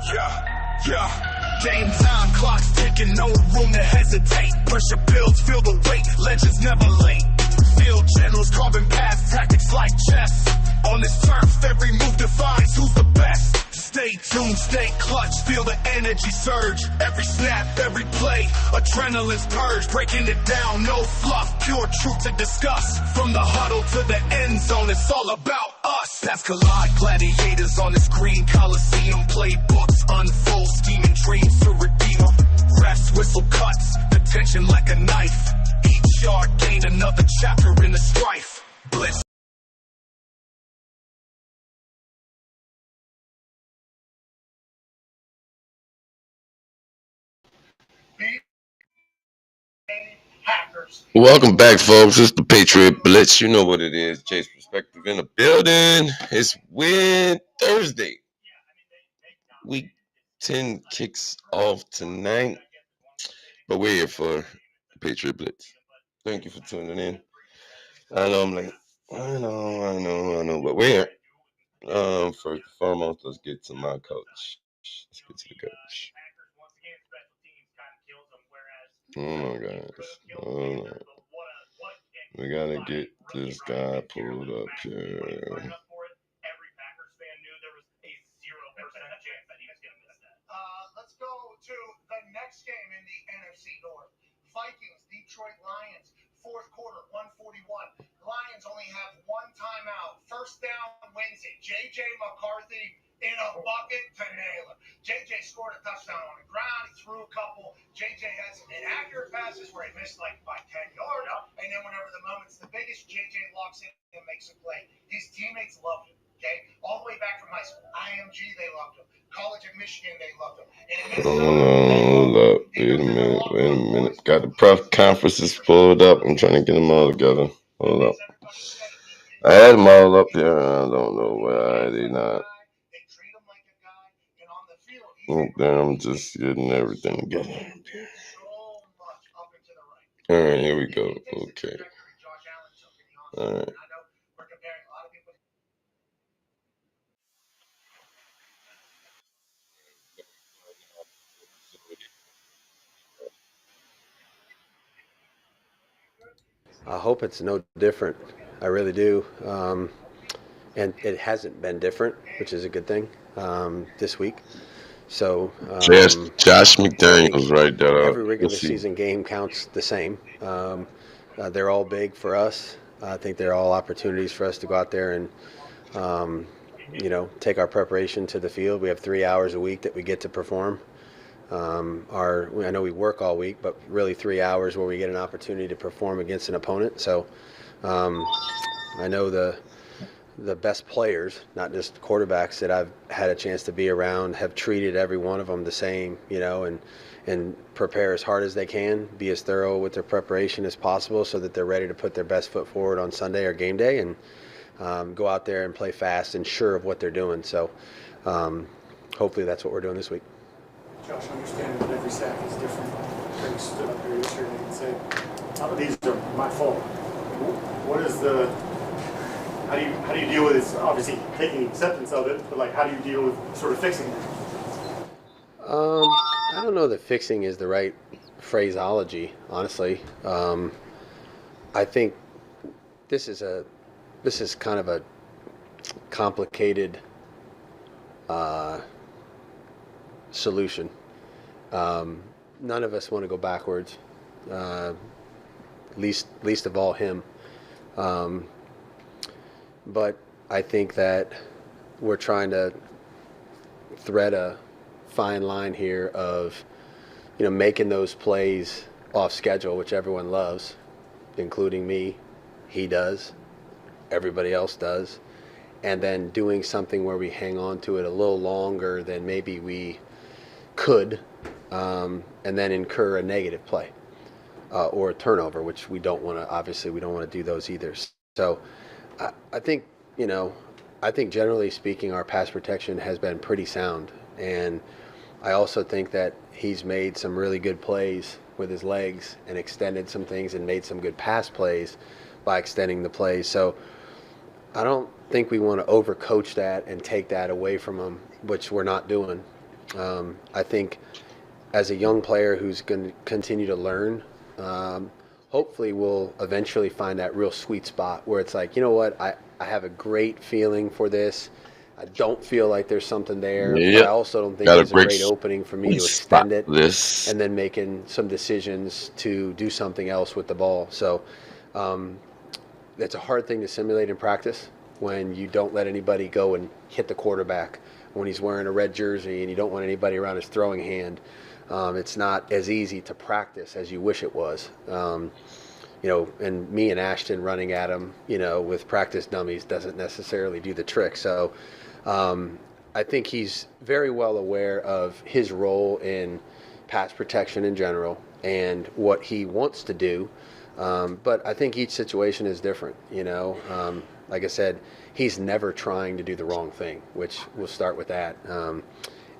Yeah. Game time, clock's ticking, no room to hesitate. Pressure builds, feel the weight, legends never late. Field generals carving paths, tactics like chess. On this turf, every move defines who's the best. Stay tuned, stay clutch, feel the energy surge. Every snap, every play, adrenaline's purge. Breaking it down, no fluff, pure truth to discuss. From the huddle to the end zone, it's all about us. Past collide, gladiators on the screen, Coliseum playbooks unfold, scheming dreams to redeem them. Refs whistle cuts, the tension like a knife. Each yard gain another chapter in the strife. Blitz. Welcome back, folks. It's the Patriots Blitz. You know what it is. Chase Perspective in the building. It's Thursday. Week 10 kicks off tonight. But we're here for the Patriot Blitz. Thank you for tuning in. I know I'm late. I know. But we're here. First and foremost, let's get to my coach. Let's get to the coach. Oh my gosh. Oh no. We gotta get this guy pulled up here. Let's go to the next game in the NFC North. Vikings, Detroit Lions, fourth quarter, 141. Lions only have one timeout. First down Wednesday. J.J. McCarthy in a bucket to nail it. J.J. scored a touchdown on the ground. He threw a couple. J.J. had some inaccurate passes where he missed like by 10 yards. And then whenever the moment's the biggest, J.J. locks in and makes a play. His teammates loved him. Okay? All the way back from high school. IMG, they loved him. College of Michigan, they loved him. Hold up. Wait a minute. Got the press conferences pulled up. I'm trying to get them all together. Hold up. I had them all up there. I don't know why they not. I'm just getting everything together. All right, here we go. Okay. All right. I hope it's no different. I really do. And it hasn't been different, which is a good thing this week. So Josh McDaniels right there. Every regular season game counts the same. They're all big for us. I think they're all opportunities for us to go out there and take our preparation to the field. We have 3 hours a week that we get to perform. I know we work all week, but really 3 hours where we get an opportunity to perform against an opponent. So I know the best players, not just quarterbacks that I've had a chance to be around, have treated every one of them the same, and prepare as hard as they can, be as thorough with their preparation as possible so that they're ready to put their best foot forward on Sunday or game day and go out there and play fast and sure of what they're doing. So hopefully that's what we're doing this week. Josh, understanding that every sack is different. Craig stood up here yesterday and said, "Some of these are my fault." What is how do you deal with this? Obviously, taking acceptance of it, but like, how do you deal with sort of fixing it? I don't know that fixing is the right phraseology, honestly. I think this is kind of a complicated solution. None of us want to go backwards, least of all him. But I think that we're trying to thread a fine line here of, making those plays off schedule, which everyone loves, including me. He does. Everybody else does. And then doing something where we hang on to it a little longer than maybe we could, and then incur a negative play or a turnover, which we don't want to. Obviously, we don't want to do those either. So, I think generally speaking, our pass protection has been pretty sound, and I also think that he's made some really good plays with his legs and extended some things and made some good pass plays by extending the plays. So, I don't think we want to overcoach that and take that away from him, which we're not doing. I think as a young player who's going to continue to learn, hopefully we'll eventually find that real sweet spot where it's like, you know what, I have a great feeling for this. I don't feel like there's something there, but Yep. I also don't think Got a there's a great great opening for me to spot extend it this. and then making some decisions to do something else with the ball. So it's a hard thing to simulate in practice when you don't let anybody go and hit the quarterback when he's wearing a red jersey and you don't want anybody around his throwing hand. It's not as easy to practice as you wish it was. And me and Ashton running at him, with practice dummies doesn't necessarily do the trick. So I think he's very well aware of his role in pass protection in general and what he wants to do. But I think each situation is different, Like I said, he's never trying to do the wrong thing, which we'll start with that.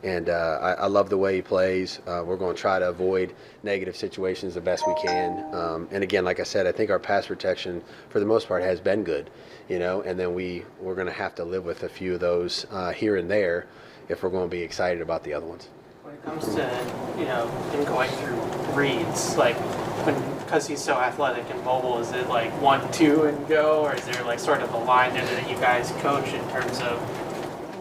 I love the way he plays. We're going to try to avoid negative situations the best we can. And again, like I said, I think our pass protection, for the most part, has been good, and then we're going to have to live with a few of those here and there if we're going to be excited about the other ones. When it comes to, him going through reads, because he's so athletic and mobile, is it like 1, 2 and go, or is there like sort of a line there that you guys coach in terms of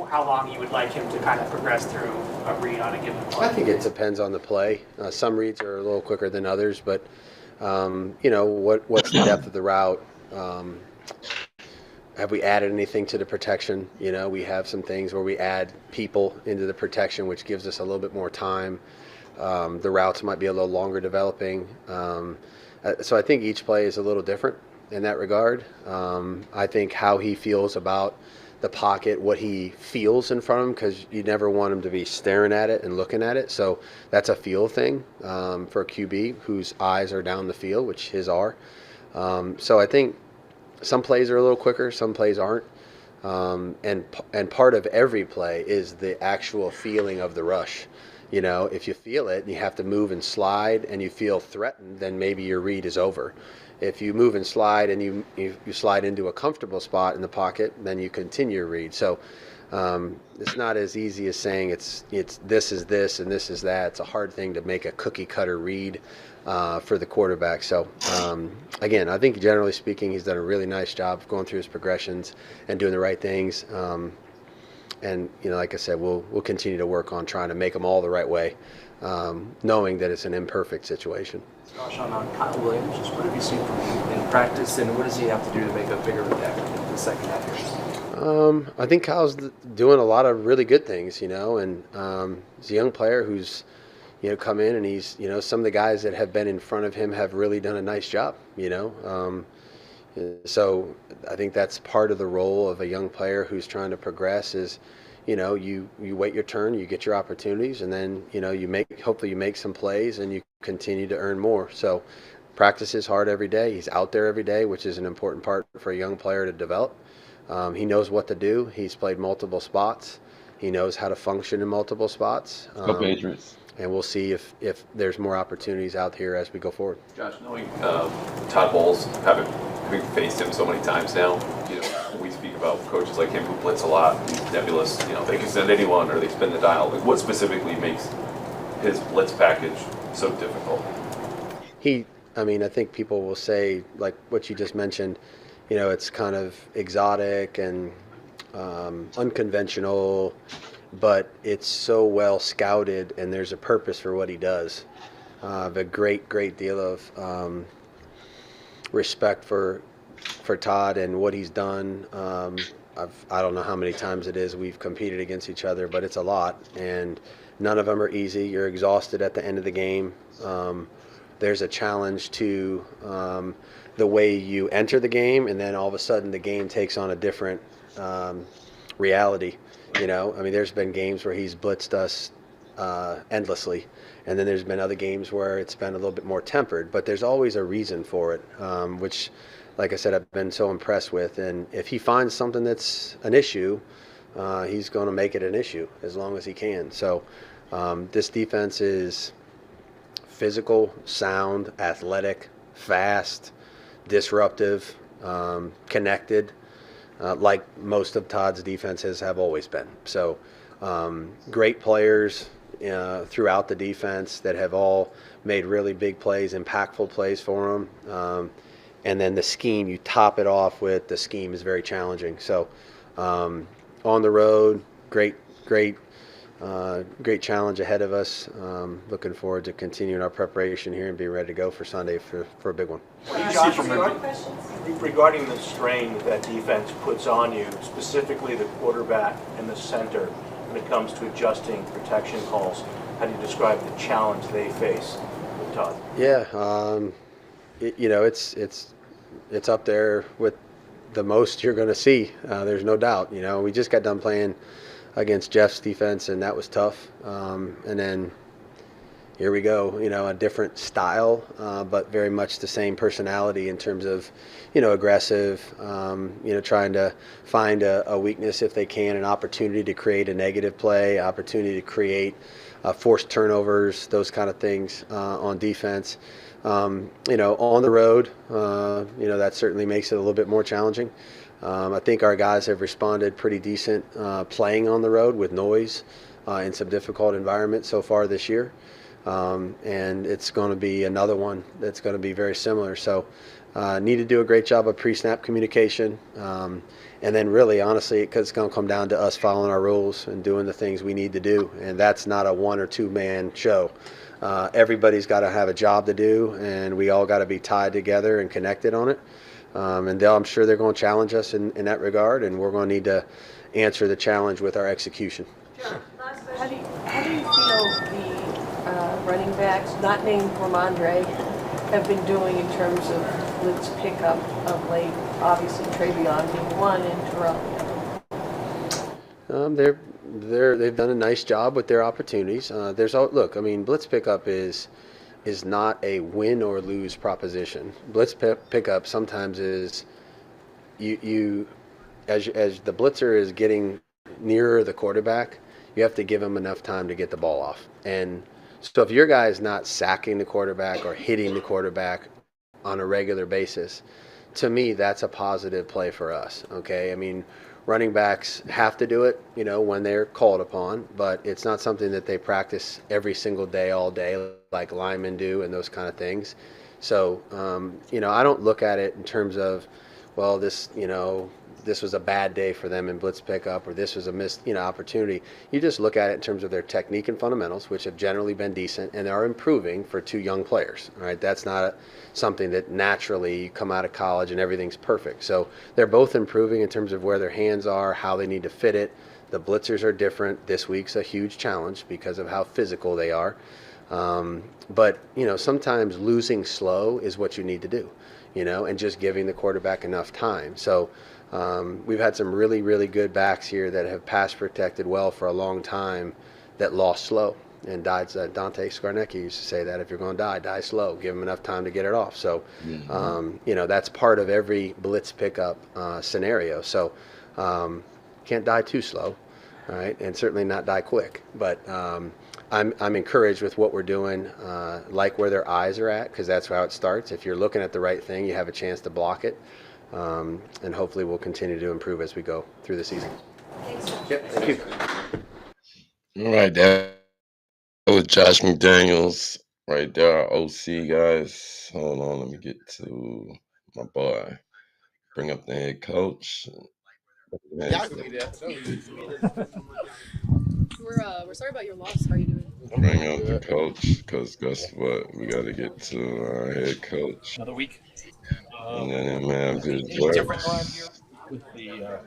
how long you would like him to kind of progress through a read on a given play? I think it depends on the play. Some reads are a little quicker than others, but what's the depth of the route? Have we added anything to the protection? We have some things where we add people into the protection, which gives us a little bit more time. The routes might be a little longer developing. So I think each play is a little different in that regard. I think how he feels about the pocket, what he feels in front of him, because you never want him to be staring at it and looking at it. So that's a feel thing for a QB whose eyes are down the field, which his are. So I think some plays are a little quicker, some plays aren't. And part of every play is the actual feeling of the rush. If you feel it and you have to move and slide and you feel threatened, then maybe your read is over. If you move and slide and you slide into a comfortable spot in the pocket, then you continue your read. So it's not as easy as saying it's this is this and this is that. It's a hard thing to make a cookie cutter read for the quarterback. So again, I think generally speaking, he's done a really nice job of going through his progressions and doing the right things. And like I said, we'll continue to work on trying to make them all the right way, knowing that it's an imperfect situation. Josh, on Kyle Williams, just what have you seen from him in practice, and what does he have to do to make a bigger impact in the second half here? I think Kyle's doing a lot of really good things, and he's a young player who's, come in and he's, some of the guys that have been in front of him have really done a nice job, So I think that's part of the role of a young player who's trying to progress is, you wait your turn, you get your opportunities, and then, hopefully you make some plays and you continue to earn more. So practice is hard every day. He's out there every day, which is an important part for a young player to develop. He knows what to do. He's played multiple spots. He knows how to function in multiple spots. Go Patriots. And we'll see if there's more opportunities out here as we go forward. Josh, knowing Todd Bowles, having faced him so many times now, we speak about coaches like him who blitz a lot, these nebulous, they can send anyone or they spin the dial. Like, what specifically makes his blitz package so difficult? I think people will say, like what you just mentioned, it's kind of exotic and unconventional, but it's so well scouted and there's a purpose for what he does. I have a great deal of respect for Todd and what he's done. I don't know how many times it is we've competed against each other, but it's a lot, and none of them are easy. You're exhausted at the end of the game. There's a challenge to the way you enter the game, and then all of a sudden the game takes on a different reality. There's been games where he's blitzed us endlessly, and then there's been other games where it's been a little bit more tempered, but there's always a reason for it, which, like I said, I've been so impressed with. And if he finds something that's an issue, he's going to make it an issue as long as he can. So this defense is physical, sound, athletic, fast, disruptive, connected, like most of Todd's defenses have always been. So great players, throughout the defense that have all made really big plays, impactful plays for them. And then the scheme, you top it off with the scheme is very challenging. So on the road, great challenge ahead of us. Looking forward to continuing our preparation here and being ready to go for Sunday for a big one. Josh, regarding the strain that defense puts on you, specifically the quarterback and the center, when it comes to adjusting protection calls, how do you describe the challenge they face with Todd? Yeah, it's up there with the most you're going to see. There's no doubt. We just got done playing against Jeff's defense, and that was tough. And then here we go, a different style, but very much the same personality in terms of, aggressive, trying to find a weakness if they can, an opportunity to create a negative play, opportunity to create forced turnovers, those kind of things on defense. On the road, that certainly makes it a little bit more challenging. I think our guys have responded pretty decent playing on the road with noise in some difficult environments so far this year. And it's going to be another one that's going to be very similar. So need to do a great job of pre-snap communication. And then really, honestly, it's going to come down to us following our rules and doing the things we need to do. And that's not a one or two man show. Everybody's got to have a job to do, and we all got to be tied together and connected on it. And I'm sure they're going to challenge us in that regard, and we're going to need to answer the challenge with our execution. How do you feel the running backs, not named Ramondre, have been doing in terms of blitz pickup of late? Obviously, Travion being one and Terrell the other. They've done a nice job with their opportunities. Blitz pickup is not a win or lose proposition. Blitz pickup sometimes is you as the blitzer is getting nearer the quarterback, you have to give him enough time to get the ball off. And so if your guy is not sacking the quarterback or hitting the quarterback on a regular basis, to me that's a positive play for us. Okay, running backs have to do it, when they're called upon, but it's not something that they practice every single day, all day, like linemen do and those kind of things. So, I don't look at it in terms of, well, this was a bad day for them in blitz pickup, or this was a missed, opportunity. You just look at it in terms of their technique and fundamentals, which have generally been decent and are improving for two young players. All right, that's not something that naturally you come out of college and everything's perfect. So they're both improving in terms of where their hands are, how they need to fit it. The blitzers are different. This week's a huge challenge because of how physical they are. But sometimes losing slow is what you need to do, and just giving the quarterback enough time. So we've had some really, really good backs here that have pass protected well for a long time that lost slow and died. Dante Scarnecchia used to say that if you're going to die slow. Give them enough time to get it off. So, that's part of every blitz pickup scenario. So can't die too slow, all right, and certainly not die quick. But I'm encouraged with what we're doing, like where their eyes are at, because that's how it starts. If you're looking at the right thing, you have a chance to block it. And hopefully we'll continue to improve as we go through the season. Yep, thank you. All right, that was Josh McDaniels right there, our OC, guys. Hold on, let me get to my boy. Bring up the head coach. We're sorry about your loss. How are you doing? Bring up the coach, because guess what? We got to get to our head coach. Another week. And then him have his It's different around here with the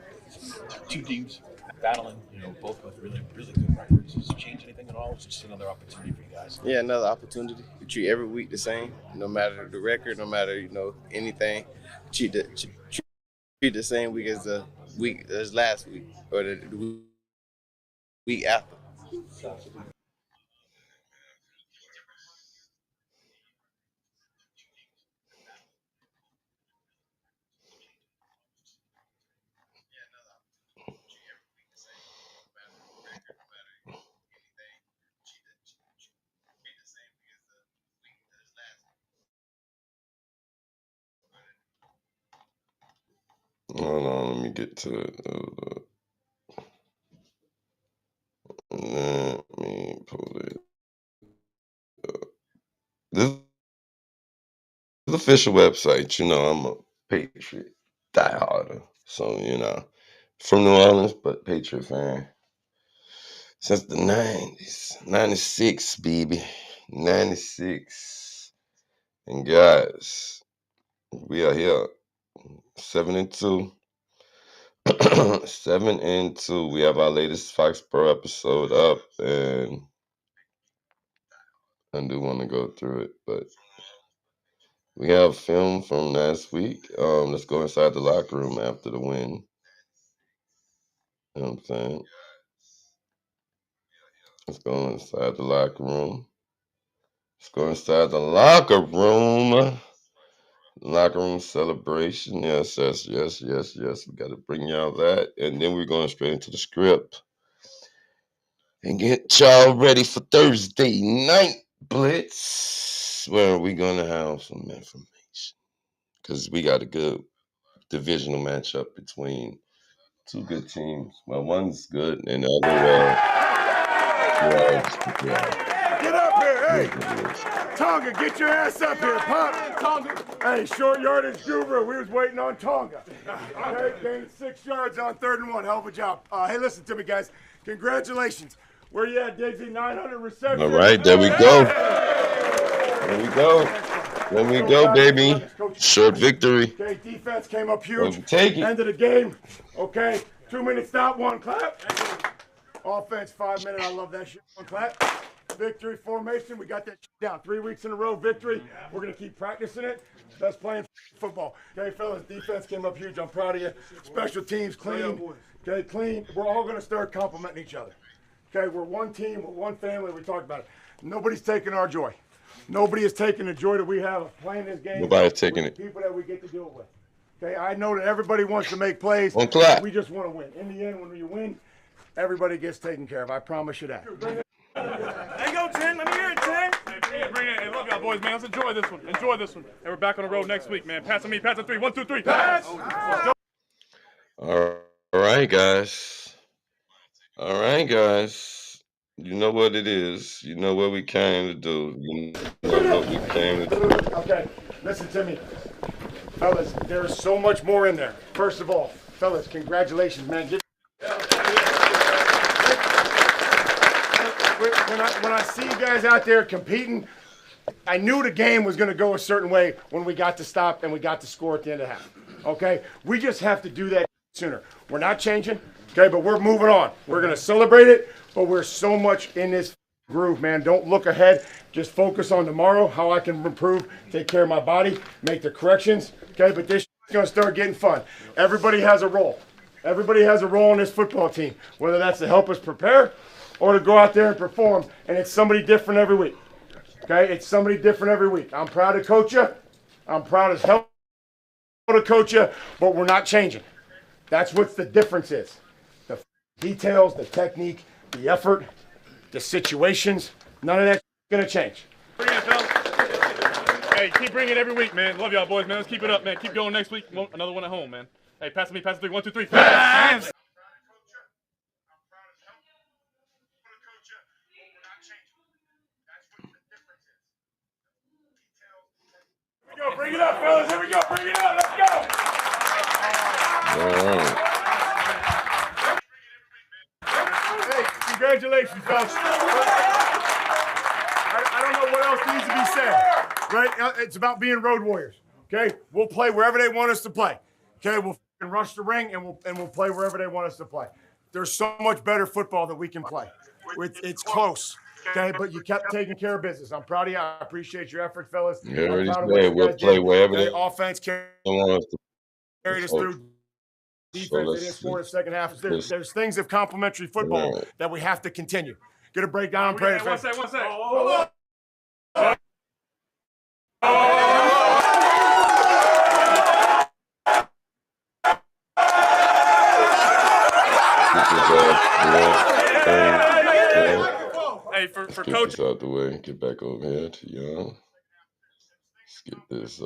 two teams battling, both with really, really good records. Does it change anything at all? It's just another opportunity for you guys. Yeah, another opportunity. We treat every week the same, no matter the record, no matter anything. Treat the same week as last week or the week after. Hold on, let me get to it. Let me pull it the official website. You know, I'm a Patriot dieharder. So, you know, from New Orleans, but Patriot fan since the 90s. 96, baby. 96. And guys, we are here. 7-2. 7-2. We have our latest Foxborough episode up, and I do want to go through it, but we have film from last week. Let's go inside the locker room after the win. You know what I'm saying? Let's go inside the locker room. Let's go inside the locker room. Locker room celebration. Yes. We got to bring y'all that. And then we're going straight into the script and get y'all ready for Thursday night blitz, where we're going to have some information. Because we got a good divisional matchup between two good teams. Well, one's good and the other Get up here, hey! Tonga, get your ass up here, Pop! Tonga! Hey, short yardage guru, we was waiting on Tonga. Okay, gained 6 yards on 3rd and 1, hell of a job. Hey, listen to me, guys. Congratulations. Where you at, Diggsy? 900 receptions. All right, there we go. There we go. There we go, baby. Short victory. Okay, defense came up huge. Take it. End of the game. Okay, 2-minute stop, 1 clap. Offense, 5 minutes. I love that shit. 1 clap. Victory formation. We got that shit down. 3 weeks in a row. Victory. We're gonna keep practicing it. Best playing football. Okay, fellas. Defense came up huge. I'm proud of you. Special teams clean. Okay, clean. We're all gonna start complimenting each other. Okay, we're one team. We're one family. We talked about it. Nobody's taking our joy. Nobody is taking the joy that we have of playing this game. Nobody's taking it. People that we get to do it with. Okay, I know that everybody wants to make plays. One clap. We just want to win. In the end, when you win, everybody gets taken care of. I promise you that. There you go, 10. Let me hear it, 10. Hey, bring it. Hey, love y'all, boys, man. Let's enjoy this one. Enjoy this one. And we're back on the road next week, man. Pass on me. Pass on 3. 1, 2, 3. Pass. All right, guys. All right, guys. You know what it is. You know what we came to do. You know what we came to do. Okay, listen to me. Fellas, there's so much more in there. First of all, fellas, congratulations, man. When I see you guys out there competing, I knew the game was going to go a certain way when we got to stop and we got to score at the end of half. Okay? We just have to do that sooner. We're not changing, okay, but we're moving on. We're going to celebrate it, but we're so much in this groove, man. Don't look ahead. Just focus on tomorrow, how I can improve, take care of my body, make the corrections, okay? But this is going to start getting fun. Everybody has a role. Everybody has a role in this football team, whether that's to help us prepare or to go out there and perform, and it's somebody different every week, okay? It's somebody different every week. I'm proud to coach you. I'm proud as hell to coach you, but we're not changing. That's what the difference is. The details, the technique, the effort, the situations, none of that's going to change. Bring it, fellas. Hey, keep bringing it every week, man. Love y'all, boys, man. Let's keep it up, man. Keep going next week. Another one at home, man. Hey, pass me, pass 3. 1, 2, 3. Pass! Go, bring it up, fellas. Here we go. Bring it up. Let's go. All right. Hey, congratulations, fellas. I don't know what else needs to be said, right? It's about being road warriors, okay? We'll play wherever they want us to play, okay? We'll rush the ring and we'll play wherever they want us to play. There's so much better football that we can play. It's close. Okay, but you kept taking care of business. I'm proud of you. I appreciate your efforts, fellas. You already said we'll play wherever they offense carried us through. Defense, they didn't score in the second half. There's things of complimentary football that we have to continue. Get a breakdown and pray. One sec. Hey, for coach. This out the way. Get back over here to y'all. Let's get this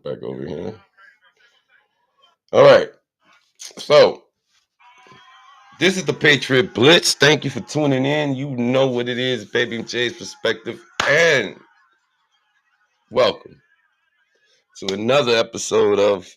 back over here. All right. So this is the Patriot Blitz. Thank you for tuning in. You know what it is, Baby J's perspective, and Welcome to another episode of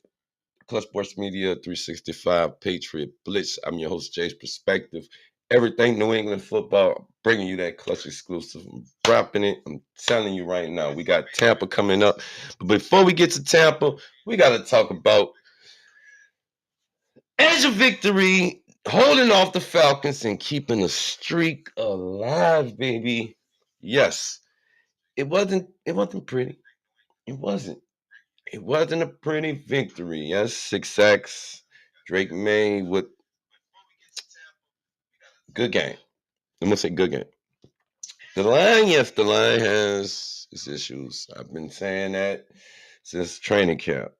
Clutch Sports Media 365 Patriot Blitz. I'm your host, Jay's Perspective. Everything New England football, bringing you that Clutch exclusive. I'm dropping it. I'm telling you right now, we got Tampa coming up. But before we get to Tampa, we got to talk about Edge of Victory, holding off the Falcons and keeping the streak alive, baby. Yes, it wasn't pretty. It wasn't. It wasn't a pretty victory. Yes, 6 sacks. Drake May with good game. I'm gonna say good game. The line has its issues. I've been saying that since training camp.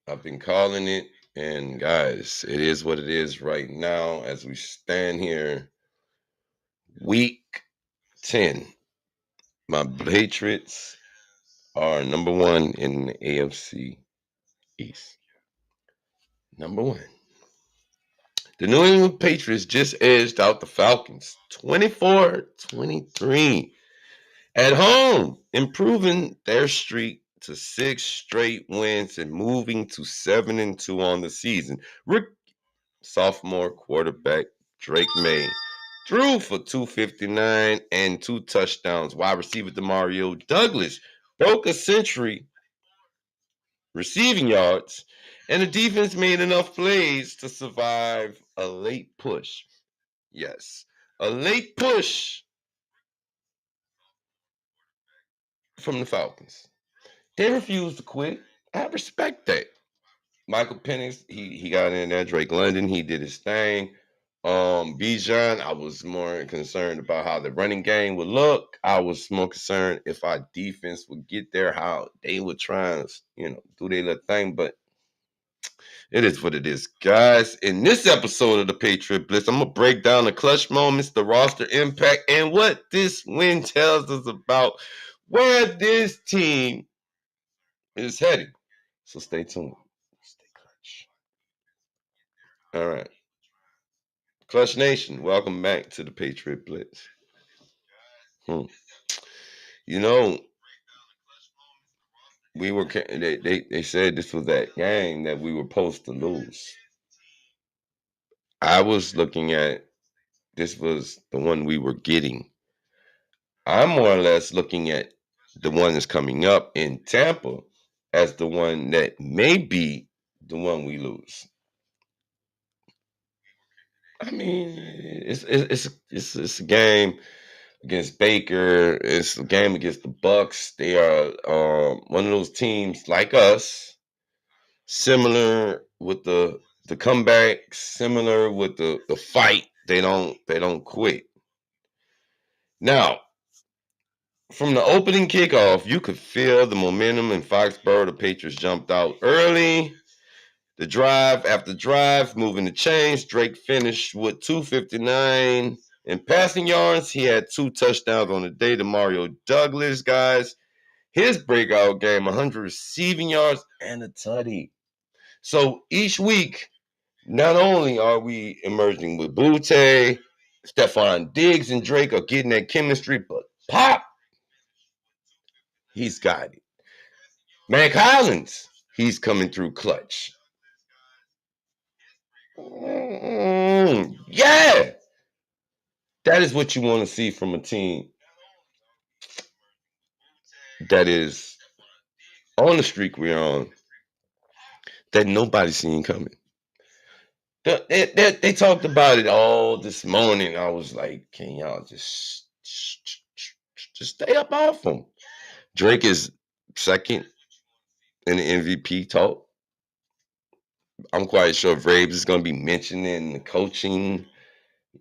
I've been calling it, and guys, it is what it is right now as we stand here. Week 10. My Patriots are number 1 in the AFC East. Number 1. The New England Patriots just edged out the Falcons 24-23 at home, improving their streak to 6 straight wins and moving to 7-2 on the season. Sophomore quarterback Drake May threw for 259 and 2 touchdowns. Wide receiver Demario Douglas broke a century receiving yards, and the defense made enough plays to survive a late push. Yes, a late push from the Falcons. They refused to quit. I respect that. Michael Penix, he got in there. Drake London, he did his thing. Bijan, I was more concerned about how the running game would look. I was more concerned if our defense would get there, how they would try and, do their little thing. But it is what it is, guys. In this episode of the Patriot Blitz, I'm going to break down the clutch moments, the roster impact, and what this win tells us about where this team is heading. So stay tuned. Stay clutch. All right. Clutch Nation, welcome back to the Patriot Blitz. They said this was that game that we were supposed to lose. I was looking at this was the one we were getting. I'm more or less looking at the one that's coming up in Tampa as the one that may be the one we lose. I mean, it's a game against Baker. It's a game against the Bucks. They are one of those teams like us, similar with the comeback, similar with the fight. They don't quit. Now, from the opening kickoff, you could feel the momentum in Foxborough. The Patriots jumped out early. The drive after drive, moving the chains. Drake finished with 259 in passing yards. He had 2 touchdowns on the day. Demario Douglas, guys, his breakout game, 100 receiving yards and a tutty. So each week, not only are we emerging with Butte, Stephon Diggs, and Drake are getting that chemistry, but Pop, he's got it. Mac Hollins, he's coming through clutch. Yeah, that is what you want to see from a team that is on the streak we're on, that nobody's seen coming. They talked about it all this morning. I was like, can y'all just stay up off them? Drake is second in the MVP talk. I'm quite sure Vrabes is going to be mentioned in the coaching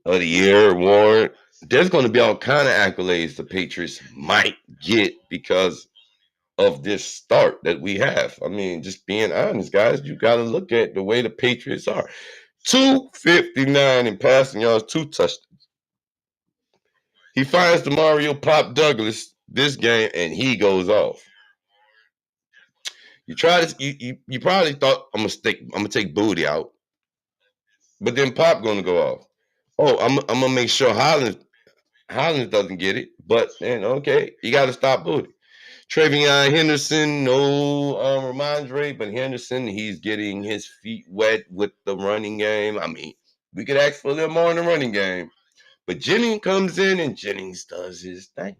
of the year award. There's going to be all kind of accolades the Patriots might get because of this start that we have. I mean, just being honest, guys, you got to look at the way the Patriots are. 259 in passing yards, 2 touchdowns. He finds Demario Pop Douglas this game, and he goes off. You probably thought I'm gonna take Booty out, but then Pop gonna go off. Oh, I'm gonna make sure Hollins Hollins doesn't get it, but then okay, you got to stop Booty. Travion Henderson, no Ramondre, but Henderson, he's getting his feet wet with the running game. I mean, we could ask for a little more in the running game, but Jennings comes in and Jennings does his thing.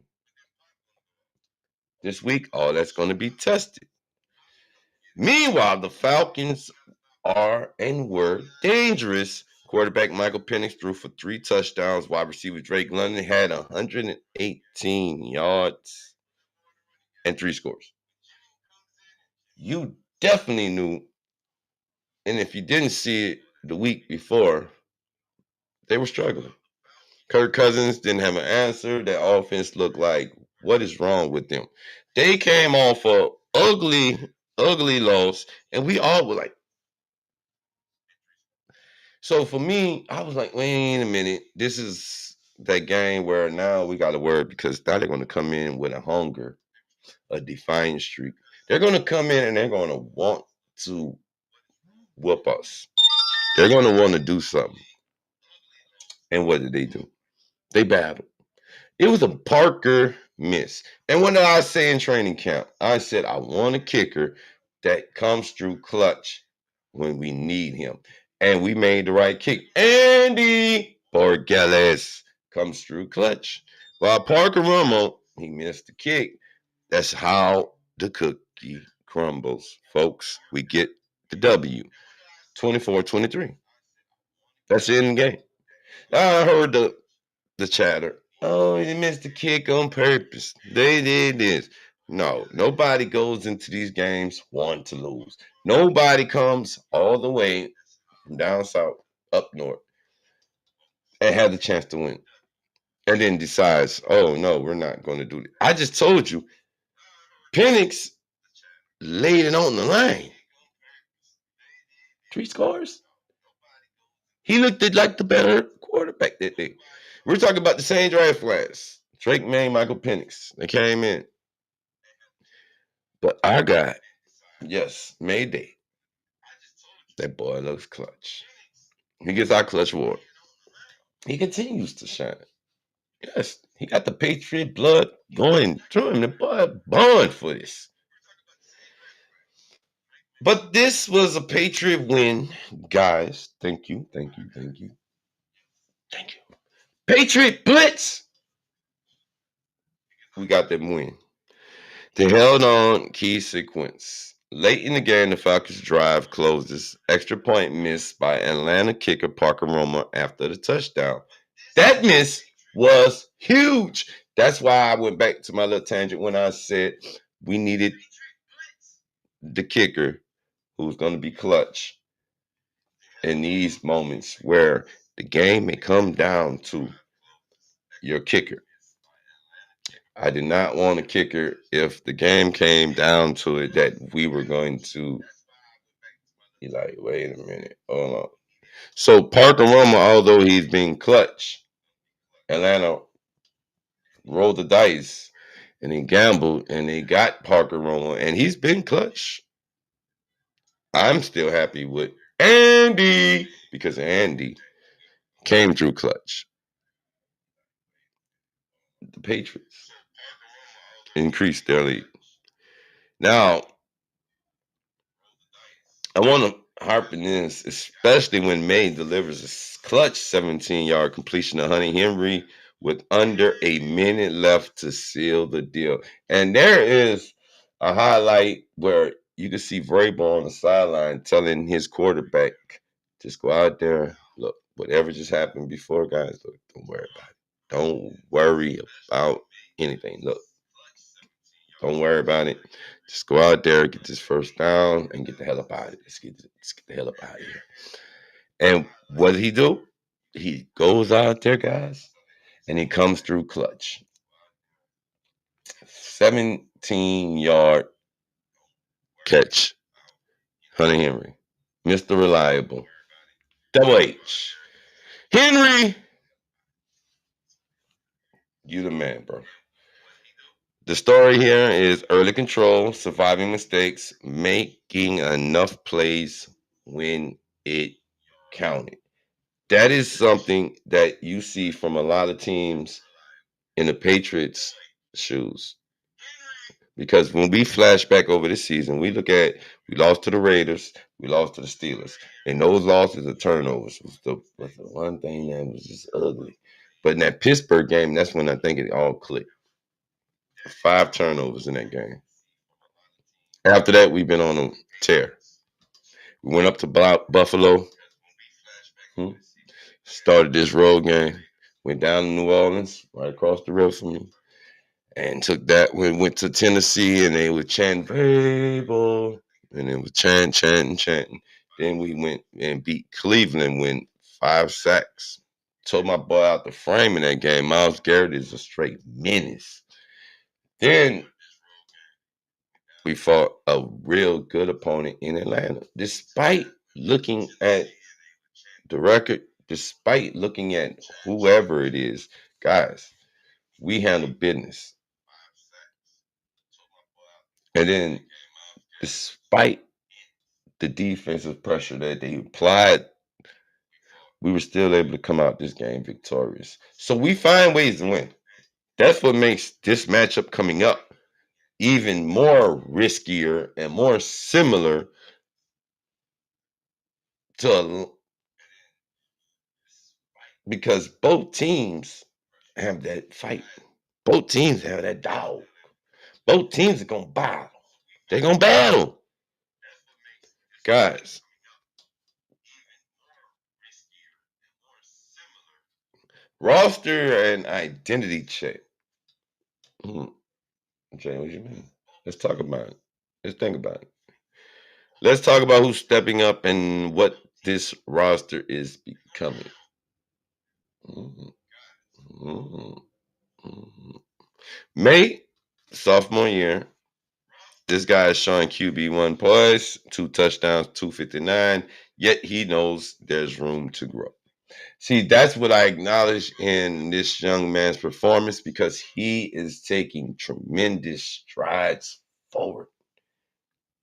This week, all that's going to be tested. Meanwhile, the Falcons are and were dangerous. Quarterback Michael Penix threw for 3 touchdowns. Wide receiver Drake London had 118 yards and 3 scores. You definitely knew, and if you didn't see it the week before, they were struggling. Kirk Cousins didn't have an answer. That offense looked like, what is wrong with them? They came off a ugly loss, and we all were like, so for me, I was like, wait a minute. This is that game where now we got to worry because now they're going to come in with a hunger, a defiant streak. They're going to come in and they're going to want to whoop us. They're going to want to do something. And what did they do? They battled. It was a Parker miss. And what did I say in training camp? I said, I want a kicker that comes through clutch when we need him. And we made the right kick. Andy Borgeles comes through clutch. While Parker Romo, he missed the kick. That's how the cookie crumbles, folks. We get the W. 24-23. That's it in the game. I heard the chatter. Oh, they missed the kick on purpose. They did this. No, nobody goes into these games wanting to lose. Nobody comes all the way from down south, up north, and had the chance to win. And then decides, oh, no, we're not going to do it. I just told you, Penix laid it on the line. 3 scores. He looked like the better quarterback that day. We're talking about the same draft class. Drake May, Michael Penix. They came in. But our guy, yes, Mayday. That boy looks clutch. He gets our clutch award. He continues to shine. Yes, he got the Patriot blood going through him. The boy born for this. But this was a Patriot win, guys. Thank you. Patriot Blitz. We got them win. They held on key sequence. Late in the game, the Falcons' drive closes. Extra point missed by Atlanta kicker Parker Romo after the touchdown. That miss was huge. That's why I went back to my little tangent when I said we needed the kicker who's going to be clutch in these moments where the game may come down to your kicker. I did not want a kicker if the game came down to it that we were going to be like, wait a minute, hold on. So Parker Romo, although he's being clutch, Atlanta rolled the dice and he gambled and they got Parker Romo and he's been clutch. I'm still happy with Andy because Andy came through clutch. The Patriots increased their lead. Now, I want to harp on this, especially when May delivers a clutch 17-yard completion to Hunter Henry with under a minute left to seal the deal. And there is a highlight where you can see Vrabel on the sideline telling his quarterback, just go out there, look, whatever just happened before, guys, look, don't worry about it. Don't worry about anything. Look, don't worry about it. Just go out there, get this first down, and get the hell up out of it. Let's get the hell up out of here. And what did he do? He goes out there, guys, and he comes through clutch. 17-yard catch. Hunter Henry. Mr. Reliable. Double H. Henry, you the man, bro. The story here is early control, surviving mistakes, making enough plays when it counted. That is something that you see from a lot of teams in the Patriots' shoes. Because when we flash back over this season, we lost to the Raiders, we lost to the Steelers. And those losses are turnovers was the one thing that was just ugly. But in that Pittsburgh game, that's when I think it all clicked. 5 turnovers in that game. After that, we've been on a tear. We went up to Buffalo, started this road game, went down to New Orleans, right across the river from me, and took that. We went to Tennessee, and they were chanting Vrabel, and it was chanting. Then we went and beat Cleveland, win 5 sacks. Told my boy out the frame in that game. Myles Garrett is a straight menace. Then we fought a real good opponent in Atlanta. Despite looking at the record, despite looking at whoever it is, guys, we handle business. And then, despite the defensive pressure that they applied, we were still able to come out this game victorious. So we find ways to win. That's what makes this matchup coming up even more riskier and more similar to because both teams have that fight. Both teams have that dog. Both teams are going to battle. They're going to battle. Guys, roster and identity check. Jay, what do you mean? Let's talk about it. Let's think about it. Let's talk about who's stepping up and what this roster is becoming. May, sophomore year. This guy is showing QB1 poise, 2 touchdowns, 259, yet he knows there's room to grow. See, that's what I acknowledge in this young man's performance because he is taking tremendous strides forward.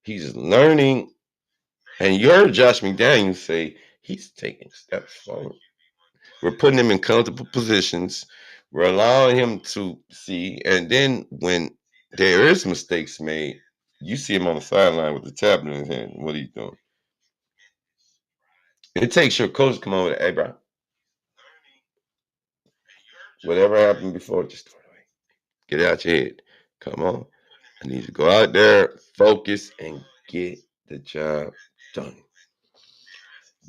He's learning, and you heard Josh McDaniels say he's taking steps forward. We're putting him in comfortable positions. We're allowing him to see, and then when there is mistakes made, you see him on the sideline with the tablet in his hand. What are you doing? It takes your coach to come over to, hey, bro, whatever happened before, just throw it away. Get it out your head. Come on. I need you to go out there, focus, and get the job done.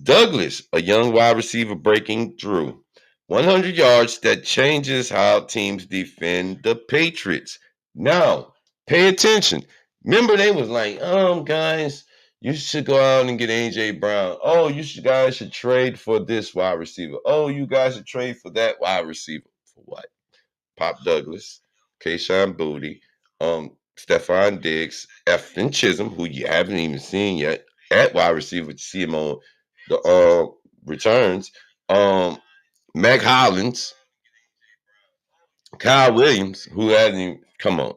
Douglas, a young wide receiver breaking through. 100 yards that changes how teams defend the Patriots. Now, pay attention. Remember, they was like, guys, you should go out and get A.J. Brown. Oh, guys should trade for this wide receiver. Oh, you guys should trade for that wide receiver. For what? Pop Douglas, Kayshon Boutte, Stephon Diggs, Efton Chisholm, who you haven't even seen yet, at wide receiver to see him on the returns. Mac Hollins, Kyle Williams, who hasn't even come on.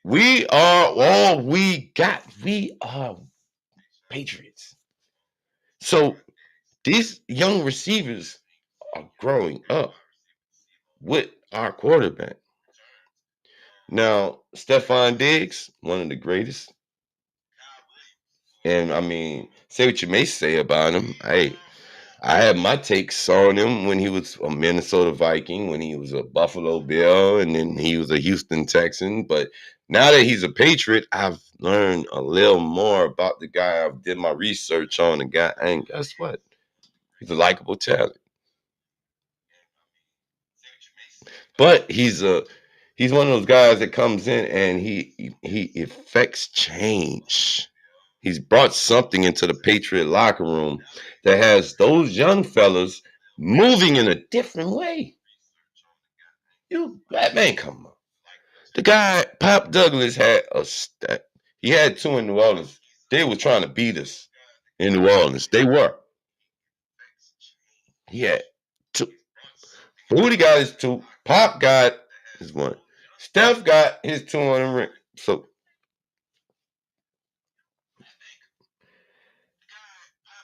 We are all we got. We are Patriots. So these young receivers are growing up with our quarterback. Now, Stephon Diggs, one of the greatest. And I mean, say what you may say about him. Hey, I had my takes on him when he was a Minnesota Viking, when he was a Buffalo Bill, and then he was a Houston Texan. But now that he's a Patriot, I've learned a little more about the guy. I did my research on the guy, and guess what? He's a likable talent. But he's one of those guys that comes in and he affects change. He's brought something into the Patriot locker room that has those young fellas moving in a different way. Man, come on. The guy, Pop Douglas, had he had 2 in New Orleans. They were trying to beat us in New Orleans. They were. He had 2. Booty got his 2. Pop got his 1. Steph got his 2 on the ring. So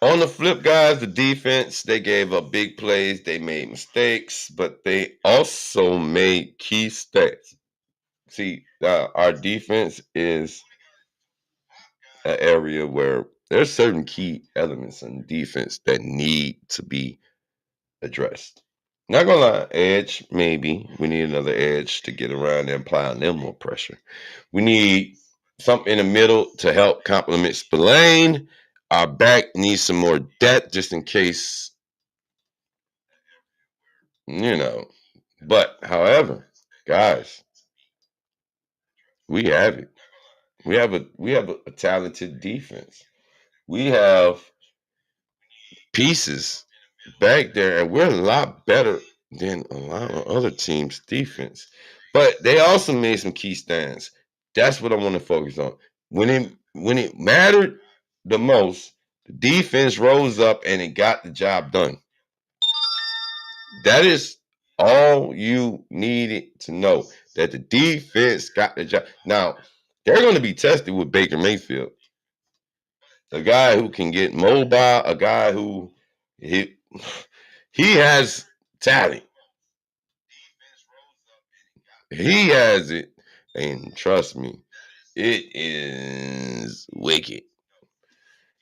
On the flip, guys, the defense, they gave up big plays. They made mistakes, but they also made key stats. See, our defense is an area where there's certain key elements in defense that need to be addressed. Not gonna lie, edge, maybe. We need another edge to get around and apply on them more pressure. We need something in the middle to help complement Spillane. Our back needs some more depth just in case, you know. But however, guys, we have it. We have a talented defense. We have pieces back there, and we're a lot better than a lot of other teams' defense. But they also made some key stands. That's what I want to focus on. When it mattered the most, the defense rose up and it got the job done. That is all you needed to know, that the defense got the job. Now, they're going to be tested with Baker Mayfield, a guy who can get mobile, a guy who he has talent. He has it, and trust me, it is wicked.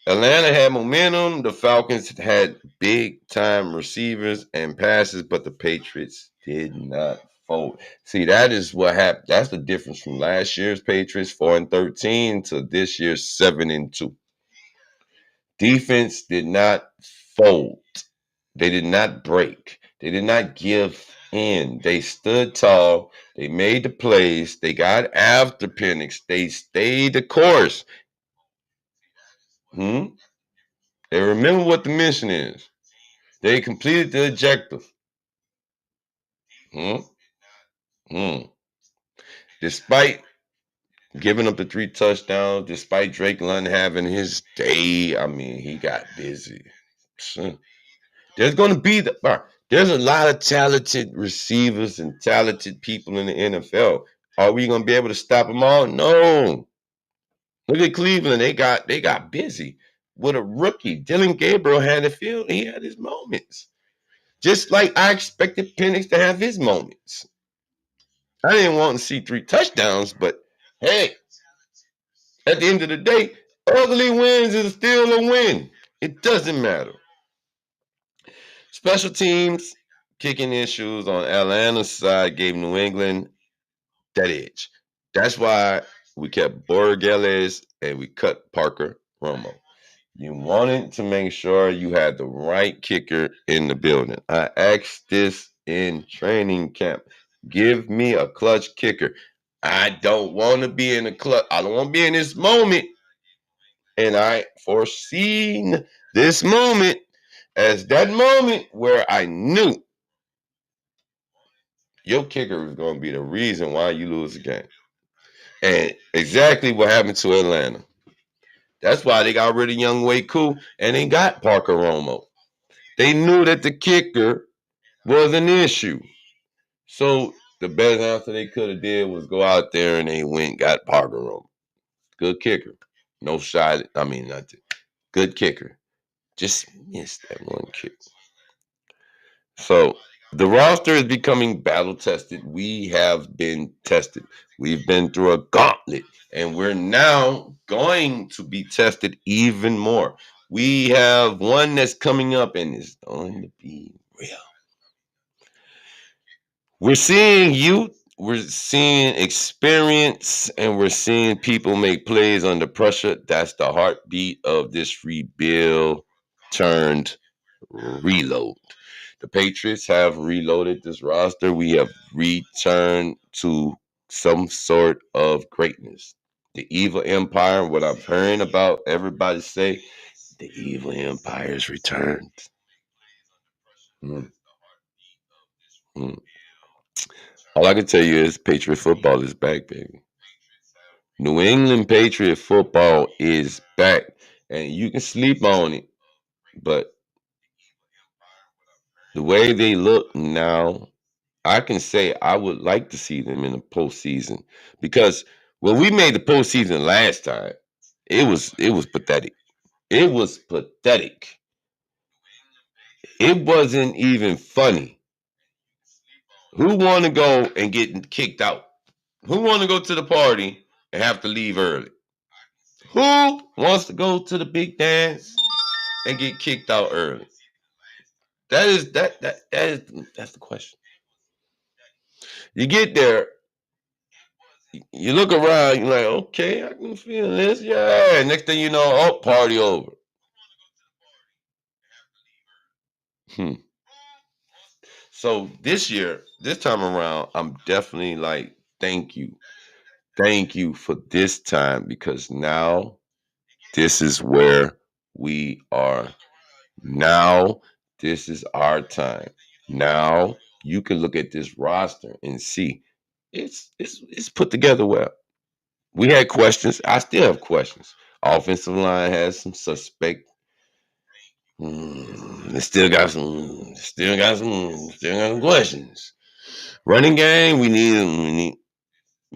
Atlanta had momentum. The Falcons had big time receivers and passes, but the Patriots did not fold. See, that is what happened. That's the difference from last year's Patriots 4-13 to this year's 7-2. Defense did not fold. They did not break. They did not give in. They stood tall. They made the plays. They got after Penix. They stayed the course. They remember what the mission is. They completed the objective. Despite giving up the 3 touchdowns, despite Drake London having his day, I mean, he got busy. There's going to be there's a lot of talented receivers and talented people in the NFL. Are we going to be able to stop them all? No. Look at Cleveland. They got busy with a rookie. Dylan Gabriel had the field. He had his moments. Just like I expected Penix to have his moments. I didn't want to see 3 touchdowns, but hey, at the end of the day, ugly wins is still a win. It doesn't matter. Special teams kicking issues on Atlanta's side gave New England that edge. That's why we kept Borgeles and we cut Parker Romo. You wanted to make sure you had the right kicker in the building. I asked this in training camp. Give me a clutch kicker. I don't want to be in the clutch. I don't want to be in this moment. And I foreseen this moment as that moment where I knew your kicker was going to be the reason why you lose the game. And exactly what happened to Atlanta. That's why they got rid of Young Wei Koo and they got Parker Romo. They knew that the kicker was an issue. So the best answer they could have did was go out there and they went and got Parker Romo. Good kicker. No shot. I mean, nothing. Good kicker. Just missed that one kick. So the roster is becoming battle tested. We have been tested. We've been through a gauntlet, and we're now going to be tested even more. We have one that's coming up, and it's going to be real. We're seeing youth, we're seeing experience, and we're seeing people make plays under pressure. That's the heartbeat of this rebuild turned reload. The Patriots have reloaded this roster. We have returned to some sort of greatness. The evil empire, what I'm hearing about everybody say, the evil empire's returned. All I can tell you is Patriot football is back, baby. New England Patriot football is back. And you can sleep on it, but the way they look now, I can say I would like to see them in the postseason. Because when we made the postseason last time, it was pathetic. It was pathetic. It wasn't even funny. Who want to go and get kicked out? Who want to go to the party and have to leave early? Who wants to go to the big dance and get kicked out early? That's the question. You get there, you look around, you're like, okay, I can feel this. Yeah. Next thing you know, oh, party over. So this time around, I'm definitely like, thank you. Thank you for this time, because now this is where we are. Now this is our time. Now you can look at this roster and see it's put together well. We had questions. I still have questions. Offensive line has some suspect. Still got some questions. Running game, we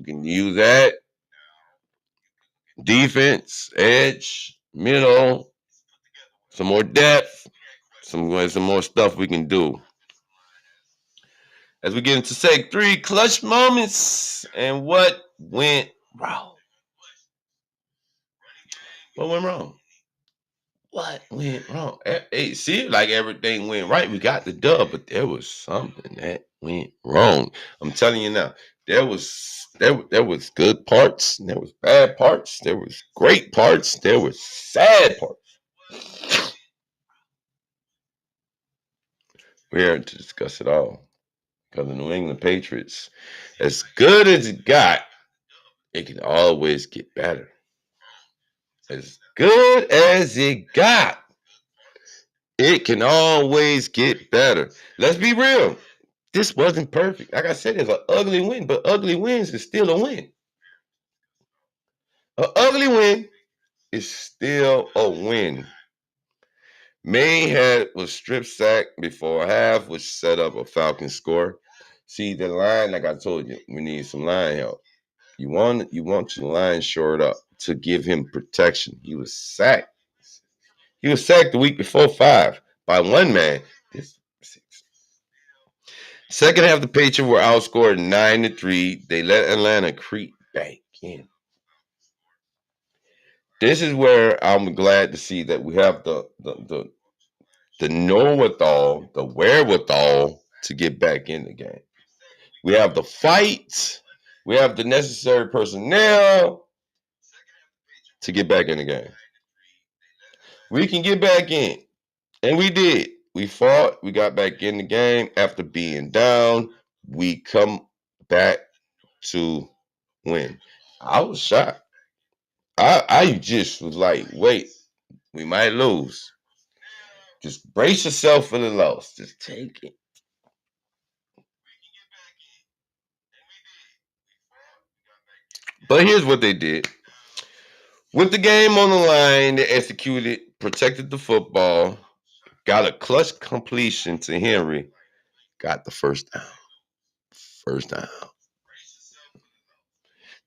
can use that. Defense, edge, middle, some more depth, some more stuff we can do. As we get into Seg 3, clutch moments and what went wrong. What went wrong? What went wrong? Hey, see, like everything went right. We got the dub, but there was something that went wrong. I'm telling you now, there was good parts, there was bad parts, there was great parts, there was sad parts. We're here to discuss it all. Because the New England Patriots, as good as it got, it can always get better. As good as it got, it can always get better. Let's be real. This wasn't perfect. Like I said, it's an ugly win, but ugly wins is still a win. An ugly win is still a win. May was strip sacked before half, which set up a Falcons score. See, the line, like I told you, we need some line help. You want your line shored up to give him protection. He was sacked. He was sacked the week before 5 by one man. This 6. Second half, the Patriots were outscored 9-3. They let Atlanta creep back in. This is where I'm glad to see that we have the know-withal, the wherewithal to get back in the game. We have the fight. We have the necessary personnel to get back in the game. We can get back in. And we did. We fought. We got back in the game. After being down, we come back to win. I was shocked. I just was like, wait, we might lose. Just brace yourself for the loss. Just take it. But here's what they did. With the game on the line, they executed, protected the football, got a clutch completion to Henry, got the first down. First down.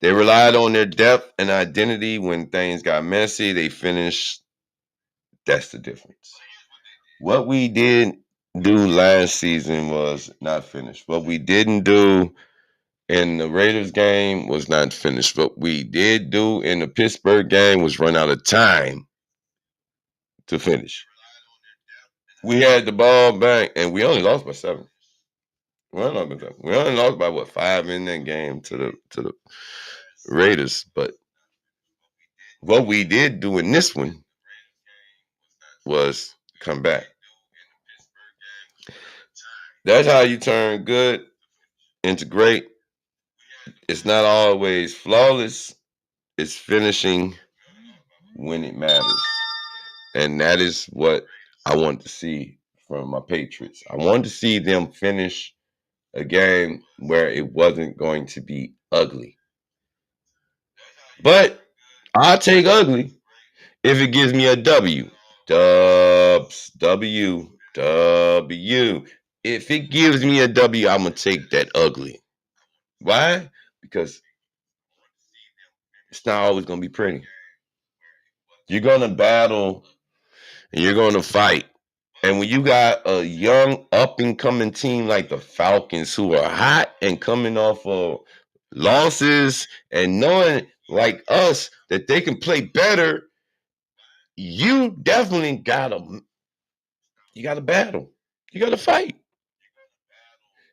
They relied on their depth and identity when things got messy. They finished. That's the difference. What we did do last season was not finished. What we didn't do in the Raiders game was not finished. What we did do in the Pittsburgh game was run out of time to finish. We had the ball back, and we only lost by 7. We only lost by 5 in that game to the Raiders. But what we did do in this one was come back. That's how you turn good into great. It's not always flawless. It's finishing when it matters. And that is what I want to see from my Patriots. I wanted to see them finish a game where it wasn't going to be ugly. But I'll take ugly if it gives me a W. Dubs. W. If it gives me a W, I'm going to take that ugly. Why? Because it's not always going to be pretty. You're going to battle and you're going to fight. And when you got a young up-and-coming team like the Falcons who are hot and coming off of losses and knowing, like us, that they can play better, you definitely got to battle. You got to fight.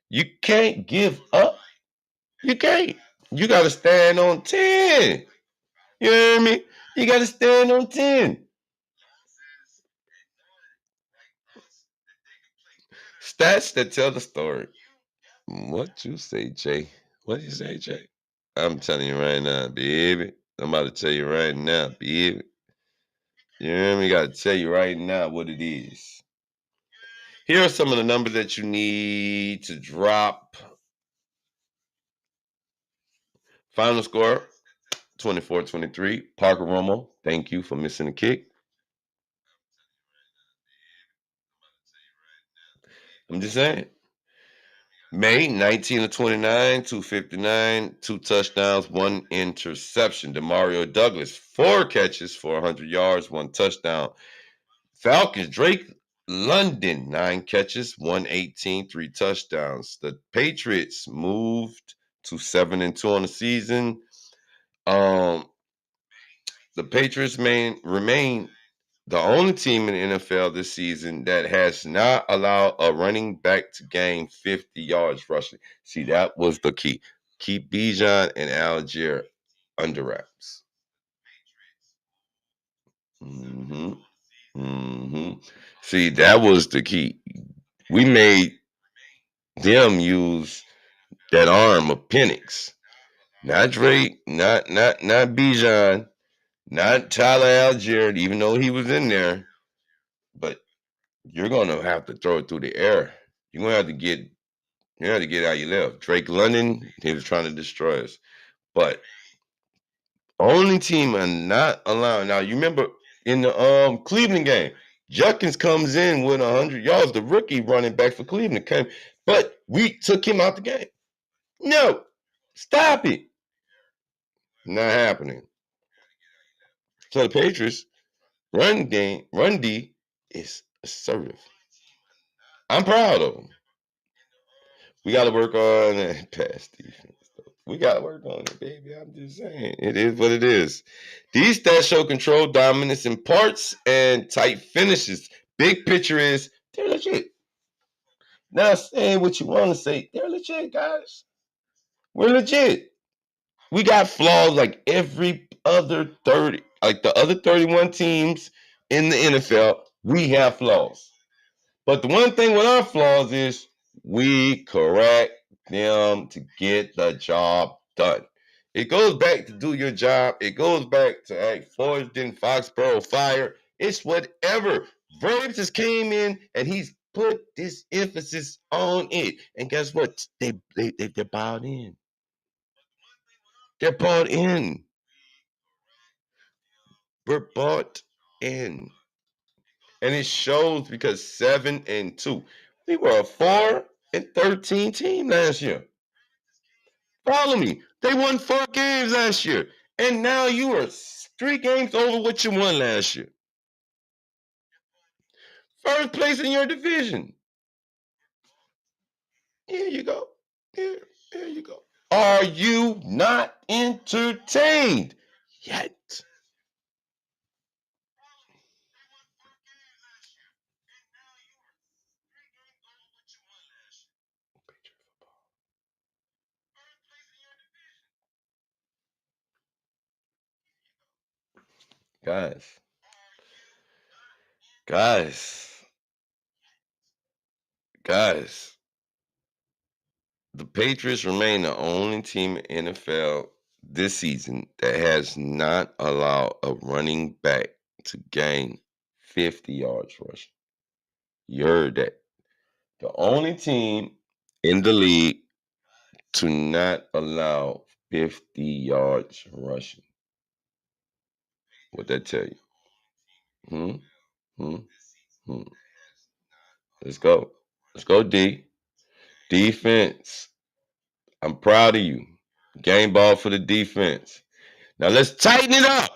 You can't give up. You can't. You got to stand on 10. You hear me? You got to stand on 10. Stats that tell the story. What you say, Jay? What you say, Jay? I'm telling you right now, baby. I'm about to tell you right now, baby. You hear me? Got to tell you right now what it is. Here are some of the numbers that you need to drop. Final score, 24-23. Parker Romo, thank you for missing the kick. I'm just saying. May 19-29, 259, 2 touchdowns, 1 interception. Demario Douglas, 4 catches for 100 yards, 1 touchdown. Falcons, Drake London, 9 catches, 118, 3 touchdowns. The Patriots moved to 7-2 on the season. The Patriots remain the only team in the NFL this season that has not allowed a running back to gain 50 yards rushing. See, that was the key. Keep Bijan and Algier under wraps. See, that was the key. We made them use that arm of Penix. Not Drake, not Bijan, not Tyler Algier, even though he was in there. But you're gonna have to throw it through the air. You're gonna have to get out your left. Drake London, he was trying to destroy us. But only team I'm not allowing. Now you remember in the Cleveland game, Judkins comes in with 100 yards, the rookie running back for Cleveland came, but we took him out the game. No, stop it. Not happening. So the Patriots run D is assertive. I'm proud of them. We got to work on that pass defense. We got to work on it, baby. I'm just saying. It is what it is. These stats show control, dominance in parts, and tight finishes. Big picture is they're legit. Now, saying what you want to say, they're legit, guys. We're legit. We got flaws like every other 30, like the other 31 teams in the NFL, we have flaws. But the one thing with our flaws is we correct them to get the job done. It goes back to do your job. It goes back to act Forreston, Foxborough fire. It's whatever. Braves just came in and he's put this emphasis on it. And guess what? They're bought in. They're bought in. We're bought in. And it shows because 7-2. We were a 4-13 team last year. Follow me. They won 4 games last year. And now you are 3 games over what you won last year. First place in your division. Here you go. Here you go. Are you not entertained yet? Guys, the Patriots remain the only team in the NFL this season that has not allowed a running back to gain 50 yards rushing. You heard that. The only team in the league to not allow 50 yards rushing. What'd that tell you? Let's go. Let's go, D. Defense. I'm proud of you. Game ball for the defense. Now let's tighten it up.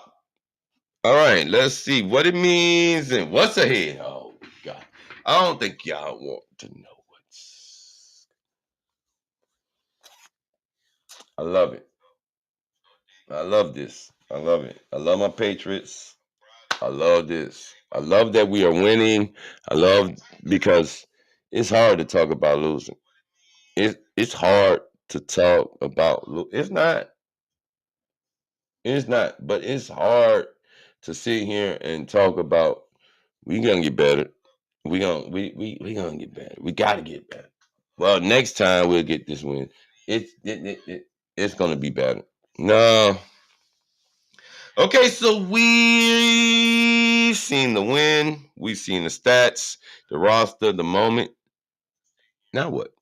All right, let's see what it means and what's ahead. Oh, God. I don't think y'all want to know what's. I love it. I love this. I love it. I love my Patriots. I love this. I love that we are winning. I love because it's hard to talk about losing. It's hard to talk about. It's not. It's not. But it's hard to sit here and talk about. We gonna get better. We gonna get better. We gotta get better. Well, next time we'll get this win. It's gonna be better. No. Okay, so we've seen the win, we've seen the stats, the roster, the moment. Now what?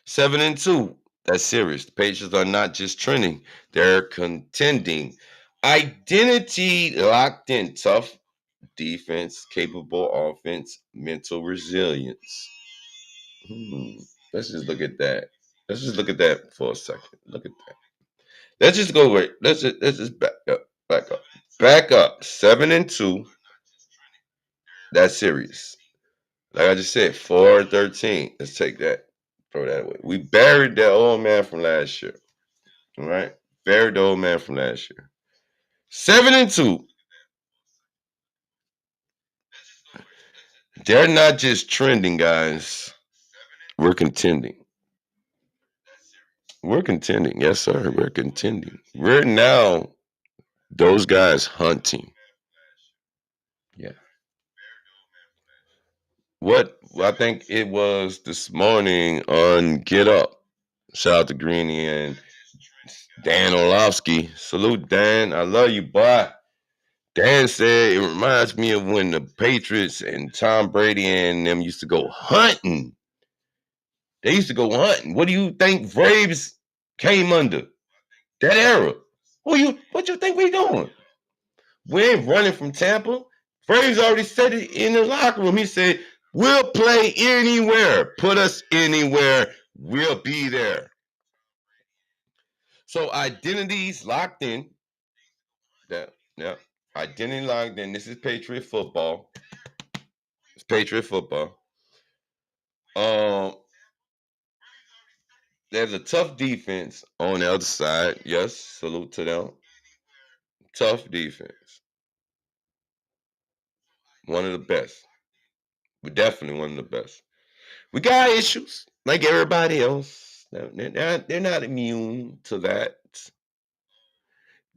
7-2. That's serious. The Patriots are not just trending; they're contending. Identity locked in. Tough defense, capable offense, mental resilience. Let's just look at that. Let's just look at that for a second. Look at that. Let's just go wait. Let's just back up. 7-2. That's serious. Like I just said, 4-13. Let's take that. Throw that away. We buried that old man from last year. All right? Buried the old man from last year. 7-2. They're not just trending, guys. We're contending. We're contending. Yes, sir. We're contending. We're now those guys hunting. Yeah. What I think it was this morning on Get Up. Shout out to Greeny and Dan Orlovsky. Salute, Dan. I love you, boy. Dan said it reminds me of when the Patriots and Tom Brady and them used to go hunting. They used to go hunting. What do you think Braves came under? That era. What you think we doing? We ain't running from Tampa. Braves already said it in the locker room. He said, we'll play anywhere. Put us anywhere. We'll be there. So identity's locked in. Yeah. Identity locked in. This is Patriot football. It's Patriot football. There's a tough defense on the other side. Yes, salute to them. Tough defense. One of the best. We're definitely one of the best. We got issues like everybody else. They're not immune to that.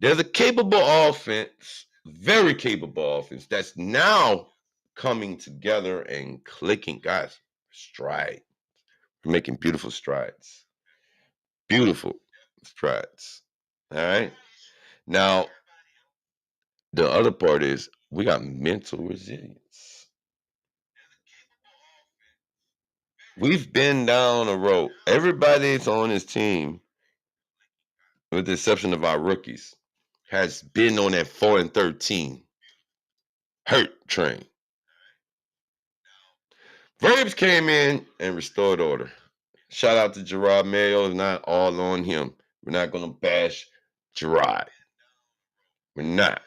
There's a capable offense, very capable offense, that's now coming together and clicking. Guys, stride. We're making beautiful strides. Beautiful strides. All right. Now, the other part is we got mental resilience. We've been down a road. Everybody's on this team, with the exception of our rookies, has been on that 4-13 hurt train. Verbs came in and restored order. Shout out to Gerard Mayo. It's not all on him. We're not going to bash Gerard. We're not.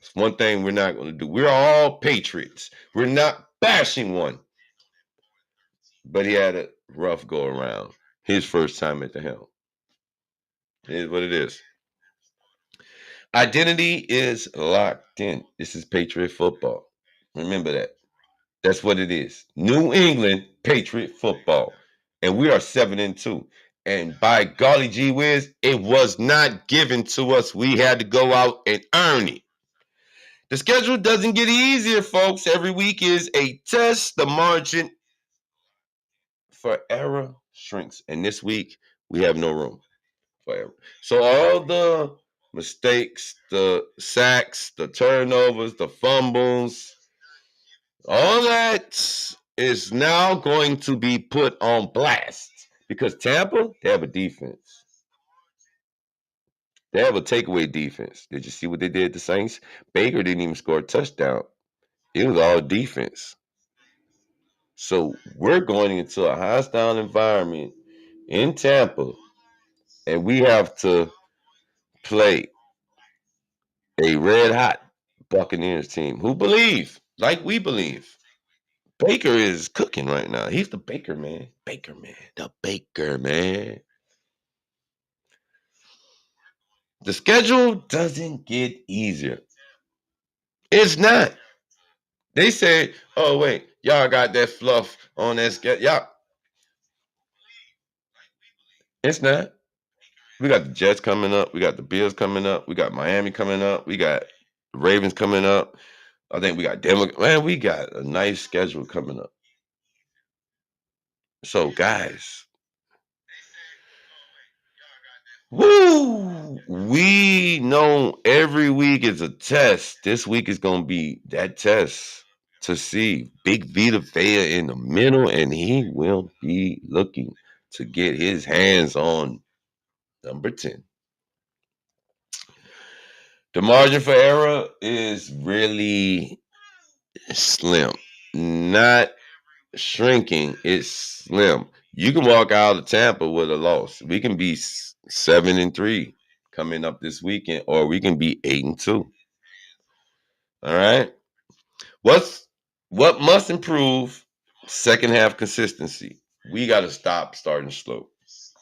It's one thing we're not going to do. We're all Patriots. We're not bashing one. But he had a rough go around. His first time at the helm. It is what it is. Identity is locked in. This is Patriot football. Remember that. That's what it is. New England Patriot football. And we are 7-2. And by golly gee whiz, it was not given to us. We had to go out and earn it. The schedule doesn't get easier, folks. Every week is a test. The margin for error shrinks. And this week, we have no room for error. So all the mistakes, the sacks, the turnovers, the fumbles, all that is now going to be put on blast because Tampa, they have a defense. They have a takeaway defense. Did you see what they did to Saints? Baker didn't even score a touchdown. It was all defense. So we're going into a hostile environment in Tampa, and we have to play a red hot Buccaneers team who believe, like we believe, Baker is cooking right now. He's the Baker man. Baker man. The Baker man. The schedule doesn't get easier. It's not. They say, oh, wait, y'all got that fluff on that schedule. Y'all. It's not. We got the Jets coming up. We got the Bills coming up. We got Miami coming up. We got the Ravens coming up. I think we got Denver. Man, we got a nice schedule coming up. So, guys, woo! We know every week is a test. This week is going to be that test to see Big Vita Vea in the middle, and he will be looking to get his hands on number 10. The margin for error is really slim. Not shrinking, it's slim. You can walk out of Tampa with a loss. We can be 7-3 coming up this weekend, or we can be 8-2. All right. What must improve? Second half consistency. We got to stop starting slow.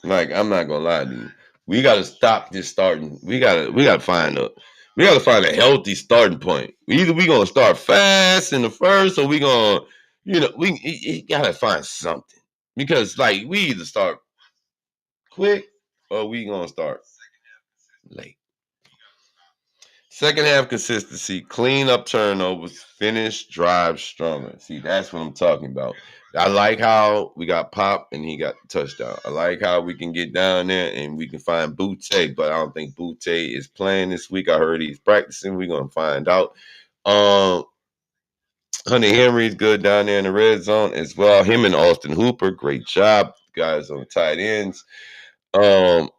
Like, I'm not gonna lie to you. We got to stop this starting. We gotta find a healthy starting point. Either we gonna start fast in the first, or we gonna, we gotta find something, because like we either start quick or we gonna start late. Second half consistency, clean up turnovers, finish drives stronger. See, that's what I'm talking about. I like how we got Pop and he got the touchdown. I like how we can get down there and we can find Butte, but I don't think Butte is playing this week. I heard he's practicing. We're gonna find out. Hunter Henry's good down there in the red zone as well. Him and Austin Hooper, great job, guys on the tight ends. I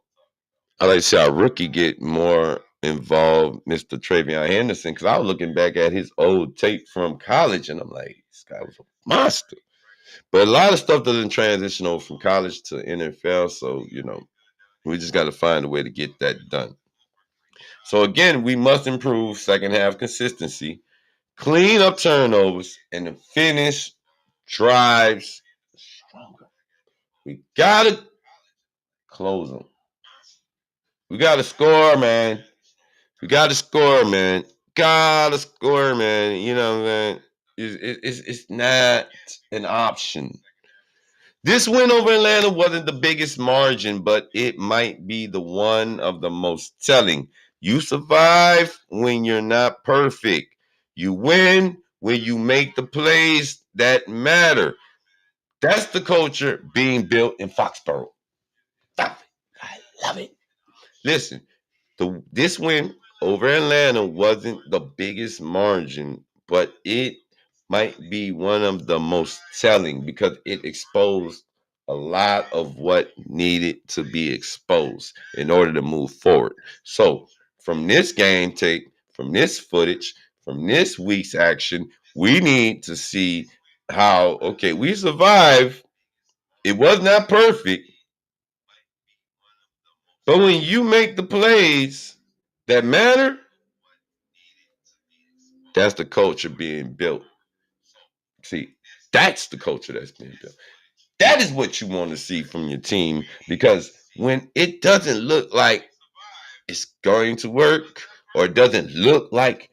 like to see our rookie get more involved, Mr. Travion Henderson, because I was looking back at his old tape from college, and I'm like, this guy was a monster. But a lot of stuff doesn't transition over from college to NFL, so, we just got to find a way to get that done. So, again, we must improve second half consistency, clean up turnovers, and the finish drives stronger. We got to close them. We got to score, man. We got to score, man. Gotta score, man. You know what I'm saying? It's not an option. This win over Atlanta wasn't the biggest margin, but it might be the one of the most telling. You survive when you're not perfect. You win when you make the plays that matter. That's the culture being built in Foxborough. I love it. Listen, this win over Atlanta wasn't the biggest margin, but it might be one of the most telling because it exposed a lot of what needed to be exposed in order to move forward. So, from this game tape, from this footage, from this week's action, we need to see how, okay, we survived. It was not perfect. But when you make the plays that matter, that's the culture being built. See, that's the culture that's being built. That is what you want to see from your team, because when it doesn't look like it's going to work, or it doesn't look like,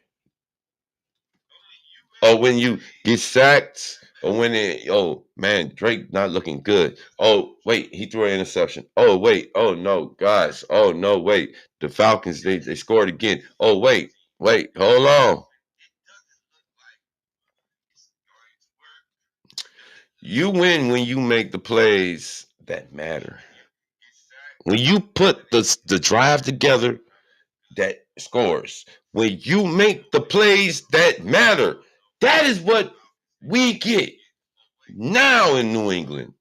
or when you get sacked, or when Drake not looking good. Oh, wait, he threw an interception. Oh, wait. Oh, no, guys. Oh, no, wait. The Falcons, they scored again. Oh, wait, hold on. You win when you make the plays that matter. When you put the drive together that scores. When you make the plays that matter. That is what we get now in New England.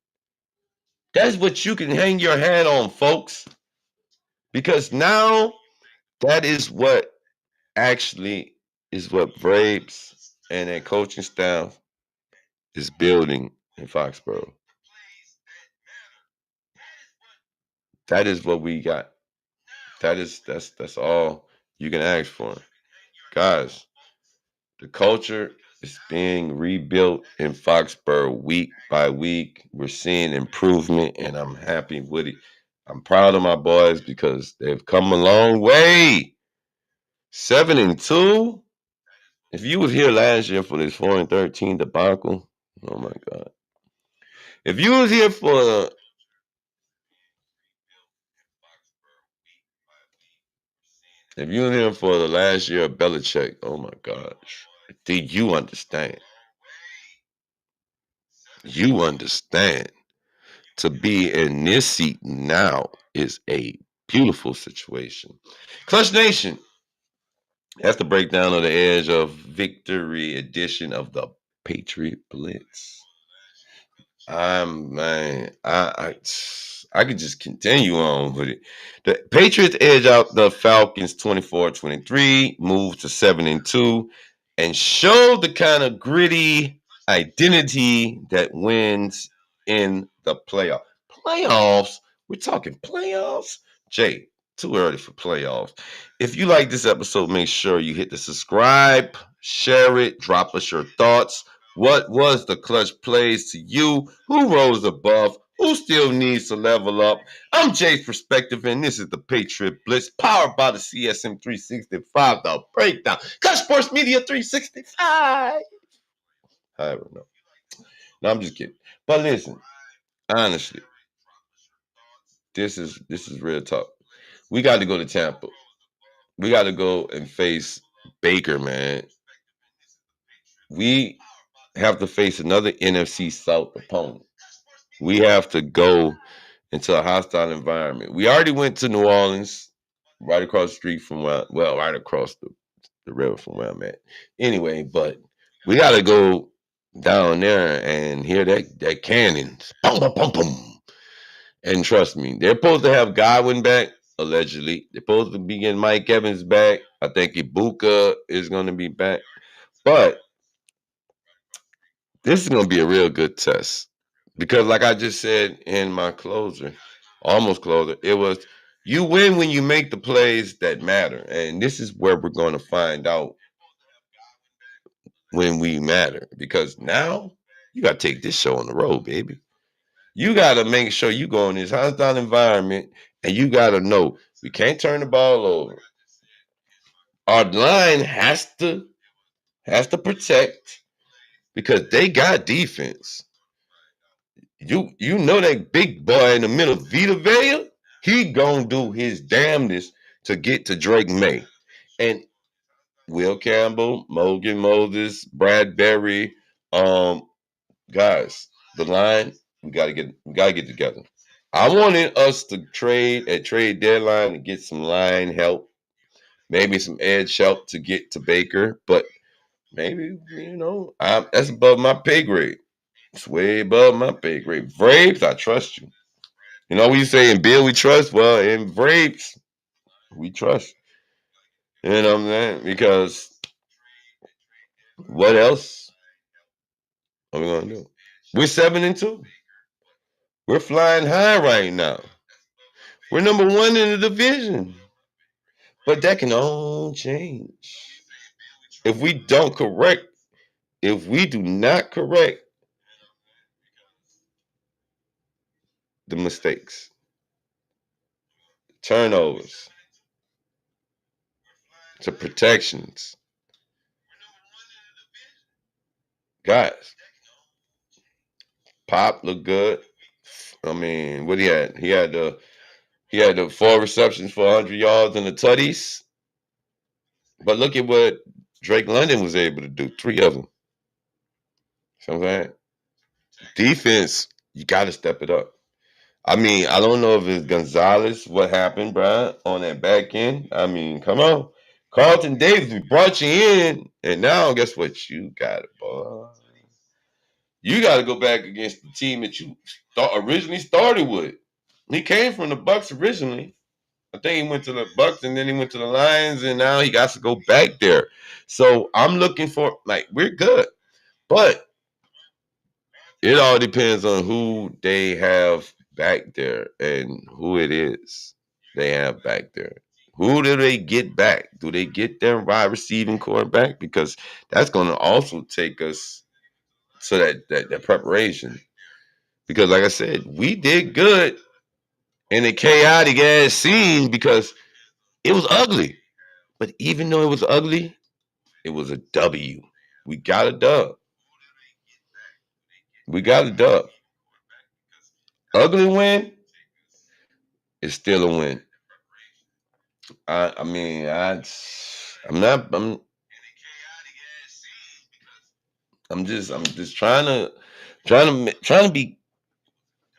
That's what you can hang your hat on, folks. Because now that is what actually is what Braves and their coaching staff is building in Foxborough. That is what we got. That's all you can ask for. guys, the culture is being rebuilt in Foxborough week by week. We're seeing improvement, and I'm happy with it. I'm proud of my boys because they've come a long way. 7-2. If you was here last year for this 4-13 debacle, oh my God. If you was here for the last year of Belichick, oh my gosh. Do you understand? You understand. To be in this seat now is a beautiful situation. Clutch Nation, that's the breakdown of the Edge of Victory edition of the Patriot Blitz. I could just continue on with it. The Patriots edge out the Falcons 24-23, move to 7-2, and show the kind of gritty identity that wins in the playoffs. Playoffs? We're talking playoffs? Jay, too early for playoffs. If you like this episode, make sure you hit the subscribe, share it, drop us your thoughts. What was the clutch plays to you? Who rose above? Who still needs to level up? I'm Jay's Perspective, and this is the Patriot Blitz, powered by the CSM 365, the breakdown. Clutch Sports Media 365. I don't know. No, I'm just kidding. But listen, honestly, this is real talk. We got to go to Tampa. We got to go and face Baker, man. We have to face another NFC South opponent. We have to go into a hostile environment. We already went to New Orleans, right across the street from right across the river from where I'm at. Anyway, but we got to go down there and hear that cannons. Boom, boom, boom, boom. And trust me, they're supposed to have Godwin back, allegedly. They're supposed to be getting Mike Evans back. I think Ibuka is going to be back. But this is going to be a real good test. Because like I just said in my almost closer, it was you win when you make the plays that matter. And this is where we're going to find out when we matter. Because now you got to take this show on the road, baby. You got to make sure you go in this hostile environment and you got to know we can't turn the ball over. Our line has to protect because they got defense. You know that big boy in the middle, Vita Vea, he gonna do his damnedest to get to Drake May. And Will Campbell, Morgan Moses, Brad Berry, guys, the line, we gotta get together. I wanted us to trade at trade deadline to get some line help, maybe some edge help to get to Baker, but maybe, that's above my pay grade. It's way above my pay grade. Braves, I trust you. You know what you say in Bill we trust? Well, in Braves, we trust. You know what I'm saying? Because what else are we gonna do? We're 7-2. We're flying high right now. We're number one in the division. But that can all change. If we do not correct the mistakes, turnovers, to protections, guys, Pop looked good. I mean, what he had? He had the 4 receptions for 100 yards and the tutties. But look at what Drake London was able to do. 3 of them. So I'm saying, defense, you got to step it up. I mean, I don't know if it's Gonzalez, what happened, Brian, on that back end. I mean, come on. Carlton Davis, we brought you in, and now guess what? You got it, boy. You got to go back against the team that you originally started with. He came from the Bucks originally. I think he went to the Bucks and then he went to the Lions, and now he got to go back there. So I'm looking for, we're good. But it all depends on who they have back there and who it is they have back there. Who do they get back? Do they get their wide receiving core back? Because that's going to also take us to that preparation. Because like I said, we did good in a chaotic ass scene because it was ugly. But even though it was ugly, it was a W. We got a dub. We got a dub. Ugly win is still a win. I mean, I'm not. I'm just trying to be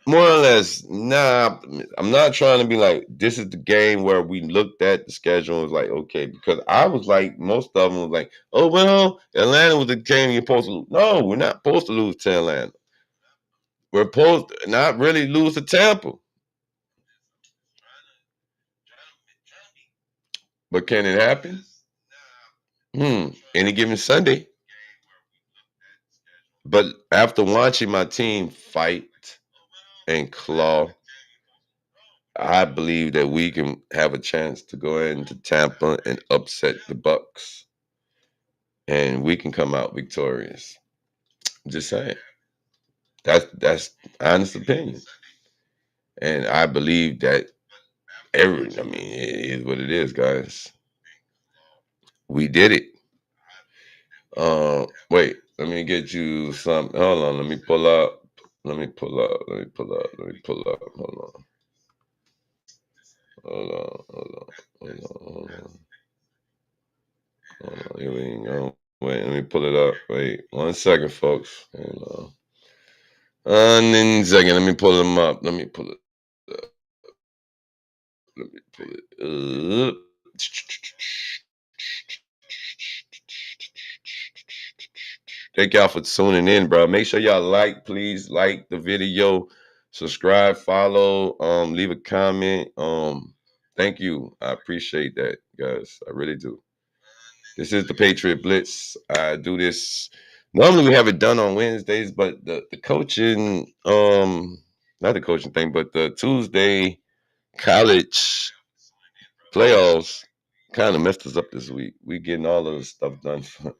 more or less. Nah, I'm not trying to be like this is the game where we looked at the schedule and was like, okay, because I was like most of them was like, oh well, Atlanta was the game you're supposed to lose. No, we're not supposed to lose to Atlanta. We're supposed to not really lose to Tampa. But can it happen? Any given Sunday. But after watching my team fight and claw, I believe that we can have a chance to go into Tampa and upset the Bucks, and we can come out victorious. Just saying. That's honest opinion, and I believe that I mean, it is what it is, guys. We did it. Wait, let me get you some. Hold on, let me pull up. Let me pull up. Let me pull up. Let me pull up. Hold on. Hold on. Hold on. Hold on. Hold on. Hold on. Here we go. Wait, let me pull it up. Wait, 1 second, folks. Hold on. One second. Let me pull them up. Let me pull it up. Let me pull it up. Thank y'all for tuning in, bro. Make sure y'all please like the video, subscribe, follow, leave a comment. Thank you. I appreciate that, guys. I really do. This is the Patriot Blitz. I do this. Normally we have it done on Wednesdays, but the coaching, not the coaching thing, but the Tuesday college playoffs kind of messed us up this week. We getting all of the stuff done for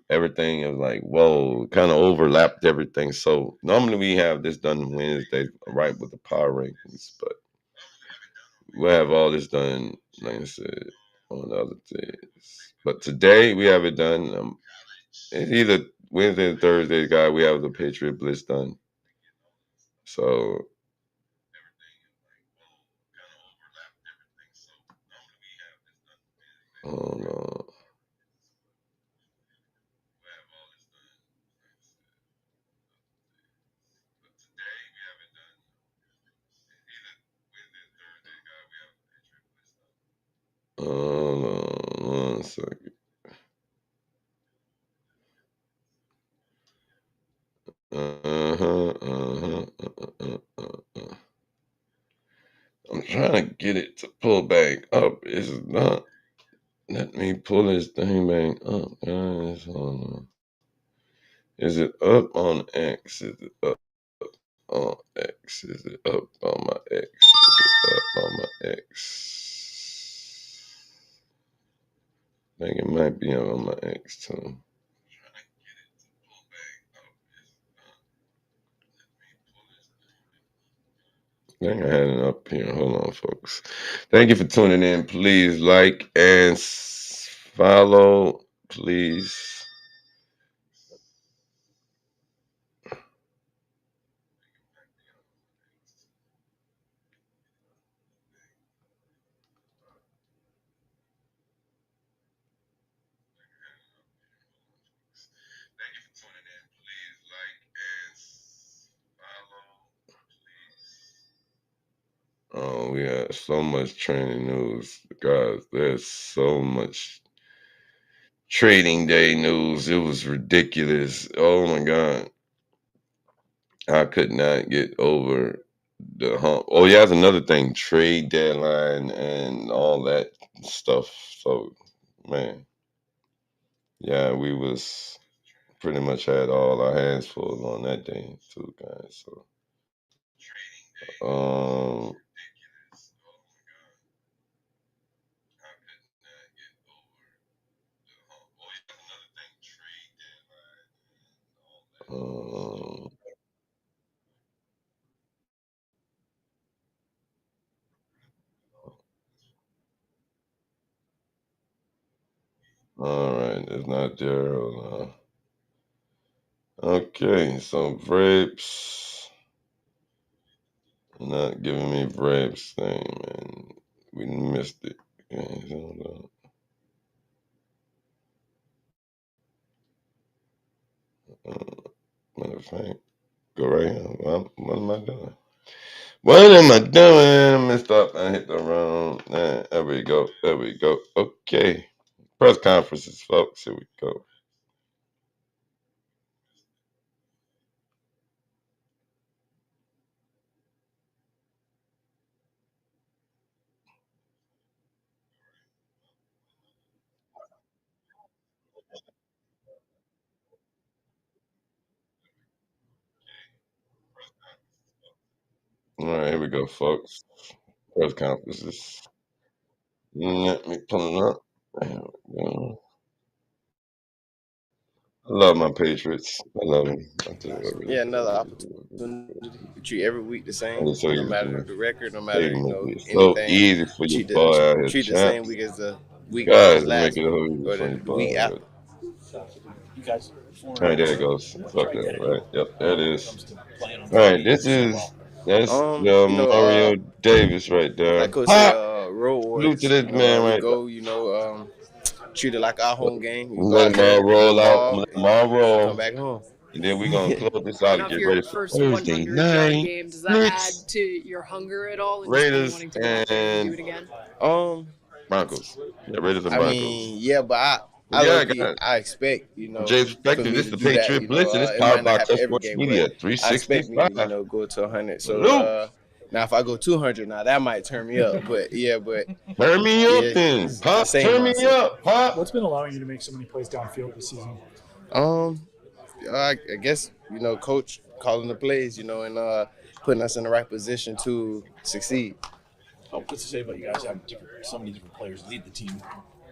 everything. It was like, whoa, kind of overlapped everything. So normally we have this done Wednesday, right with the power rankings, but we'll have all this done, like I said, on the other days. But today we have it done. It's either Wednesday or Thursday, guy. We have the Patriot Blitz done. So hold on. Hold on 1 second. I'm trying to get it to pull back up. It's not. Let me pull this thing back up, guys. Hold on. Is it up on X? Is it up on X? Is it up on my X? Is it up on my X? I think it might be up on my X too. I think I had it up here. Hold on, folks. Thank you for tuning in. Please like and follow, please. Oh, we have so much training news, guys. There's so much trading day news. It was ridiculous. Oh my God. I could not get over the hump. Oh, yeah, that's another thing. Trade deadline and all that stuff. So, man. Yeah, we was pretty much had all our hands full on that day too, guys. So All right, it's not Gerald. Okay, so Vrapes. Not giving me Vrapes thing, man. We missed it. Okay, so, matter of fact, go right here. What am I doing? What am I doing? I messed up. I hit the wrong. There we go. There we go. Okay. Press conferences, folks. Here we go. All right, here we go, folks. Press conferences. Let me pull it up. There we go. I love my Patriots. I love them. I tell you what, I really Yeah, do. another opportunity. We treat every week the I same, just tell no you, matter the record, no matter Stadium will be so anything. easy for your Treat boy out here, treat the same champs. week as the week that Guys, was make last it week so easy or for the your week boy out after. here. You guys, All right, there it goes. Fuck that, right? Yep, there it is. All right, this is that's You know, Mario Davis right there. like Coach say, Pop! road Salute to warriors. this You man know, we right there. go, treat it like our home game. We go Let out them all there, get the roll out. ball, Let them all and come roll. back home. And then we're going to close this out Coming and off get your ready for first Thursday 100-yard night. game, does that add Blitz, to your hunger at all and just really Raiders, wanting to go out there and do it again? Broncos. Yeah, Raiders and I Broncos. mean, yeah, but Well, yeah, I expect, from Jay's for perspective, me this is to the do that. Patriot Blitz, and it's It might powered not by happen Touch every Sports game, Media. but I expect me 365. to, go to 100. Salute. So now if I go 200, now that might turn me up. But Turn me up then. it's Pop, the same turn me mindset. up. Pop. What's been allowing you to make so many plays downfield this season? I guess coach calling the plays, and putting us in the right position to succeed. What's to say about you guys having so many different players lead the team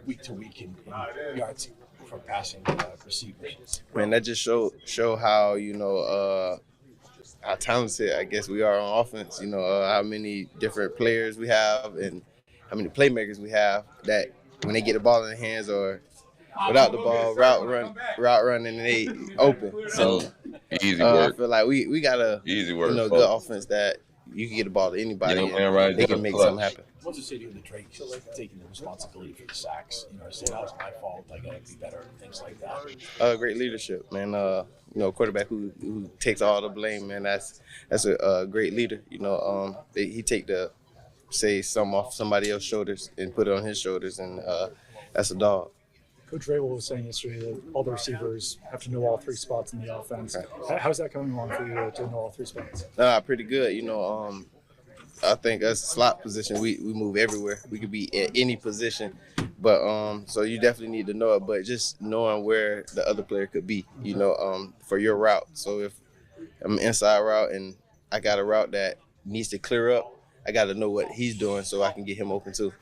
week to week in yards for passing receivers? Man, that just show how how talented I guess we are on offense. How many different players we have and how many playmakers we have that when they get the ball in their hands or without the ball, route running, and they open. So easy work. I feel like we got a easy work, good folks. offense that you can get the ball to anybody Young man and right they there, can make clutch. something happen. What's the city of the Drake taking the responsibility for the sacks? Say that was my fault. I gotta be better. Things like that. Great leadership, man. Quarterback who takes all the blame, man. That's a great leader. He take some off somebody else's shoulders and put it on his shoulders, and that's a dog. Coach Rabel was saying yesterday that all the receivers have to know all three spots in the offense. How's that coming along for you to know all three spots? Pretty good. I think us slot position, we move everywhere. We could be at any position, but so you definitely need to know it. But just knowing where the other player could be, for your route. So if I'm an inside route and I got a route that needs to clear up, I got to know what he's doing so I can get him open too.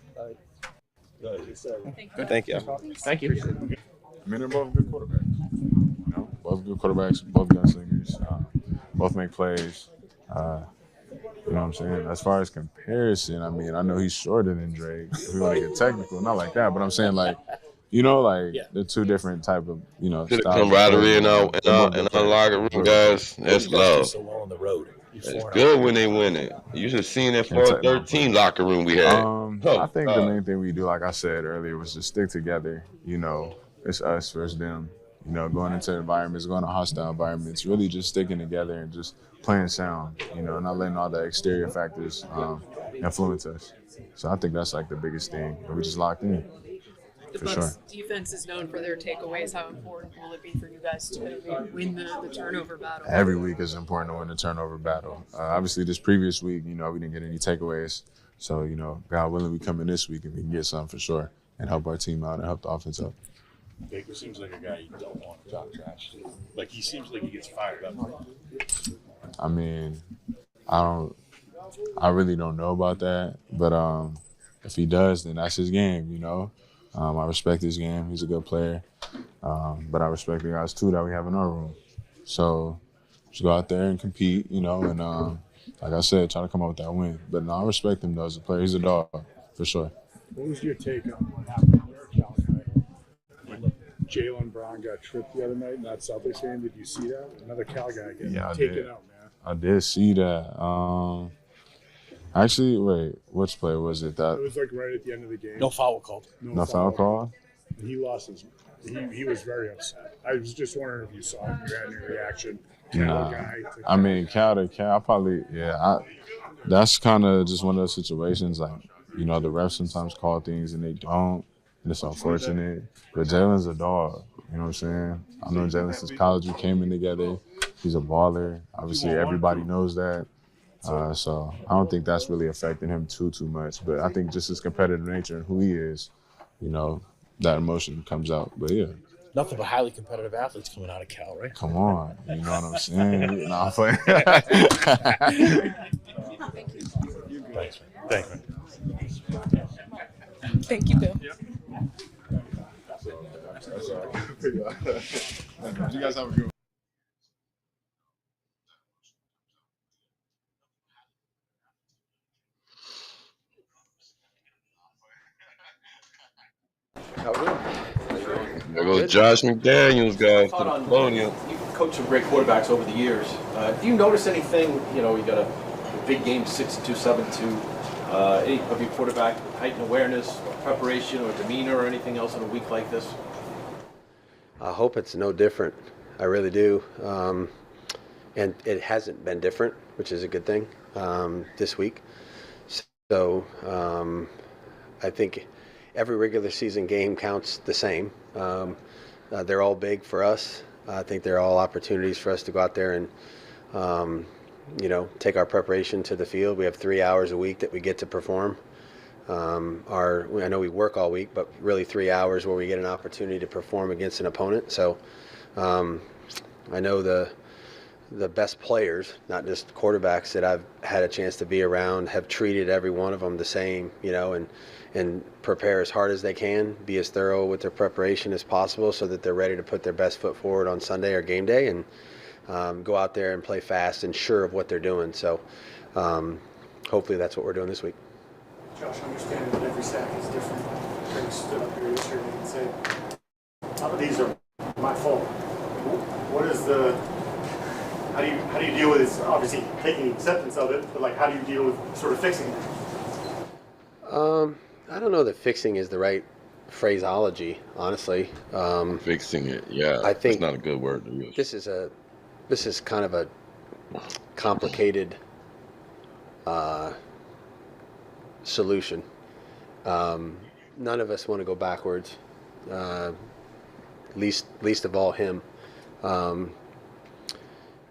Thank you. Thank you. I mean, they're both good quarterbacks. Both good quarterbacks, both gunslingers, both make plays. You know what I'm saying? As far as comparison, I mean, I know he's shorter than Drake. If we want to get technical, not like that, but I'm saying they're two different type of To the styles. camaraderie in our locker room, guys. That's love. So well on the road. It's good when they win it. You should have seen that 4-13 locker room we had. I think the main thing we do, like I said earlier, was just stick together. It's us versus them. Going into environments, going to hostile environments, really just sticking together and just playing sound, not letting all the exterior factors influence us. So I think that's like the biggest thing. And we just locked in. The For Bucs sure. defense is known for their takeaways. How important will it be for you guys to win the turnover battle? Every week is important to win the turnover battle. Obviously, this previous week, we didn't get any takeaways. So, God willing, we come in this week and we can get something for sure and help our team out and help the offense out. Baker seems like a guy you don't want to talk trash to. Like, he seems like he gets fired up. I mean, I really don't know about that. But if he does, then that's his game, I respect his game. He's a good player. But I respect the guys, too, that we have in our room. So just go out there and compete, and like I said, try to come up with that win. But no, I respect him, though, as a player. He's a dog, for sure. What was your take on what happened there, Calvin? When Jalen Brown got tripped the other night in that Celtics game. Did you see that? Another Cal guy getting Yeah, I taken did. out, man. I did see that. Actually, wait, which play was it? It was like right at the end of the game. No foul called. No foul call? And he lost his. He was very upset. I was just wondering if you saw it. You had any reaction? Nah. Guy I mean, Cal to Cal, probably, yeah. That's kind of just one of those situations, like, you know, the refs sometimes call things and they don't, and it's unfortunate. But Jalen's a dog, you know what I'm saying? I know Jalen since college, we came in together. He's a baller. Obviously, everybody knows that. So I don't think that's really affecting him too much. But I think just his competitive nature and who he is, you know, that emotion comes out. But yeah. Nothing but highly competitive athletes coming out of Cal, right? Come on, you know what I'm saying? Nah, I'm playing. Thanks, man. Thanks, man. Thank you, Bill. That's all right. You guys have a good one. There goes Josh McDaniels, guys, to the podium. You've coached some great quarterbacks over the years. Do you notice anything, you know, you got a big game, 6'2", 7'2", any of your quarterback heightened awareness or preparation or demeanor or anything else in a week like this? I hope it's no different. I really do. And it hasn't been different, which is a good thing this week. So I think every regular season game counts the same. They're all big for us. I think they're all opportunities for us to go out there and, you know, take our preparation to the field. We have 3 hours a week that we get to perform. I know we work all week, but really 3 hours where we get an opportunity to perform against an opponent. So I know the best players, not just quarterbacks that I've had a chance to be around, have treated every one of them the same, you know, and prepare as hard as they can, be as thorough with their preparation as possible so that they're ready to put their best foot forward on Sunday or game day and go out there and play fast and sure of what they're doing. So hopefully that's what we're doing this week. Josh, understanding that every sack is different. Craig stood up here yesterday and said, "Some of these are my fault." What is the? How do you deal with this? Obviously, taking acceptance of it, but like, how do you deal with sort of fixing it? I don't know that fixing is the right phraseology, honestly. Fixing it, yeah. I think it's not a good word to use. This is kind of a complicated solution. None of us want to go backwards, least of all him.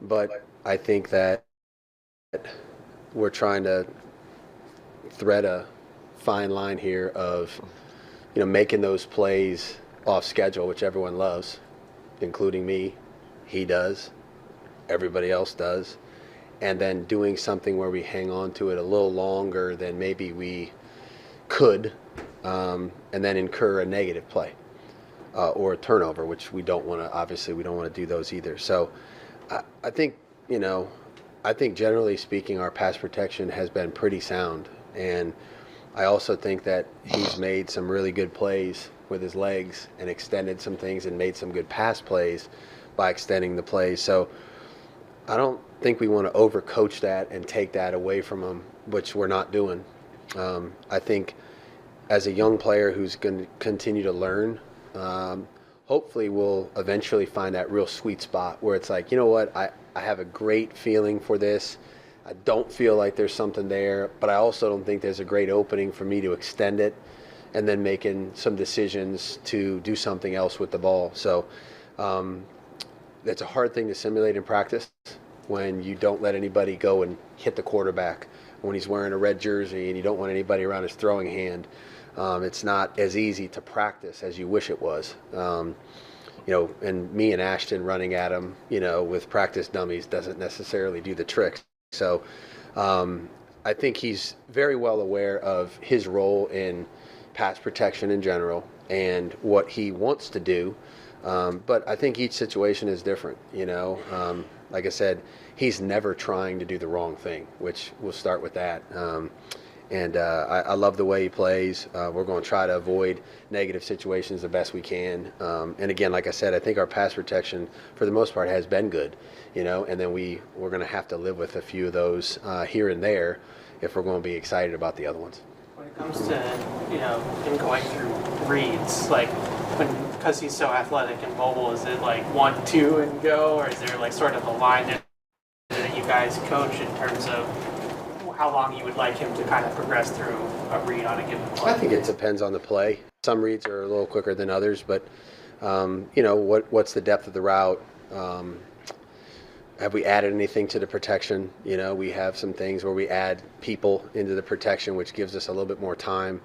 But I think that we're trying to thread a fine line here of, you know, making those plays off schedule, which everyone loves, including me. He does. Everybody else does. And then doing something where we hang on to it a little longer than maybe we could, and then incur a negative play or a turnover, which we don't want to, obviously we don't want to do those either. So I think, you know, I think generally speaking, our pass protection has been pretty sound. And I also think that he's made some really good plays with his legs and extended some things and made some good pass plays by extending the plays. So I don't think we want to overcoach that and take that away from him, which we're not doing. I think as a young player who's going to continue to learn, hopefully we'll eventually find that real sweet spot where it's like, you know what, I have a great feeling for this. I don't feel like there's something there, but I also don't think there's a great opening for me to extend it and then making some decisions to do something else with the ball. So it's a hard thing to simulate in practice when you don't let anybody go and hit the quarterback when he's wearing a red jersey and you don't want anybody around his throwing hand. It's not as easy to practice as you wish it was. You know, and me and Ashton running at him, you know, with practice dummies doesn't necessarily do the tricks. So I think he's very well aware of his role in pass protection in general and what he wants to do. But I think each situation is different, you know. Like I said, he's never trying to do the wrong thing, which we'll start with that. And I love the way he plays. We're going to try to avoid negative situations the best we can. And again, like I said, I think our pass protection, for the most part, has been good. And then we're going to have to live with a few of those here and there if we're going to be excited about the other ones. When it comes to, him going through reads, because he's so athletic and mobile, is it 1, 2 and go, or is there sort of a line that you guys coach in terms of how long you would like him to kind of progress through a read on a given play? I think it depends on the play. Some reads are a little quicker than others, but what's the depth of the route? Have we added anything to the protection? We have some things where we add people into the protection, which gives us a little bit more time.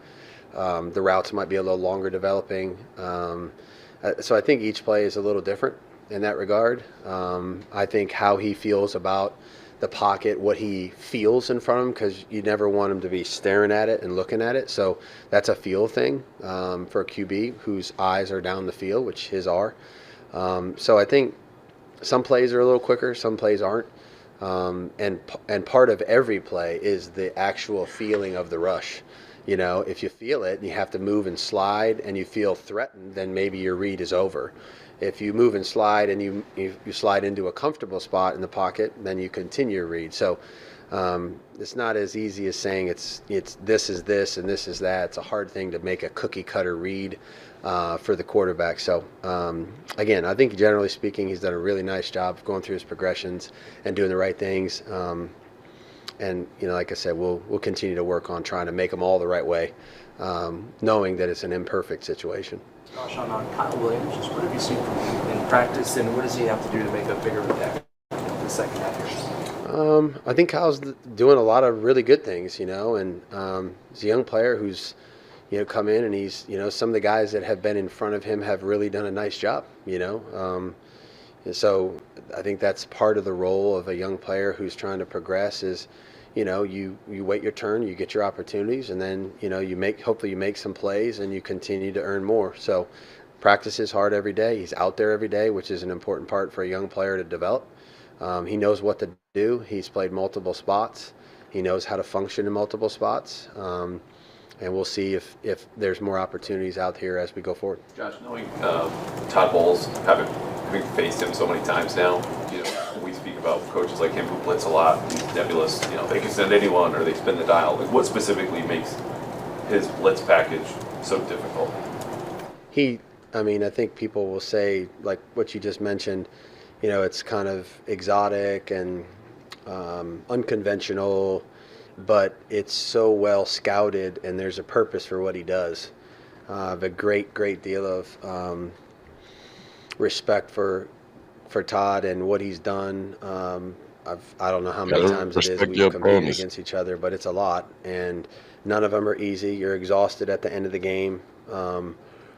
The routes might be a little longer developing. So I think each play is a little different in that regard. I think how he feels about the pocket, what he feels in front of him, because you never want him to be staring at it and looking at it. So that's a feel thing for a QB whose eyes are down the field, which his are. So I think some plays are a little quicker, some plays aren't. And part of every play is the actual feeling of the rush. If you feel it and you have to move and slide and you feel threatened, then maybe your read is over. If you move and slide and you slide into a comfortable spot in the pocket, then you continue your read. So it's not as easy as saying it's this is this and this is that. It's a hard thing to make a cookie cutter read for the quarterback. So again, I think generally speaking, he's done a really nice job of going through his progressions and doing the right things. And like I said, we'll continue to work on trying to make them all the right way, knowing that it's an imperfect situation. Josh, on Kyle Williams, just what have you seen from him in practice, and what does he have to do to make a bigger impact in the second half here? I think Kyle's doing a lot of really good things, and he's a young player who's, come in and he's, some of the guys that have been in front of him have really done a nice job, And so I think that's part of the role of a young player who's trying to progress is, you wait your turn, you get your opportunities, and then, hopefully you make some plays and you continue to earn more. So practice is hard every day. He's out there every day, which is an important part for a young player to develop. He knows what to do. He's played multiple spots. He knows how to function in multiple spots. And we'll see if there's more opportunities out here as we go forward. Josh, knowing Todd Bowles, having faced him so many times now, we speak about coaches like him who blitz a lot, he's nebulous, they can send anyone or they spin the dial. What specifically makes his blitz package so difficult? I think people will say, like what you just mentioned, it's kind of exotic and unconventional, but it's so well scouted and there's a purpose for what he does. I have a great deal of respect for Todd and what he's done. I don't know how many times it is we've competed against each other, but it's a lot, and none of them are easy. You're exhausted at the end of the game.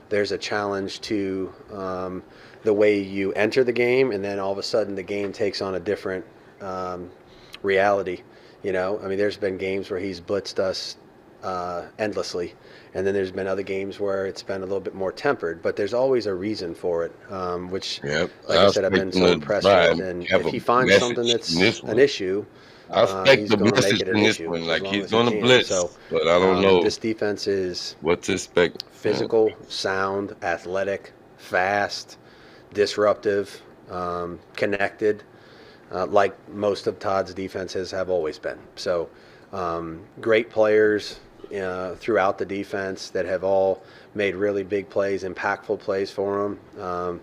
There's a challenge to the way you enter the game, and then all of a sudden the game takes on a different reality. There's been games where he's blitzed us endlessly, and then there's been other games where it's been a little bit more tempered, but there's always a reason for it, which, like I said, I've been so impressed with. And if he finds something that's an issue, he's going to make it an issue. Like he's going to blitz, so, but I don't know. This defense is what to expect. Physical, sound, athletic, fast, disruptive, connected, like most of Todd's defenses have always been. So great players throughout the defense that have all made really big plays, impactful plays for him.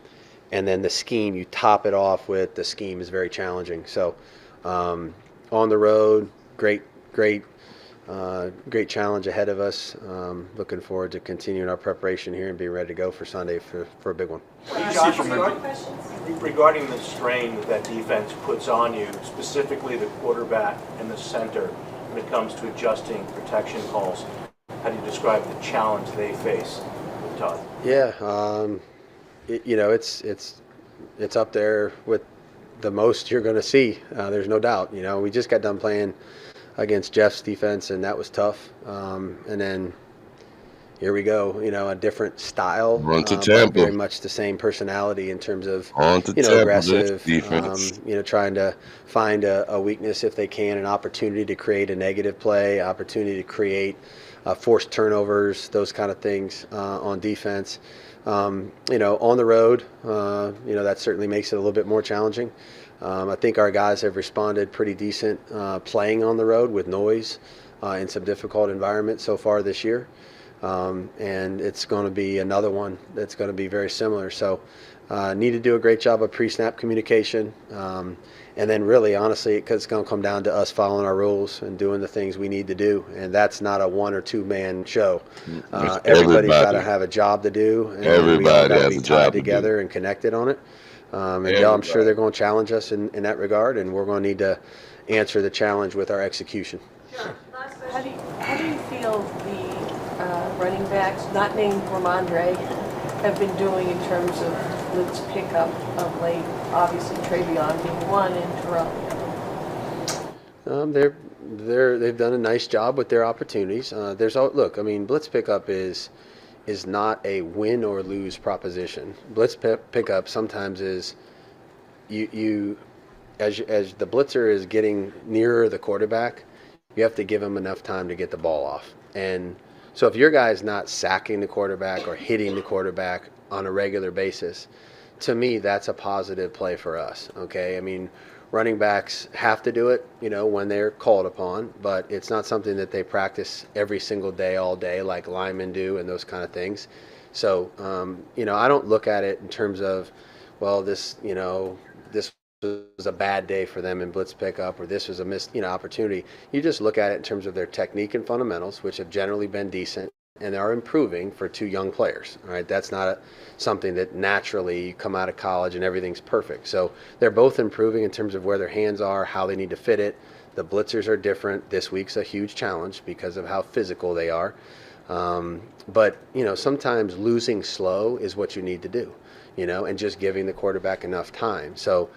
And then the scheme, you top it off with the scheme is very challenging. So on the road, great challenge ahead of us. Looking forward to continuing our preparation here and being ready to go for Sunday for a big one. Josh, regarding the strain that defense puts on you, specifically the quarterback and the center, when it comes to adjusting protection calls, how do you describe the challenge they face with Todd? Yeah, it's up there with the most you're going to see. There's no doubt. We just got done playing against Jeff's defense, and that was tough. And then, here we go, a different style, Run to but Tampa. very much the same personality in terms of, On to Tampa. aggressive, Defense. trying to find a weakness if they can, an opportunity to create a negative play, opportunity to create forced turnovers, those kind of things on defense. On the road, that certainly makes it a little bit more challenging. I think our guys have responded pretty decent playing on the road with noise in some difficult environments so far this year. And it's going to be another one that's going to be very similar. So need to do a great job of pre-snap communication. And then really, honestly, it's going to come down to us following our rules and doing the things we need to do. And that's not a 1 or 2 man show. Everybody's got to have a job to do. And we all got to be tied together and connected on it. And I'm sure they're going to challenge us in that regard. And we're going to need to answer the challenge with our execution. How do you feel the running backs, not named Ramondre, have been doing in terms of blitz pickup of late? Obviously, Travion being one and Terrell. They've done a nice job with their opportunities. Blitz pickup is not a win or lose proposition. Blitz pickup sometimes is you as the blitzer is getting nearer the quarterback, you have to give him enough time to get the ball off. And so if your guy's not sacking the quarterback or hitting the quarterback on a regular basis, to me, that's a positive play for us, okay? I mean, running backs have to do it, when they're called upon, but it's not something that they practice every single day, all day, like linemen do and those kind of things. So, I don't look at it in terms of, well, this was a bad day for them in blitz pickup, or this was a missed, opportunity. You just look at it in terms of their technique and fundamentals, which have generally been decent and are improving for 2 young players. All right, that's not something that naturally you come out of college and everything's perfect. So they're both improving in terms of where their hands are, how they need to fit it. The blitzers are different. This week's a huge challenge because of how physical they are. But sometimes losing slow is what you need to do, and just giving the quarterback enough time. So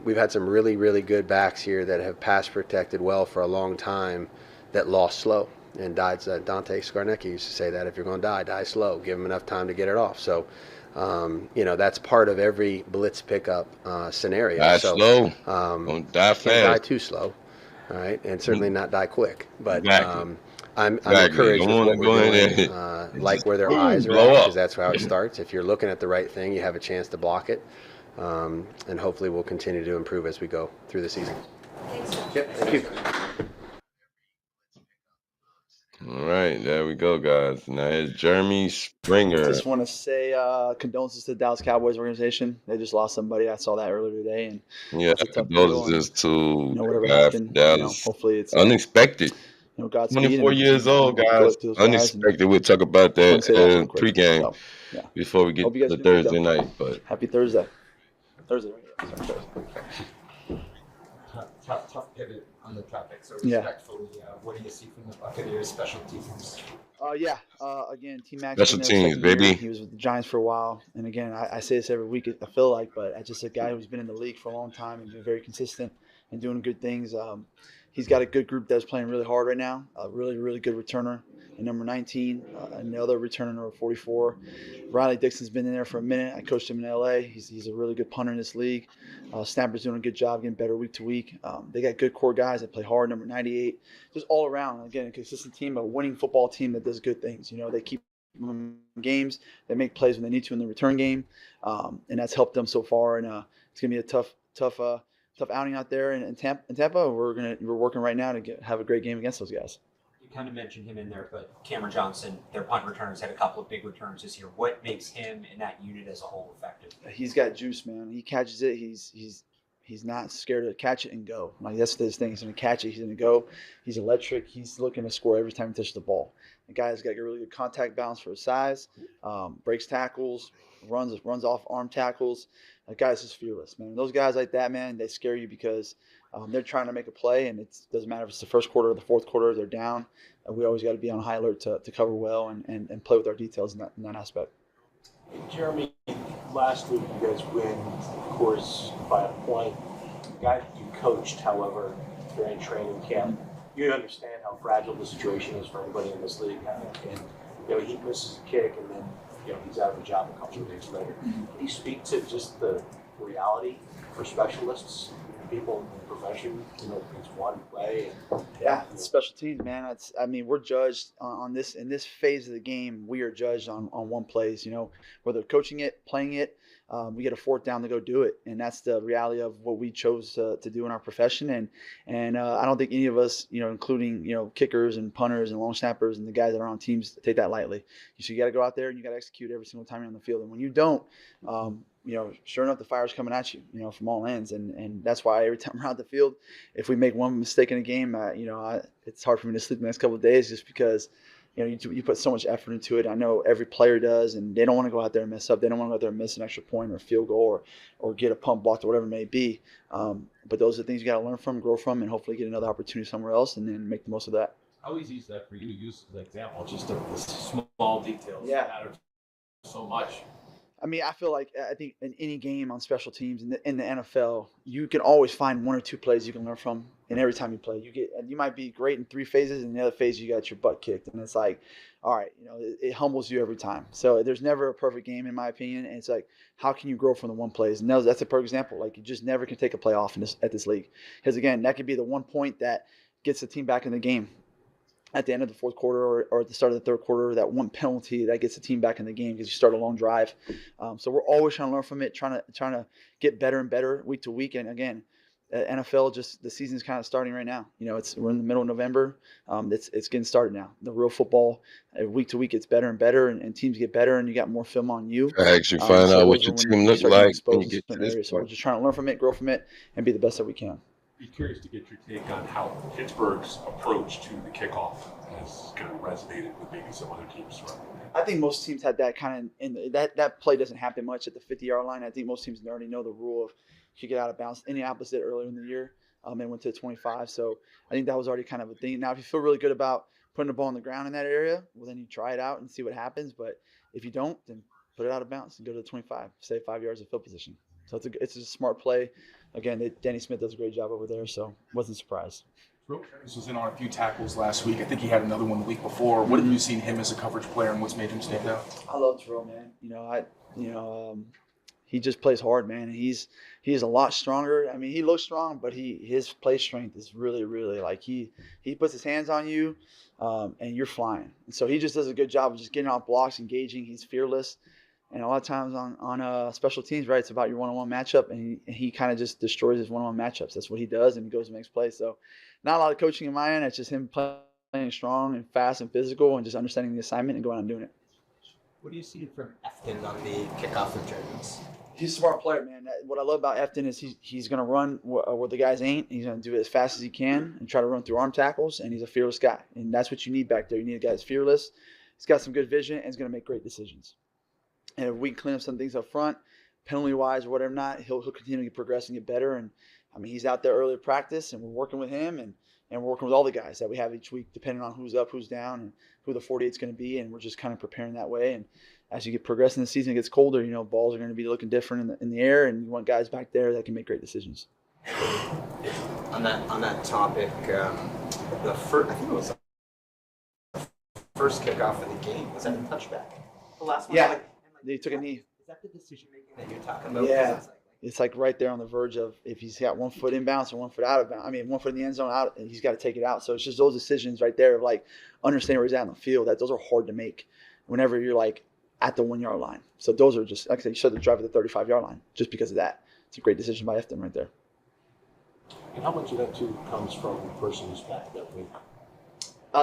we've had some really, really good backs here that have pass protected well for a long time that lost slow and died. Dante Scarnecchia used to say that if you're going to die slow. Give them enough time to get it off. So, that's part of every blitz pickup scenario. Die slow. Don't die fast. Can't die too slow, all right, and certainly not die quick. But exactly. I'm encouraged with what we're doing, like where their eyes are at, because that's how it starts. If you're looking at the right thing, you have a chance to block it. And hopefully we'll continue to improve as we go through the season. Yep, thank you. All right, there we go, guys. Now it's Jeremy Springer. Just want to say condolences to the Dallas Cowboys organization. They just lost somebody. I saw that earlier today, and condolences to whatever happened, Dallas. Hopefully it's unexpected. Godspeed. 24 years old, guys. Unexpected. We'll talk about that pregame before we get to Thursday night. But happy Thursday. Thursday. Tough pivot on the topic. So respectfully, what do you see from the Buccaneers special teams? Again, Team Max. Special teams, baby. He was with the Giants for a while, and again, I say this every week. I feel like, but I just a guy who's been in the league for a long time and been very consistent and doing good things. He's got a good group that's playing really hard right now. A really, really good returner in number 19, another returner number 44. Riley Dixon's been in there for a minute. I coached him in LA. He's a really good punter in this league. Snapper's doing a good job, getting better week to week. They got good core guys that play hard, number 98. Just all around, again, a consistent team, a winning football team that does good things. They keep games. They make plays when they need to in the return game, and that's helped them so far. And it's gonna be a tough outing out there in Tampa. We're working right now to have a great game against those guys. You kind of mentioned him in there, but Cameron Johnson, their punt returners, had a couple of big returns this year. What makes him and that unit as a whole effective? He's got juice, man. He catches it. He's not scared to catch it and go. Like that's his thing. He's gonna catch it. He's gonna go. He's electric. He's looking to score every time he touches the ball. The guy's got a really good contact balance for his size. Breaks tackles, runs off arm tackles. That guy's just fearless, man. Those guys like that, man, they scare you because they're trying to make a play, and it doesn't matter if it's the first quarter or the fourth quarter. They're down. We always got to be on high alert to cover well and play with our details in that aspect. Jeremy, last week you guys win, of course, by a point. The guy you coached, however, during training camp, you understand how fragile the situation is for everybody in this league. And he misses a kick and then he's out of a job a couple of days later. Can you speak to just the reality for specialists, people in the profession? It's one way. Yeah, it's special teams, man. We're judged on this in this phase of the game. We are judged on one plays. Whether coaching it, playing it, we get a fourth down to go do it, and that's the reality of what we chose to do in our profession. And I don't think any of us, including kickers and punters and long snappers and the guys that are on teams, take that lightly. So you got to go out there and you got to execute every single time you're on the field. And when you don't, sure enough, the fire's coming at you, from all ends. And that's why every time we're out the field, if we make one mistake in a game, it's hard for me to sleep the next couple of days just because, you put so much effort into it. I know every player does, and they don't want to go out there and mess up. They don't want to go out there and miss an extra point or a field goal or get a pump blocked or whatever it may be. But those are the things you got to learn from, grow from, and hopefully get another opportunity somewhere else and then make the most of that. How easy is that for you to use as an example? Just the small details matter so much. I feel like I think in any game on special teams in the NFL, you can always find one or two plays you can learn from. And every time you play, you might be great in three phases, and the other phase you got your butt kicked, and it's like, all right, it humbles you every time. So there's never a perfect game in my opinion, and it's like, how can you grow from the one plays? And that's a perfect example. Like you just never can take a play off at this league, because again, that could be the one point that gets the team back in the game. At the end of the fourth quarter or at the start of the third quarter, that one penalty that gets the team back in the game because you start a long drive. So we're always trying to learn from it, trying to get better and better week to week. And again, NFL, just the season's kind of starting right now. We're in the middle of November. It's getting started now. The real football, week to week, gets better and better, and teams get better, and you got more film on you. Actually find out what your team looks like when you get to this point. So we're just trying to learn from it, grow from it, and be the best that we can. Be curious to get your take on how Pittsburgh's approach to the kickoff has kind of resonated with maybe some other teams. I think most teams had that kind of that play doesn't happen much at the 50-yard line. I think most teams already know the rule of kick it out of bounds. Indianapolis did earlier in the year and went to the 25. So I think that was already kind of a thing. Now, if you feel really good about putting the ball on the ground in that area, well, then you try it out and see what happens. But if you don't, then put it out of bounds and go to the 25. Save 5 yards of field position. So it's a smart play. Again, Danny Smith does a great job over there, so wasn't surprised. This was in on a few tackles last week. I think he had another one the week before. What have you seen him as a coverage player, and what's made him stand out? I love Terrell, man. He just plays hard, man. He's a lot stronger. He looks strong, but his play strength is really, really like he puts his hands on you, and you're flying. And so he just does a good job of just getting off blocks, engaging. He's fearless. And a lot of times on special teams, right, it's about your one-on-one matchup, and he kind of just destroys his one-on-one matchups. That's what he does, and he goes and makes plays. So not a lot of coaching in my end. It's just him playing strong and fast and physical and just understanding the assignment and going out and doing it. What do you see from Efton on the kickoff returns? He's a smart player, man. What I love about Efton is he's going to run where the guys ain't. He's going to do it as fast as he can and try to run through arm tackles, and he's a fearless guy. And that's what you need back there. You need a guy that's fearless. He's got some good vision, and he's going to make great decisions. And if we can clean up some things up front, penalty-wise or whatever not, he'll continue to progress and get better. And, he's out there early practice, and we're working with him, and we're working with all the guys that we have each week, depending on who's up, who's down, and who the 48's going to be. And we're just kind of preparing that way. And as you get progressing the season, it gets colder, balls are going to be looking different in the air, and you want guys back there that can make great decisions. On that topic, I think it was the first kickoff of the game. Was that a touchback? The last one? Yeah. They took a knee. Is that the decision making that you're talking about? Yeah. It's like right there on the verge of if he's got 1 foot inbounds or 1 foot out of bounds. 1 foot in the end zone out, and he's got to take it out. So it's just those decisions right there of like understanding where he's at on the field. Those are hard to make whenever you're like at the 1 yard line. So those are just, like I said, you start to drive at the 35-yard line just because of that. It's a great decision by Efton right there. And how much of that too comes from the person who's back that week?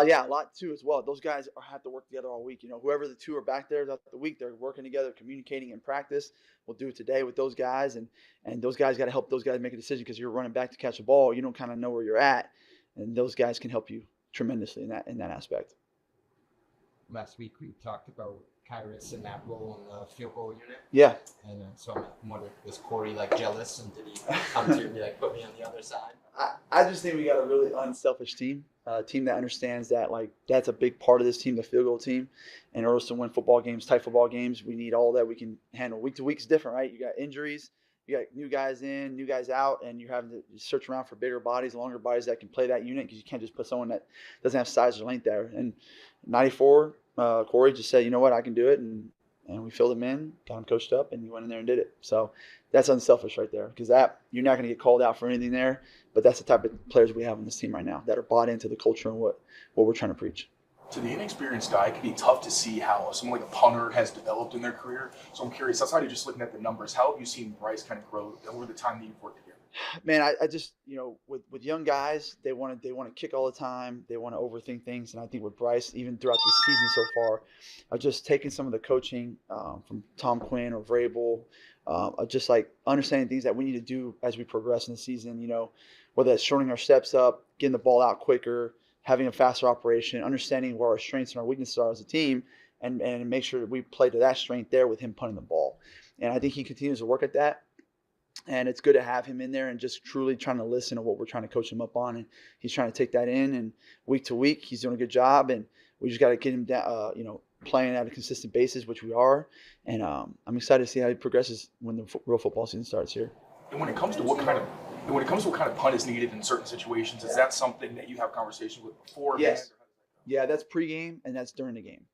Yeah, a lot too as well. Those guys have to work together all week. Whoever the two are back there throughout the week, they're working together, communicating in practice. We'll do it today with those guys, and those guys got to help those guys make a decision because you're running back to catch a ball. You don't kind of know where you're at, and those guys can help you tremendously in that aspect. Last week we talked about Kyrus and that role in the field goal unit. Yeah. And so I'm wondering, was Corey jealous, and did he come to you and be like, put me on the other side? I just think we got a really unselfish team. A team that understands that that's a big part of this team, the field goal team. In order to win football games, tight football games, we need all that we can handle. Week to week is different, right? You got injuries, you got new guys in, new guys out, and you're having to search around for bigger bodies, longer bodies that can play that unit because you can't just put someone that doesn't have size or length there. And 94, Corey just said, you know what, I can do it, and we filled him in, got him coached up, and he went in there and did it. So that's unselfish right there because that you're not going to get called out for anything there, but that's the type of players we have on this team right now that are bought into the culture and what we're trying to preach. To the inexperienced guy, it can be tough to see how someone like a punter has developed in their career. So I'm curious, outside of just looking at the numbers, how have you seen Bryce kind of grow over the time that you've worked together? Man, I just, with young guys, they want to kick all the time. They want to overthink things. And I think with Bryce, even throughout the season so far, I've just taken some of the coaching from Tom Quinn or Vrabel, just like understanding things that we need to do as we progress in the season, whether that's shortening our steps up, getting the ball out quicker, having a faster operation, understanding where our strengths and our weaknesses are as a team, and make sure that we play to that strength there with him punting the ball. And I think he continues to work at that. And it's good to have him in there and just truly trying to listen to what we're trying to coach him up on. And he's trying to take that in. And week to week, he's doing a good job. And we just got to get him down, playing at a consistent basis, which we are. And I'm excited to see how he progresses when the real football season starts here. And when it comes to what kind of punt is needed in certain situations, is that something that you have conversations with beforehand? Yes. Yeah, that's pregame and that's during the game.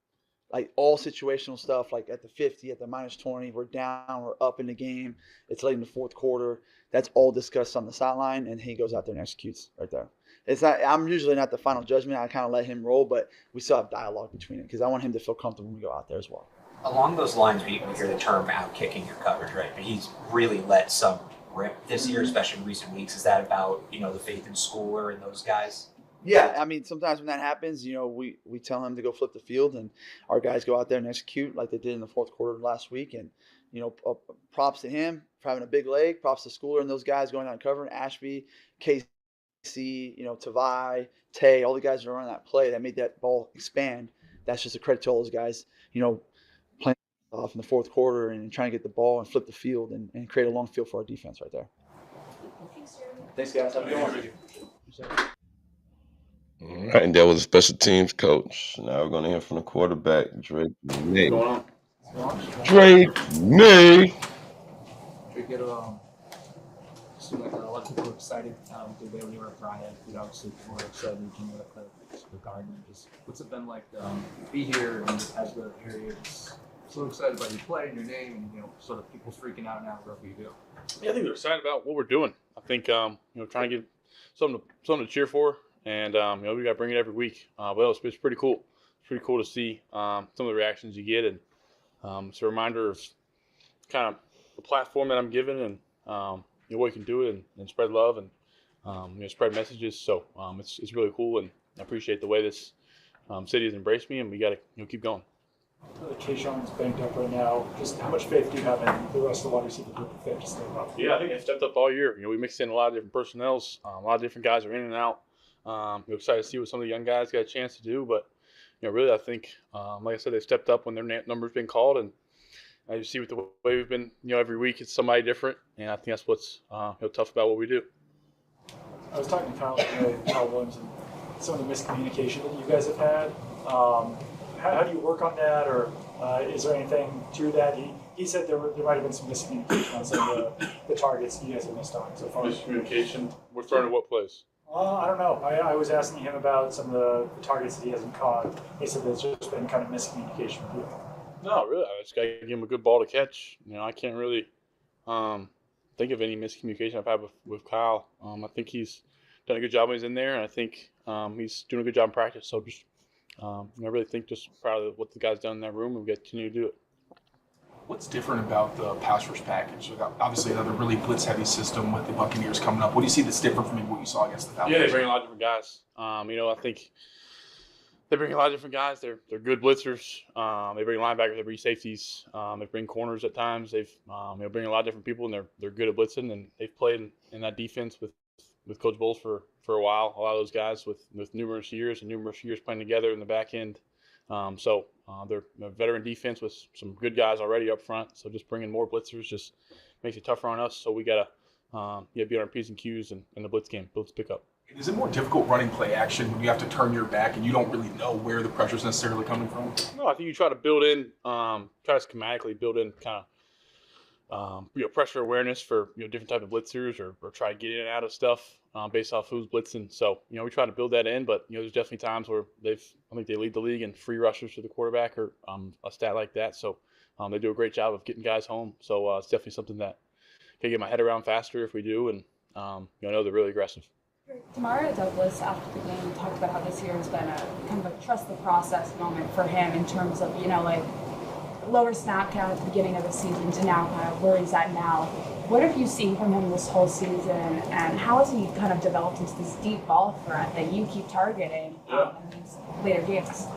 Like all situational stuff, like at the 50, at the -20, we're down, we're up in the game. It's late in the fourth quarter. That's all discussed on the sideline, and he goes out there and executes right there. It's not. I'm usually not the final judgment. I kind of let him roll, but we still have dialogue between it because I want him to feel comfortable when we go out there as well. Along those lines, we hear the term out kicking your coverage, right? But he's really let some rip this year, especially in recent weeks. Is that about the faith in Schooler and those guys? Yeah, I mean, sometimes when that happens, we tell him to go flip the field, and our guys go out there and execute like they did in the fourth quarter of last week. And, props to him for having a big leg. Props to Schooler and those guys going out and covering. Ashby, Casey, Tavai, Tay, all the guys that are on that play that made that ball expand. That's just a credit to all those guys, playing off in the fourth quarter and trying to get the ball and flip the field and create a long field for our defense right there. Thanks, guys. Have a good one. All right, and that was a special teams coach. Now we're going to hear from the quarterback, Drake May. Drake May. Drake, seemed like a lot of people were excited because they were Friday. We obviously were excited to the Garden. Just what's it been like to be here and just have the area so excited about your play and your name and sort of people freaking out now wherever you go. Yeah, I think they're excited about what we're doing. I think trying to get something to cheer for. And, we got to bring it every week. But it's pretty cool. It's pretty cool to see some of the reactions you get. And it's a reminder of kind of the platform that I'm given and, what you can do and spread love and, spread messages. So it's really cool. And I appreciate the way this city has embraced me. And we got to keep going. Keyshawn's banked up right now. Just how much faith do you have in the rest of the wide receiver group to step up? Yeah, I think they've stepped up all year. We mixed in a lot of different personnels. A lot of different guys are in and out. We're excited to see what some of the young guys got a chance to do, but really, I think, like I said, they've stepped up when their number's been called, and I just see with the way we've been, every week it's somebody different, and I think that's what's tough about what we do. I was talking to Kyle Williams, and some of the miscommunication that you guys have had. How do you work on that, or is there anything to that? He said there might have been some miscommunication on some of the targets you guys have missed on so far. Miscommunication? We're throwing at what place? I don't know. I was asking him about some of the targets that he hasn't caught. He said there's just been kind of miscommunication with you. No, really. I just got to give him a good ball to catch. I can't really think of any miscommunication I've had with Kyle. I think he's done a good job when he's in there, and I think he's doing a good job in practice. So just, I really think just proud of what the guys done in that room, and we continue to do it. What's different about the pass rush package? Obviously, another really blitz-heavy system with the Buccaneers coming up. What do you see that's different from what you saw against the Falcons? Yeah, they bring a lot of different guys. I think they bring a lot of different guys. They're good blitzers. They bring linebackers. They bring safeties. They bring corners at times. They bring a lot of different people, and they're good at blitzing. And they've played in that defense with Coach Bowles for a while. A lot of those guys with numerous years playing together in the back end. They're a veteran defense with some good guys already up front. So just bringing more blitzers just makes it tougher on us. So we got to be on our P's and Q's in the blitz game, blitz pickup. Is it more difficult running play action when you have to turn your back and you don't really know where the pressure is necessarily coming from? No, I think you try to build in, try to schematically build in kind of pressure awareness for different type of blitzers or try to get in and out of stuff based off who's blitzing. So we try to build that in, but there's definitely times where I think they lead the league in free rushers to the quarterback or a stat like that. So they do a great job of getting guys home. So it's definitely something that can get my head around faster if we do, and I know they're really aggressive. Demario Douglas, after the game, talked about how this year has been a kind of a trust the process moment for him in terms of, lower snap count at the beginning of the season to now kind of where he's at now. What have you seen from him this whole season, and how has he kind of developed into this deep ball threat that you keep targeting in these later games?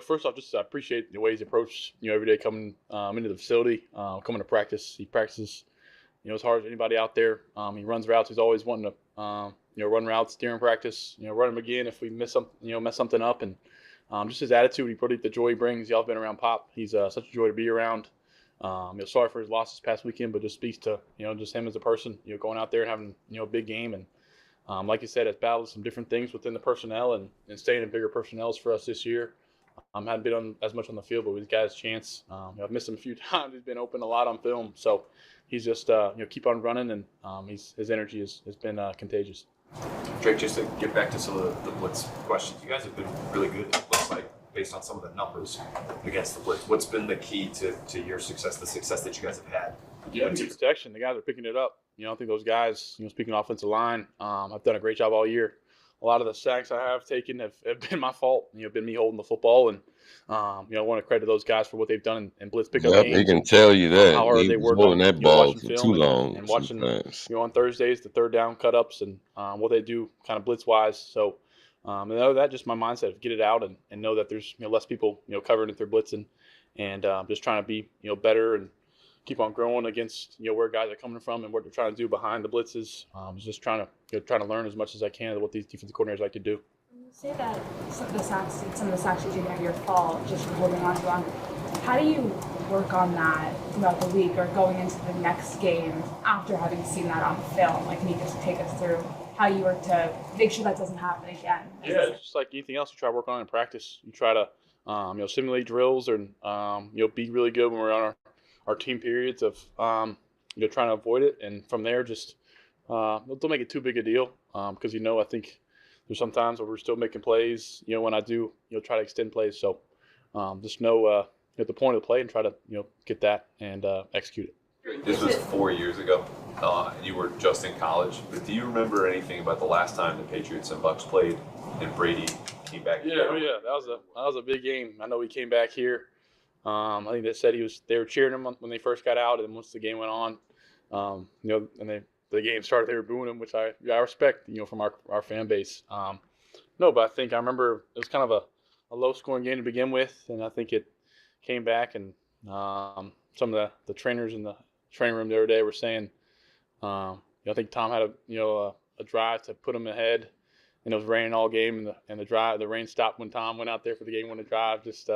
First off, just I appreciate the way he's approached, every day coming into the facility, coming to practice. He practices, as hard as anybody out there. He runs routes. He's always wanting to, run routes during practice. Run them again if we mess something up, and just his attitude. He probably the joy he brings. Y'all have been around Pop. He's such a joy to be around. Sorry for his loss this past weekend, but just speaks to just him as a person. Going out there and having a big game, and like you said, has battled some different things within the personnel and staying in bigger personnels for us this year. Hadn't been on as much on the field, but we've got his chance. I've missed him a few times. He's been open a lot on film, so he's just keep on running, and his energy has been contagious. Drake, just to get back to some of the blitz questions, you guys have been really good, it looks like, based on some of the numbers against the blitz. What's been the key to your success, the success that you guys have had? Yeah, protection. The guys are picking it up. I think those guys, speaking offensive line, I've done a great job all year. A lot of the sacks I have taken have been my fault. Been me holding the football, and I want to credit those guys for what they've done in blitz pickup games. He can tell you that. How hard He they was work holding on that ball watching for film too long and watching sometimes. on Thursdays the third down cut ups and what they do kind of blitz wise. So and other than that, just my mindset of get it out and know that there's less people covering if they're blitzing, and just trying to be better and keep on growing against where guys are coming from and what they're trying to do behind the blitzes. Just trying to learn as much as I can of what these defensive coordinators like to do. You say that some of the sacks you're taking are your fault just for holding on to them. How do you work on that throughout the week or going into the next game after having seen that on film? Can you just take us through how you work to make sure that doesn't happen again? Yeah, just like anything else, you try to work on in practice. You try to simulate drills and be really good when we're on our team periods of trying to avoid it, and from there just don't make it too big a deal because I think there's some times where we're still making plays when I do try to extend plays. So just know at the point of the play and try to get that and execute it. This was 4 years ago, and you were just in college. But do you remember anything about the last time the Patriots and Bucs played and Brady came back? Yeah, that was a big game. I know he came back here. I think they said they were cheering him when they first got out, and once the game went on, and the game started, they were booing him, which I respect, from our fan base. No, but I think I remember it was kind of a low-scoring game to begin with, and I think it came back, and some of the trainers in the training room the other day were saying, I think Tom had a drive to put him ahead, and it was raining all game, and the rain stopped when Tom went out there for the game-winning drive, just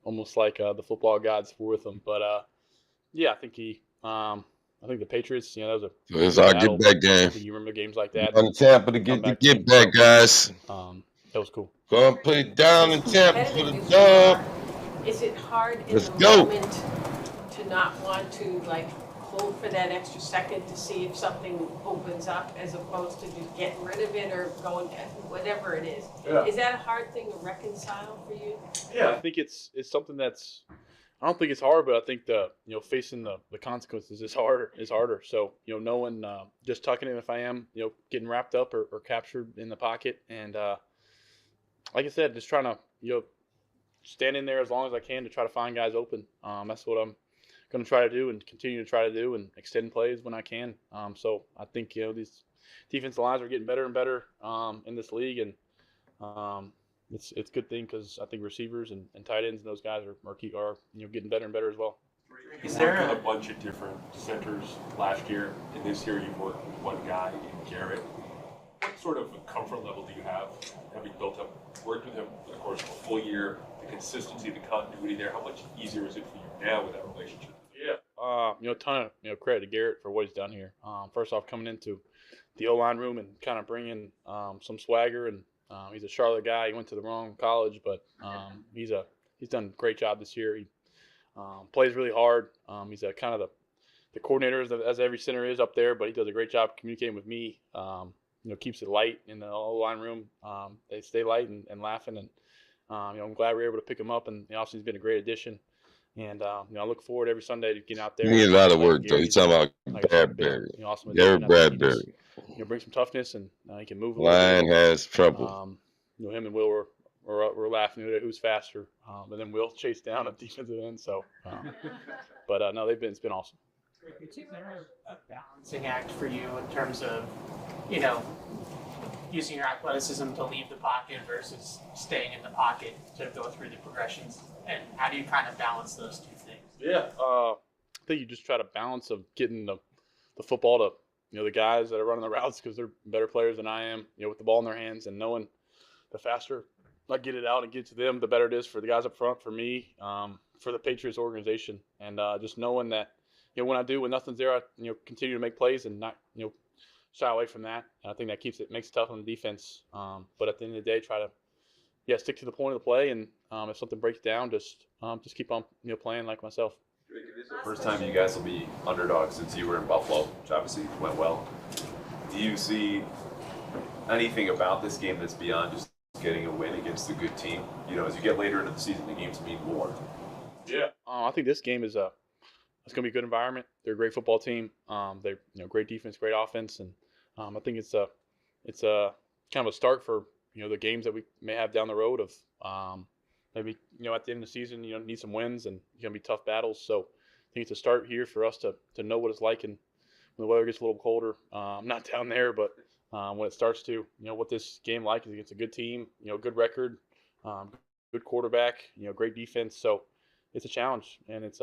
almost like the football gods were with him. But I think I think the Patriots, that was a it's our get back game. You remember games like that? On Tampa to get the get back, guys. That was cool. Go and put it down in Tampa for the dub. Is it hard in Let's the go. moment to not want to hold for that extra second to see if something opens up as opposed to just getting rid of it or going whatever it is? Yeah. Is that a hard thing to reconcile for you? Yeah, I think it's something that's. I don't think it's hard, but I think facing the consequences is harder. So knowing just tucking in if I am getting wrapped up or captured in the pocket, and like I said, just trying to stand in there as long as I can to try to find guys open. That's what I'm going to try to do and continue to try to do, and extend plays when I can. So I think these defensive lines are getting better and better in this league, and it's a good thing because I think receivers and tight ends and those guys are getting better and better as well. Is there a bunch of different centers last year, and this year you've worked with one guy in Garrett? What sort of comfort level do you have having built up, worked with him for the course of a full year, the consistency, the continuity there? How much easier is it for you now with that relationship? Yeah. Ton of credit to Garrett for what he's done here. First off, coming into the O-line room and kind of bringing some swagger, and he's a Charlotte guy. He went to the wrong college, but he's done a great job this year. He plays really hard. He's a kind of the coordinator, as every center is up there, but he does a great job communicating with me. Keeps it light in the O-line room. They stay light and laughing, and I'm glad we were able to pick him up. And Austin's been a great addition. And I look forward every Sunday to getting out there. He needs a lot of work, though. Gary, You're talking about like I said, Bradbury. awesome Gary addition. I think he Bradbury. just, brings some toughness, and he can move a Line little bit. has trouble. Him and Will were laughing at who's faster, and then Will chased down a defensive end. So, but no, it's been awesome. Is there a balancing act for you in terms of, using your athleticism to leave the pocket versus staying in the pocket to go through the progressions? And how do you kind of balance those two things? Yeah, I think you just try to balance of getting the football to the guys that are running the routes, because they're better players than I am. With the ball in their hands, and knowing the faster I get it out and get to them, the better it is for the guys up front, for me, for the Patriots organization, and just knowing that when nothing's there, I continue to make plays and not shy away from that. And I think that makes it tough on the defense. But at the end of the day, try to stick to the point of the play, and if something breaks down, just keep on playing like myself. This is the first time you guys will be underdogs since you were in Buffalo, which obviously went well. Do you see anything about this game that's beyond just getting a win against a good team? As you get later into the season, the games mean more. Yeah, I think this game is it's going to be a good environment. They're a great football team. They're great defense, great offense, and I think it's a kind of a start for the games that we may have down the road of maybe at the end of the season need some wins, and it's going to be tough battles. So I think it's a start here for us to know what it's like, and when the weather gets a little colder. I'm not down there, but when it starts to what this game like is against a good team, good record, good quarterback, great defense. So it's a challenge, and it's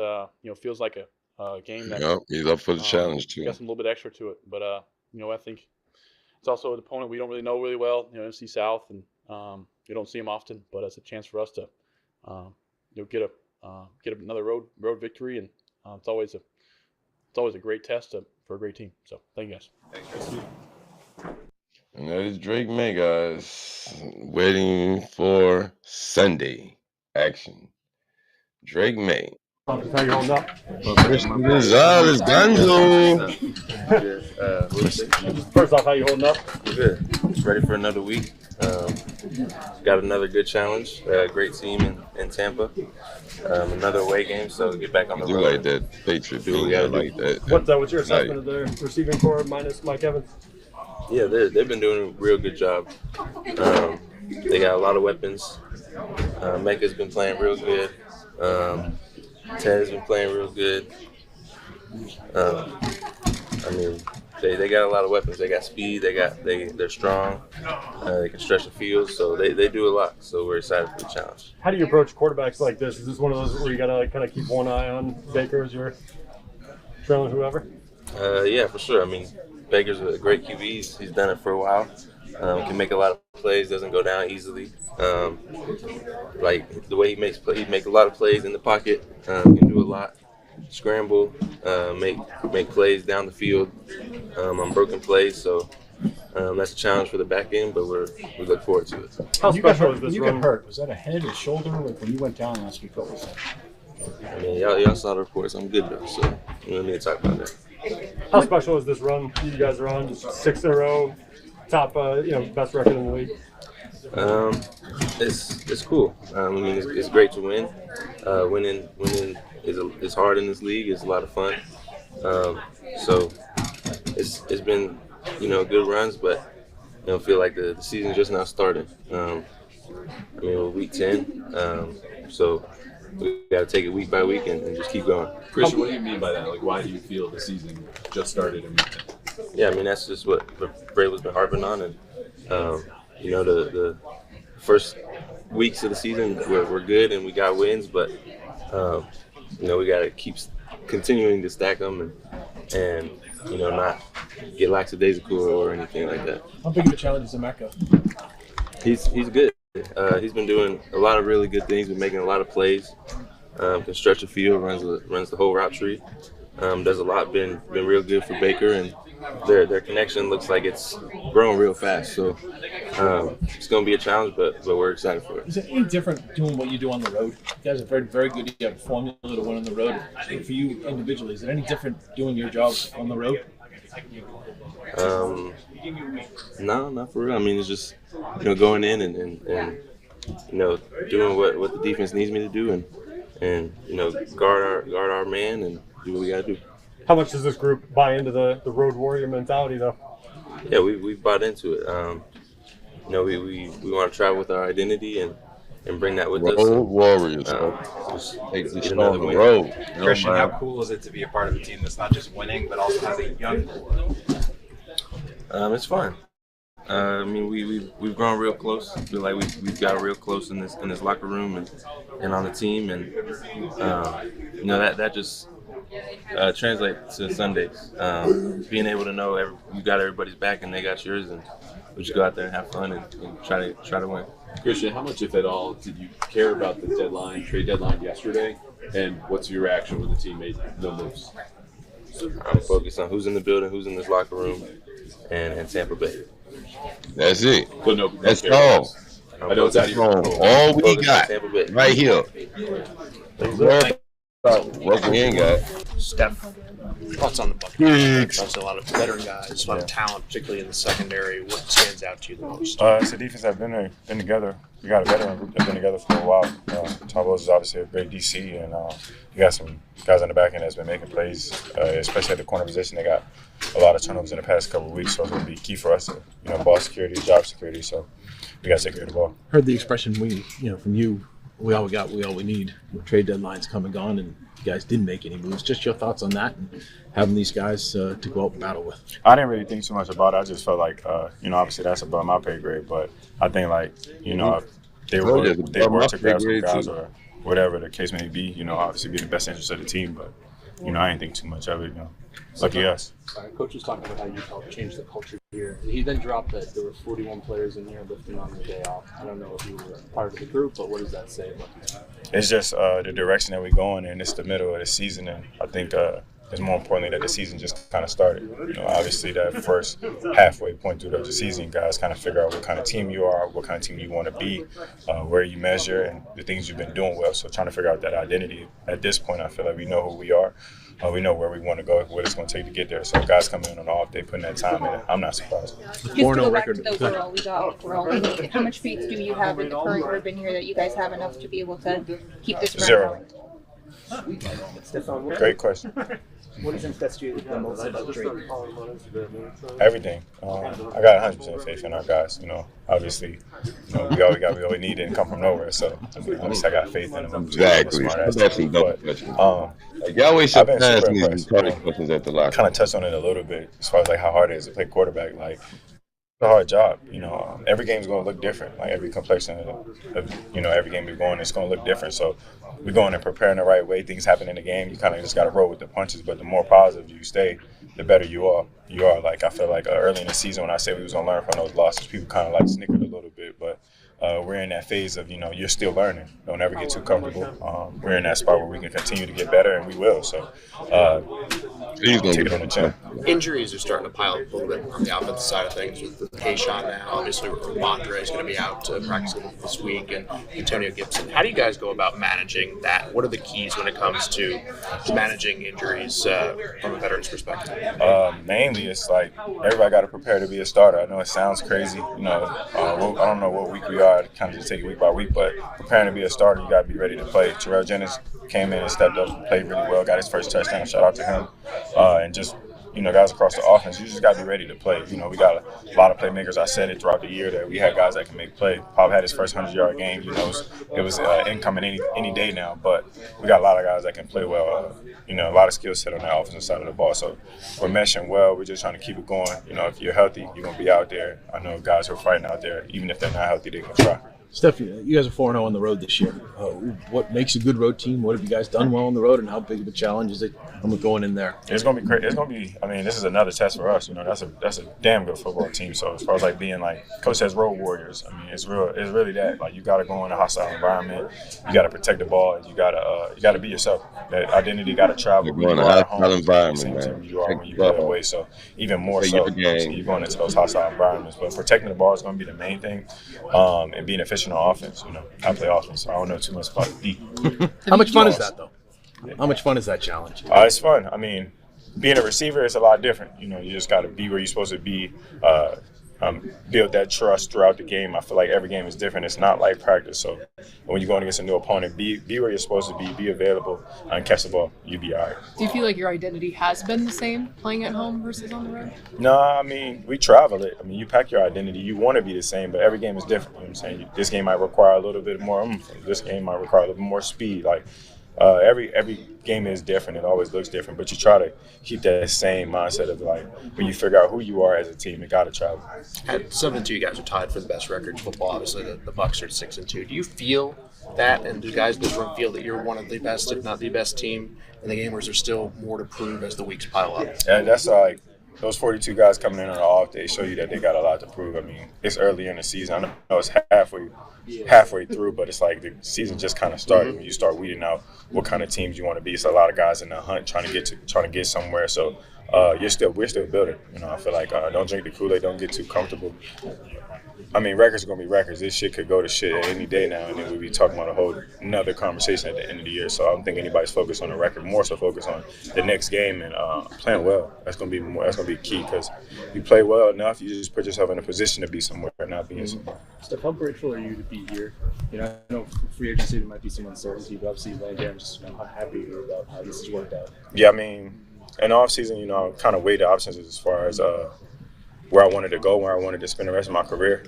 feels like a game that He's up for the challenge too. Got some little bit extra to it, but I think it's also an opponent we don't really know really well. NFC South, and you don't see them often, but it's a chance for us to get another road victory, and it's always a great test for a great team. So thank you guys. Thanks, Chris. And that is Drake May, guys. Waiting for Sunday action. Drake May. How you holding up? Gonzalez, Gonzo. First off, how you holding up? Good. Ready for another week. Got another good challenge. Great team in Tampa. Another away game, so get back on the road. Like that Patriot team. I like that. What's your assessment of the receiving corps minus Mike Evans? Yeah, they've been doing a real good job. They got a lot of weapons. Mecca's been playing real good. Ted's been playing real good. They got a lot of weapons. They got speed. They're strong. They can stretch the field, so they do a lot. So we're excited for the challenge. How do you approach quarterbacks like this? Is this one of those where you gotta kind of keep one eye on Baker as you're trailing whoever? Yeah, for sure. Baker's a great QB. He's done it for a while. Can make a lot of plays. Doesn't go down easily. Like the way he makes a lot of plays in the pocket. Can do a lot. Scramble, make plays down the field on broken plays. So that's a challenge for the back end, but we look forward to it. How special is this you run? got hurt. Was that a head or shoulder? Like when you went down last week, what was that? Y'all saw the reports. I'm good though, so you don't need to talk about that. How special is this run you guys are on? 6 in a row, top, best record in the league. It's cool. It's great to win. Winning is hard in this league. It's a lot of fun. So it's been good runs, but feel like the season's just now starting. We're week 10, so we got to take it week by week and just keep going. Christian, what do you mean by that? Like, why do you feel the season just started in week 10? Yeah, that's just what Vrabel's been harping on, and the first weeks of the season were good and we got wins, but we got to keep continuing to stack them and not get lackadaisical or anything like that. How big of a challenge is the Mecca? He's good. He's been doing a lot of really good things. Been making a lot of plays. Can stretch the field, runs the whole route tree. Does a lot. Been real good for Baker, and their connection looks like it's growing real fast. So it's going to be a challenge, but we're excited for it. Is it any different doing what you do on the road? You guys are very, very good. You have a formula to win on the road. For you individually, is it any different doing your job on the road? No, not for real. I mean, it's just going in and doing what the defense needs me to do and guard our man and do what we got to do. How much does this group buy into the road warrior mentality, though? Yeah, we bought into it. We want to travel with our identity and bring that with us. Road warriors. Just take this another on the win. road. Christian, how cool is it to be a part of a team that's not just winning, but also has a young core? It's fun. I mean, we've grown real close. I feel like we've got real close in this locker room and on the team, and that just translates to Sundays. Being able to know you got everybody's back and they got yours, and we just go out there and have fun and try to win. Christian, how much, if at all, did you care about the trade deadline yesterday? And what's your reaction when the team made no moves? I'm focused on who's in the building, who's in this locker room, and Tampa Bay. That's it. But no, that's all. I know it's out of your control. All we got right here. What we ain't got. Steph, thoughts on the Buccaneers? There's a lot of veteran guys, a lot of talent, particularly in the secondary. What stands out to you the most? It's a defense that's been together. We got a veteran group that's been together for a while. Tavo's is obviously a great DC, and you got some guys on the back end that's been making plays, especially at the corner position. They got a lot of turnovers in the past couple of weeks, so it's going to be key for us to, ball security, job security. So we got to take care of the ball. Heard the expression from you. We all we need. Trade deadline's come and gone, and you guys didn't make any moves. Just your thoughts on that and having these guys to go out and battle with. I didn't really think too much about it. I just felt like, obviously that's above my pay grade, but I think if they were to grab some guys or whatever the case may be, obviously be in the best interest of the team, but I didn't think too much of it. Lucky us. Coach was talking about how you helped change the culture here. He then dropped that there were 41 players in here lifting on the day off. I don't know if you were part of the group, but what does that say about you? It's just the direction that we're going in. It's the middle of the season, and I think it's more importantly that the season just kind of started. Obviously that first halfway point through the season, guys kind of figure out what kind of team you are, what kind of team you want to be, where you measure, and the things you've been doing well. So trying to figure out that identity. At this point, I feel like we know who we are. We know where we want to go, what it's going to take to get there. So guys coming in on off, they putting that time in. I'm not surprised. Just to go back to the overall, we got overall. How much faith do you have in the current group in here that you guys have enough to be able to keep this run going? Stefan, great question. What has impressed you the most about Drake? Everything. I got 100% faith in our guys. Obviously, we always got what we need. Didn't come from nowhere. So obviously, I got faith in them. Exactly. Y'all always surprise me with questions at the locker. Kind of touched on it a little bit as far as how hard it is to play quarterback. It's a hard job. Every game's going to look different. Every complexion of every game we're going, it's going to look different. So we're going and preparing the right way. Things happen in the game. You kind of just got to roll with the punches. But the more positive you stay, the better you are. I feel like early in the season when I said we was going to learn from those losses, people kind of snickered a little bit. But we're in that phase of, you're still learning. Don't ever get too comfortable. We're in that spot where we can continue to get better, and we will. So take it on the chin. Injuries are starting to pile up a little bit on the offensive side of things with Kayshawn now. Obviously, Ramondre is going to be out practicing this week, and Antonio Gibson. How do you guys go about managing that? What are the keys when it comes to managing injuries from a veteran's perspective? Mainly, it's everybody got to prepare to be a starter. I know it sounds crazy. I don't know what week we are. Kind of just take it week by week, but preparing to be a starter, you got to be ready to play. Terrell Jennings came in and stepped up and played really well, got his first touchdown. Shout out to him. And just, guys across the offense, you just got to be ready to play. We got a lot of playmakers. I said it throughout the year that we had guys that can make play. Pop had his first 100-yard game. It was incoming any day now, but we got a lot of guys that can play well. A lot of skill set on the offensive side of the ball. So we're meshing well. We're just trying to keep it going. If you're healthy, you're going to be out there. I know guys who are fighting out there, even if they're not healthy, they can try. Steph, you guys are 4-0 on the road this year. What makes a good road team? What have you guys done well on the road, and how big of a challenge is it going in there? It's gonna be great. It's gonna be. I mean, this is another test for us. You know, that's a damn good football team. So as far as like being like Coach says, road warriors. I mean, it's really that. Like you got to go in a hostile environment. You got to protect the ball. And you gotta be yourself. That identity got to travel. You're going to a hostile environment, man. You are when you play away. So even more so, you're going into those hostile environments. But protecting the ball is going to be the main thing, and being efficient on offense. You know, I play offense. I don't know too much about the D. How much fun is that, though? How much fun is that challenge? It's fun. I mean, being a receiver is a lot different. You know, you just got to be where you're supposed to be, build that trust throughout the game. I feel like every game is different. It's not like practice. So when you're going against a new opponent, be where you're supposed to be available, and catch the ball. You'll be all right. Do you feel like your identity has been the same playing at home versus on the road? No, I mean, we travel it. I mean, you pack your identity. You want to be the same, but every game is different. You know what I'm saying? This game might require a little bit more oomph. This game might require a little more speed. Like, every game is different. It always looks different, but you try to keep that same mindset of like when you figure out who you are as a team, it got to travel. At 7-2, you guys are tied for the best record in football. Obviously, the Bucs are at 6-2. Do you feel that, and do guys in this room feel that you're one of the best, if not the best team in the game, or is there still more to prove as the weeks pile up? Yeah, that's like those 42 guys coming in on the off day show you that they got a lot to prove. I mean, it's early in the season. I know it's halfway through, but it's like the season just kind of started when you start weeding out what kind of teams you want to be. It's a lot of guys in the hunt trying to get somewhere. So we're still building. You know, I feel like don't drink the Kool-Aid, don't get too comfortable. I mean, records are gonna be records. This shit could go to shit any day now, and then we'll be talking about a whole another conversation at the end of the year. So I don't think anybody's focused on the record, more so focused on the next game and playing well. That's gonna be key, because you play well enough, you just put yourself in a position to be somewhere, not being somewhere. Steph, how grateful are you to be here? You know, I know free agency there might be some uncertainty, but obviously you land there and just how happy you are about how this has worked out. Yeah, I mean, in the offseason, you know, I kind of weighed the options as far as where I wanted to go, where I wanted to spend the rest of my career.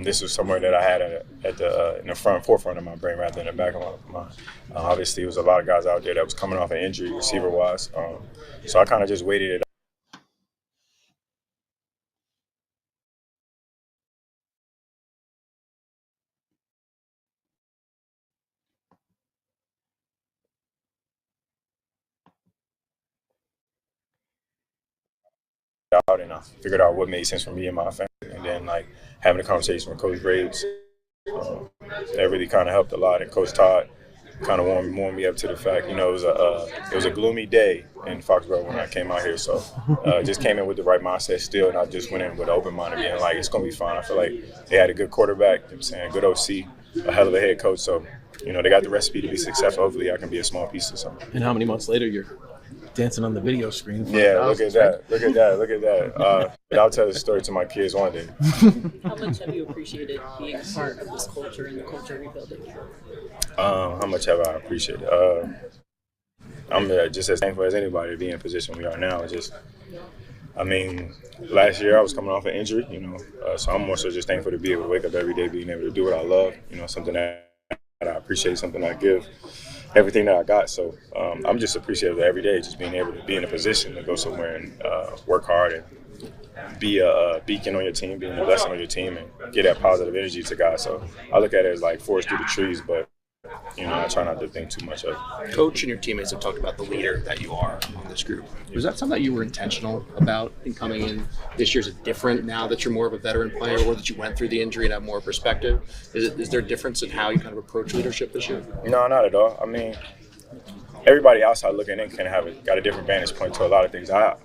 This was somewhere that I had in the forefront of my brain rather than the back of my mind. Obviously, there was a lot of guys out there that was coming off an injury, receiver-wise. So I kind of just waited it out, and I figured out what made sense for me and my family. And then, like, having a conversation with Coach Graves, that really kind of helped a lot. And Coach Todd kind of warmed me up to the fact, you know, it was a gloomy day in Foxborough when I came out here. So just came in with the right mindset still, and I just went in with an open mind again. Like, it's going to be fine. I feel like they had a good quarterback, you know what I'm saying, good OC, a hell of a head coach. So, you know, they got the recipe to be successful. Hopefully I can be a small piece of something. And how many months later you're dancing on the video screen? Yeah, look at that. But I'll tell the story to my kids one day. How much have you appreciated being a part of this culture and the culture rebuilding? How much have I appreciated? I'm just as thankful as anybody to be in the position we are now. I mean, last year I was coming off an injury, you know, so I'm more so just thankful to be able to wake up every day, being able to do what I love, you know, something that I appreciate, something I give everything that I got. So I'm just appreciative of every day, just being able to be in a position to go somewhere and work hard and be a beacon on your team, being a blessing on your team, and get that positive energy to guys. So I look at it as like forest through the trees, but you know, I try not to think too much of it. Coach and your teammates have talked about the leader that you are on this group. Was that something that you were intentional about in coming in this year? Is it different now that you're more of a veteran player, or that you went through the injury and have more perspective? Is there a difference in how you kind of approach leadership this year? No, not at all. I mean, everybody outside looking in can got a different vantage point to a lot of things. I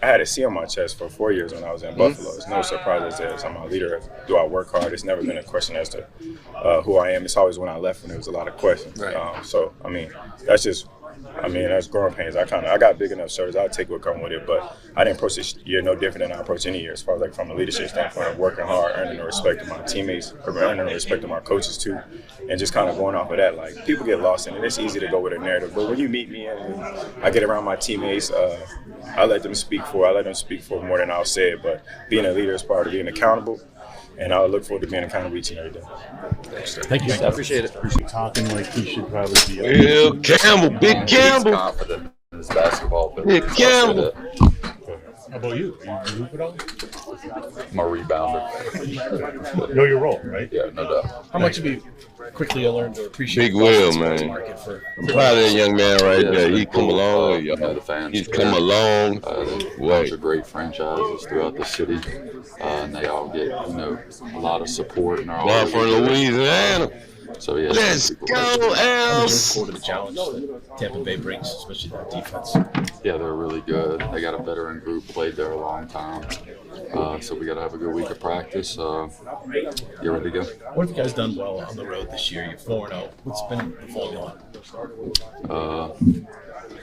had a C on my chest for 4 years when I was in Buffalo. It's no surprise as I'm a leader. Do I work hard? It's never been a question as to who I am. It's always when I left when there was a lot of questions. Right. So, I mean, that's growing pains. I got big enough shoulders. I'll take what comes with it, but I didn't approach this year no different than I approach any year, as far as like from a leadership standpoint of working hard, earning the respect of my teammates, earning the respect of my coaches too, and just kind of going off of that. Like, people get lost in it. It's easy to go with a narrative, but when you meet me and I get around my teammates, I let them speak for more than I'll say it. But being a leader is part of being accountable, and I look forward to being accountable each and every day. Thank you. I appreciate it. Talking like he should probably be. Will Campbell, Big Campbell. Confident in his basketball, but Big Campbell. How about you? You hoop it all? I'm a rebounder. Know your role, right? Yeah, no doubt. How much have you quickly learned to appreciate Big Will, the man. market for? I'm proud of that young man right Yeah, there. it's He been come cool. along. The fans. He's come a long There's a way. bunch of great franchises throughout the city, and they all get a lot of support. And are all One from Louisiana. So yeah, Let's go, Els. Forward to the challenge that Tampa Bay brings, especially that defense. Yeah, they're really good. They got a veteran group, played there a long time. So we got to have a good week of practice. Get ready to go. What have you guys done well on the road this year? You're 4-0. What's been the formula?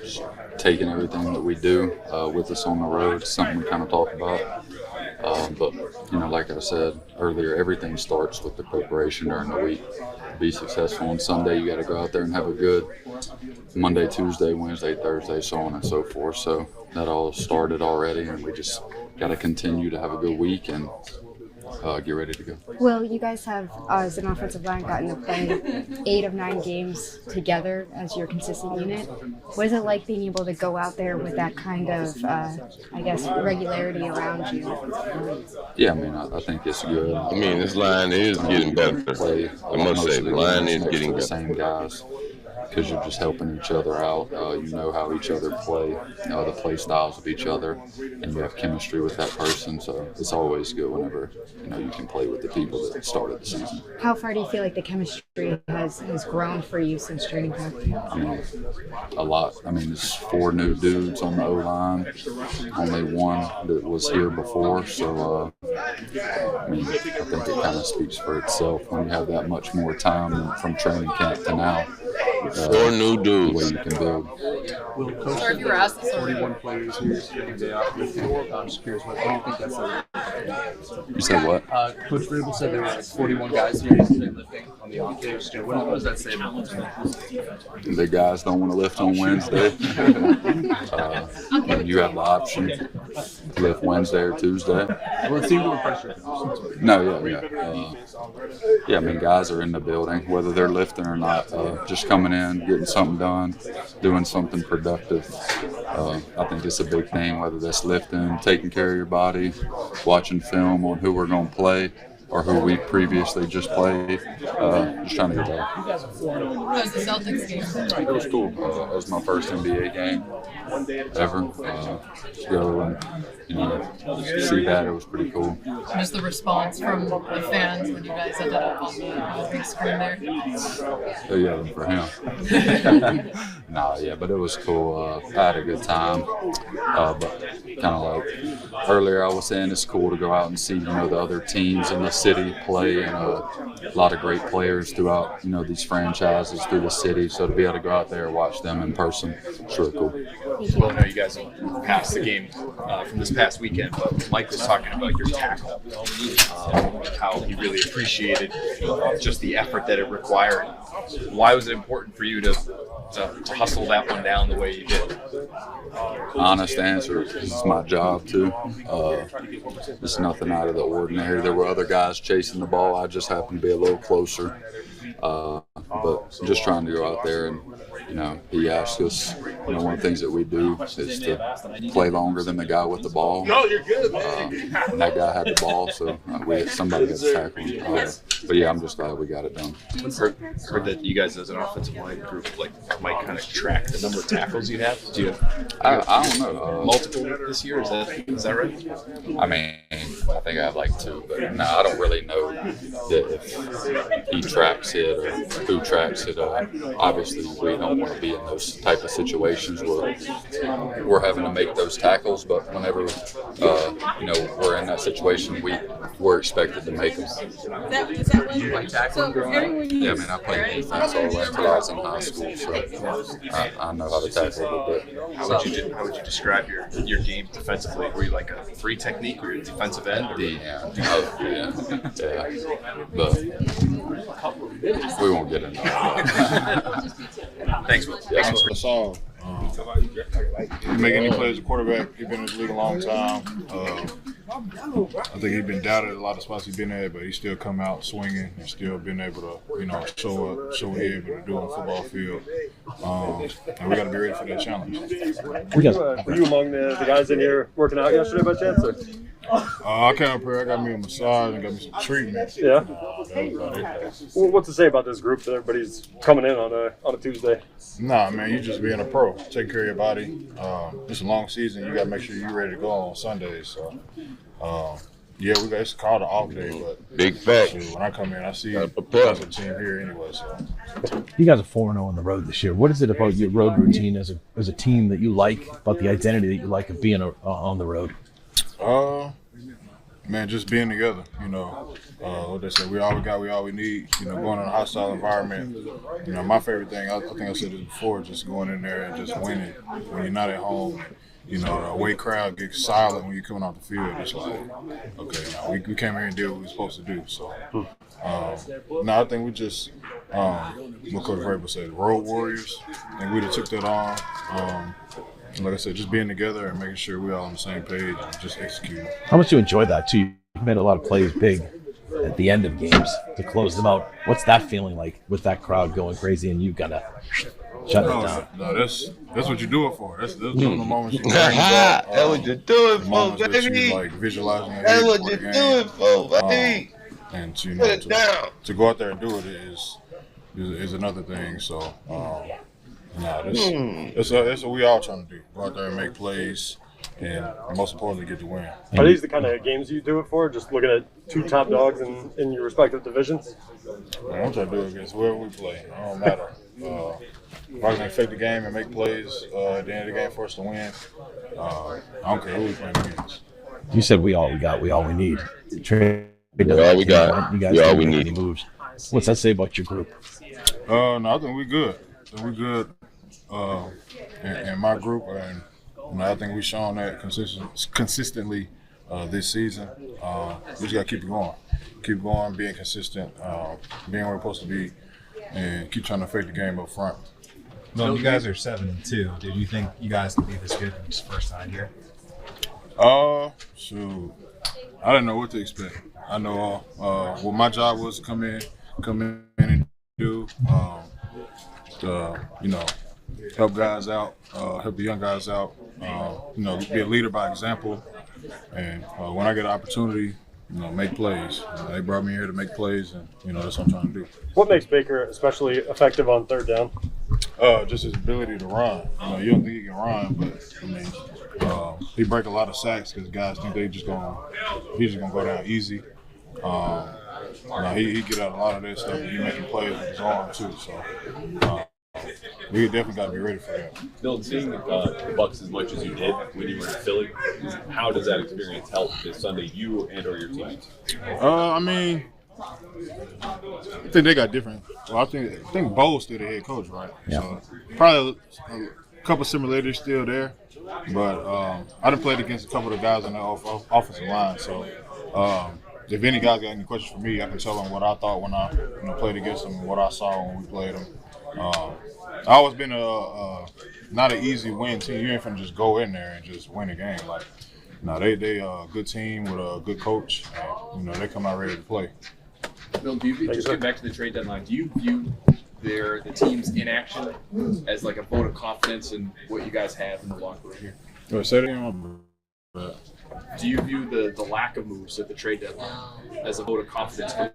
Just taking everything that we do with us on the road, something we kind of talk about. But, like I said earlier, everything starts with the preparation during the week. To be successful on Sunday, you got to go out there and have a good Monday, Tuesday, Wednesday, Thursday, so on and so forth. So that all started already, and we just got to continue to have a good week and get ready to go. Well, you guys have, as an offensive line, gotten to play 8 of 9 games together as your consistent unit. What is it like being able to go out there with that kind of, regularity around you? Yeah, I think it's good. This line is getting better. I must say, the line is getting better. The same guys, because you're just helping each other out. You know how each other play, the play styles of each other, and you have chemistry with that person. So it's always good whenever you can play with the people that started the season. How far do you feel like the chemistry has grown for you since training camp? A lot. There's 4 new dudes on the O-line, only one that was here before. So, I think it kind of speaks for itself when you have that much more time from training camp to now. 4 new dudes. The way you can build. Sorry if you were asked this already. 41 players here getting day off. I'm just curious, what do you think that's like? You said what? Coach Vrabel said there were like 41 guys here yesterday lifting on the on-campus. What does that say about this? The guys don't want to lift on Wednesday. You have the option to lift Wednesday or Tuesday. Well, it seemed to impress you. No, yeah. Guys are in the building, whether they're lifting or not, just coming in, getting something done, doing something productive. I think it's a big thing, whether that's lifting, taking care of your body, watching film on who we're going to play or who we previously just played. Just trying to get better. How was the Celtics game? It was cool. It was my first NBA game ever. To go and see that, it was pretty cool. Just the response from the fans when you guys ended up on the big screen there. Yeah, for him. But it was cool. I had a good time. But kind of like earlier I was saying, it's cool to go out and see the other teams in the city play, and a lot of great players throughout these franchises through the city. So to be able to go out there and watch them in person, it's really cool. Well, I know you guys passed the game from this past weekend, but Mike was talking about your tackle, how he really appreciated just the effort that it required. Why was it important for you to hustle that one down the way you did? Honest answer, it's my job too. It's nothing out of the ordinary. There were other guys chasing the ball. I just happened to be a little closer. But just trying to go out there and, he asked us, one of the things that we do is to play longer than the guy with the ball. No, you're good, man. And that guy had the ball, so somebody had to tackle him. But yeah, I'm just glad we got it done. Heard that you guys as an offensive line group might kind of track the number of tackles you have. Do you have I don't know. multiple this year? Is that right? I think I have 2, but no, I don't really know if he tracks it or who tracks it. Obviously, we don't want to be in those type of situations where we're having to make those tackles, but whenever we're in that situation, we're expected to make them. Is that when you like tackling growing up? Yeah, I played defense all the way until I was in high school, so I know how to tackle a little bit. How would you describe your game defensively? Were you like a free technique, or a defensive end? Or? Yeah. But we won't get into that. Thanks, Will. He make any play as a quarterback. He's been in the league a long time. I think he's been doubted at a lot of spots he's been at, but he's still come out swinging and still been able to, show what he's able to do on the football field. And we got to be ready for that challenge. Were you among the guys in here working out yesterday by chance? Or? I came up here. I got me a massage and got me some treatments. Yeah. That was about it. Well, what's to say about this group that everybody's coming in on a Tuesday? Nah, man, you just being a pro, taking care of your body. It's a long season. You got to make sure you're ready to go on Sundays. So, yeah, it's called an off day, but big fact. When I come in, I see guys a team here anyway. So, You guys are 4-0 on the road this year. What is it about your road routine as a team that you like, about the identity that you like of being on the road? Man, just being together. You know, what they say, we all we got, we all we need. You know, going in a hostile environment. You know, my favorite thing, I think I said this before, just going in there and just winning when you're not at home. You know, the away crowd gets silent when you're coming off the field. It's like, okay, now we came here and did what we were supposed to do. So, no, I think we just, what Coach Vrabel said, road warriors. I think we just took that on. Like I said, just being together and making sure we're all on the same page and just executing. How much do you enjoy that, too? You've made a lot of plays big at the end of games to close them out. What's that feeling like with that crowd going crazy and you've got to shut it down? No, that's what you do it for. That's the moments you That's what you do it for, baby. You, like, visualizing That's what you do it for, baby. And you know, to go out there and do it is another thing. So, that's what we all trying to do. Go out there and make plays, and most importantly, get the win. Are these the kind of games you do it for? Just looking at two top dogs in your respective divisions? I'm trying to do it against whoever we play. It don't matter. If I can affect the game and make plays at the end of the game for us to win, I don't care who we playing against. You said we all we got, we all we need. Trade we all we got, you guys we all didn't we make need. any moves. What's that say about your group? No, I think we're good. We're good in my group, and I think we've shown that consistently this season. We just got to keep going, being consistent, being where we're supposed to be, and keep trying to affect the game up front. Well, you guys are 7-2. Did you think you guys could be this good this first time here? Shoot, I didn't know what to expect. I know what my job was to come in and do. You know, help guys out, help the young guys out. You know, be a leader by example. And when I get an opportunity, you know, make plays. They brought me here to make plays, and you know that's what I'm trying to do. What makes Baker especially effective on third down? Just his ability to run. You know, you don't think he can run, but I mean, he break a lot of sacks because guys think he's just gonna go down easy. He get out a lot of that stuff, and he making plays with his arm too. So we definitely got to be ready for that. Bill, seeing the Bucks as much as you did when you were in Philly, how does that experience help this Sunday, you and or your teammates? I mean, I think they got different. Well, I think Bo's still the head coach, right? Yeah. So probably a couple similarities still there, but I done played against a couple of the guys on the offensive line. So if any guys got any questions for me, I can tell them what I thought when I played against them and what I saw when we played them. I've always been not an easy win team. You ain't finna just go in there and just win a game. Like, no, they a good team with a good coach. You know, they come out ready to play. Bill, do you just get back to the trade deadline? Do you view the team's inaction as like a vote of confidence in what you guys have in the locker room here? Say that again. Do you view the lack of moves at the trade deadline as a vote of confidence for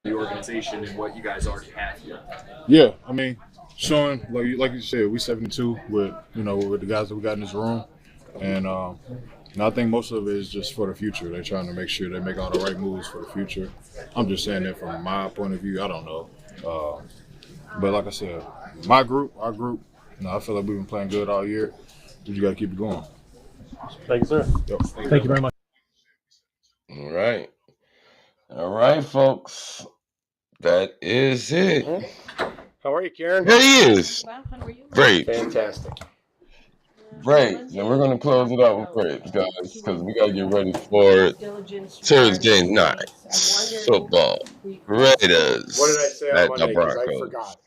the organization and what you guys already have here? Yeah, I mean, showing like you said, we 72 with the guys that we got in this room, and I think most of it is just for the future. They're trying to make sure they make all the right moves for the future. I'm just saying that from my point of view. I don't know, but like I said, our group, I feel like we've been playing good all year. We just got to keep it going. Thank you, sir. Yep. Thank you very much. All right, folks. That is it. How are you, Karen? There he is. Great. Fantastic. Great. And we're going to close it out with praise, guys, because we got to get ready for Thursday night football. Raiders. What did I say on at Monday? the 'Cause Broncos. I forgot.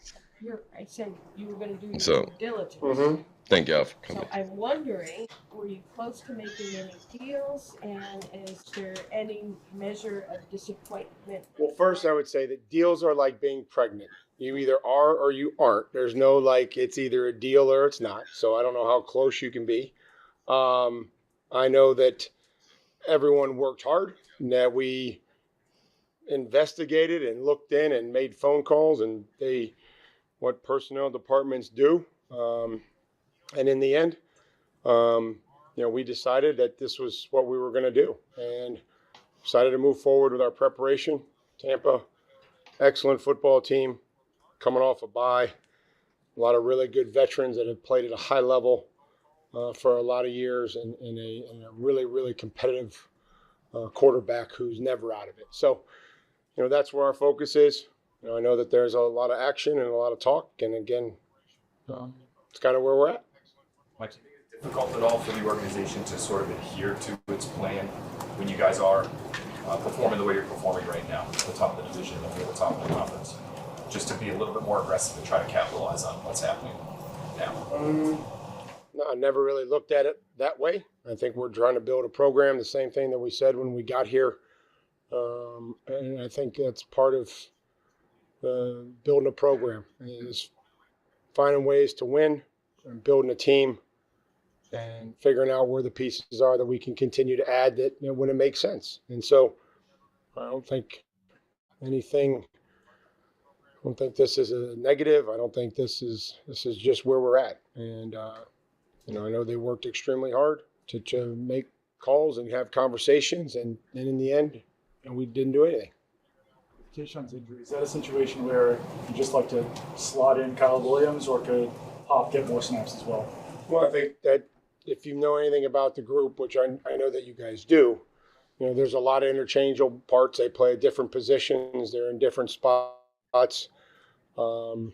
I said you were going to do So, due diligence. Mm-hmm. thank y'all for coming. So I'm wondering, were you close to making any deals, and is there any measure of disappointment? Well, first I would say that deals are like being pregnant. You either are or you aren't. There's no like it's either a deal or it's not. So I don't know how close you can be. I know that everyone worked hard and that we investigated and looked in and made phone calls and what personnel departments do. And in the end, we decided that this was what we were going to do and decided to move forward with our preparation. Tampa, excellent football team, coming off a bye. A lot of really good veterans that have played at a high level for a lot of years and a really, really competitive quarterback who's never out of it. So, that's where our focus is. I know that there's a lot of action and a lot of talk. And again, it's kind of where we're at. Mike, difficult at all for the organization to sort of adhere to its plan when you guys are performing the way you're performing right now, at the top of the division and at the top of the conference, just to be a little bit more aggressive and try to capitalize on what's happening now? No, I never really looked at it that way. I think we're trying to build a program, the same thing that we said when we got here. And I think that's part of building a program is finding ways to win and building a team and figuring out where the pieces are that we can continue to add that when it makes sense. And so I don't think this is a negative. I don't think this is just where we're at. And, I know they worked extremely hard to make calls and have conversations. And in the end, we didn't do anything. Keyshawn's injury, is that a situation where you just like to slot in Kyle Williams, or could Pop get more snaps as well? Well, I think that if you know anything about the group, which I know that you guys do, there's a lot of interchangeable parts. They play at different positions. They're in different spots. And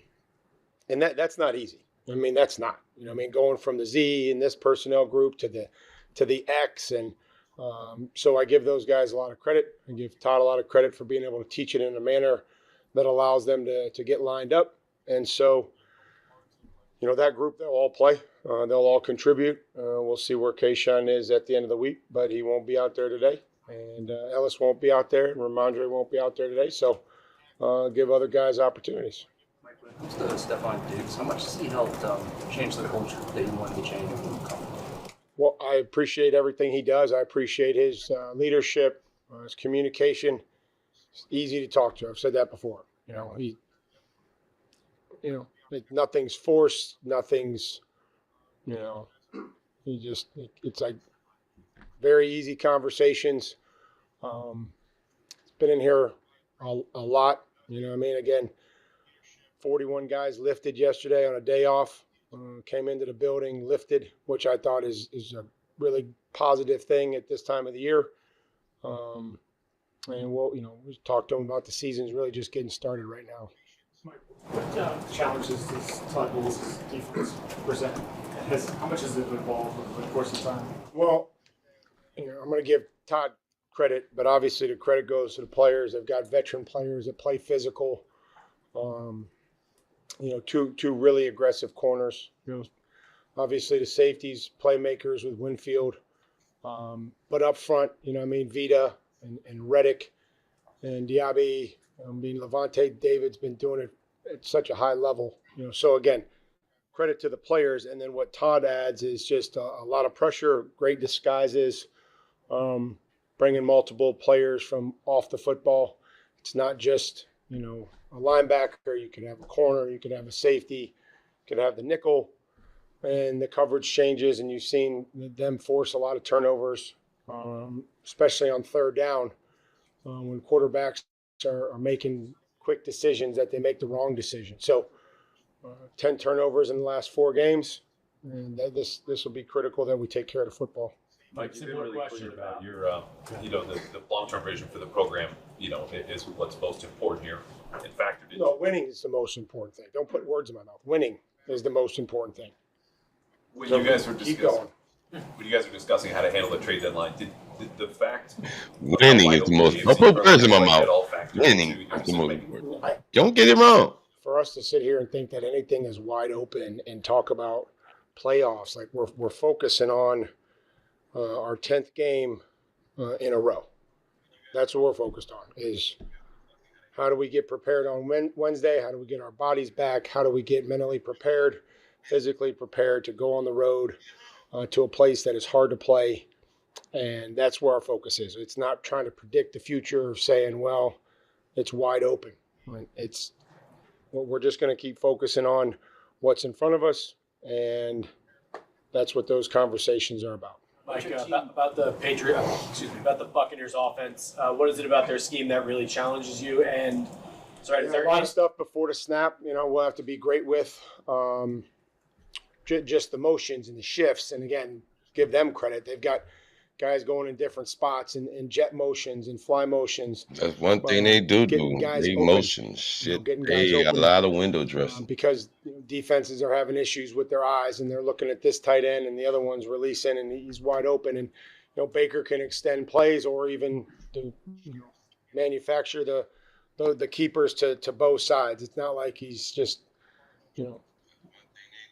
that's not easy. That's not. Going from the Z in this personnel group to the X. And so I give those guys a lot of credit. I give Todd a lot of credit for being able to teach it in a manner that allows them to get lined up. And so, that group, they'll all play. They'll all contribute. We'll see where Keyshawn is at the end of the week, but he won't be out there today. And Ellis won't be out there, and Ramondre won't be out there today. So give other guys opportunities. Mike, when it comes to Stephon Diggs, how much has he helped change the culture that you wanted to change over the company? Well, I appreciate everything he does. I appreciate his leadership, his communication. It's easy to talk to. I've said that before. Nothing's forced. Nothing's, it's like very easy conversations. It's been in here a lot. Again, 41 guys lifted yesterday on a day off. Came into the building, lifted, which I thought is a really positive thing at this time of the year. And we talked to them about the season's really just getting started right now. What challenges does Todd Bowles' defense present? How much has it evolved over the course of time? Well, I'm going to give Todd credit, but obviously the credit goes to the players. They've got veteran players that play physical. Two really aggressive corners. Obviously the safeties, playmakers with Winfield. But up front, Vita and Reddick and Diaby. Levante David's been doing it at such a high level. So again, credit to the players. And then what Todd adds is just a lot of pressure, great disguises, bringing multiple players from off the football. It's not just, a linebacker. You could have a corner. You could have a safety. You could have the nickel. And the coverage changes, and you've seen them force a lot of turnovers, especially on third down when quarterbacks are making quick decisions that they make the wrong decision. So 10 turnovers in the last 4 games, and this will be critical that we take care of the football. Mike, you've been really clear about your, the long-term vision for the program, is what's most important here. In fact, no, winning is the most important thing. Don't put words in my mouth. Winning is the most important thing. When you guys were discussing how to handle the trade deadline, did the fact winning is the most. Don't put words in my mouth. Winning is the most important. Don't get it wrong. For us to sit here and think that anything is wide open and talk about playoffs, like we're focusing on our 10th game in a row. That's what we're focused on. Is how do we get prepared on Wednesday? How do we get our bodies back? How do we get mentally prepared, physically prepared to go on the road to a place that is hard to play And that's where our focus is. It's not trying to predict the future or saying, well, it's wide open. We're just going to keep focusing on what's in front of us, and that's what those conversations are about. Mike, about the about the Buccaneers offense, what is it about their scheme that really challenges you? And sorry, a lot of stuff before the snap, we'll have to be great with. Just the motions and the shifts, and again, give them credit. They've got guys going in different spots and jet motions and fly motions. That's one thing they do. They motions. Shit, they a lot of window dressing. Because defenses are having issues with their eyes, and they're looking at this tight end, and the other one's releasing, and he's wide open. And Baker can extend plays or even manufacture the keepers to both sides. It's not like he's just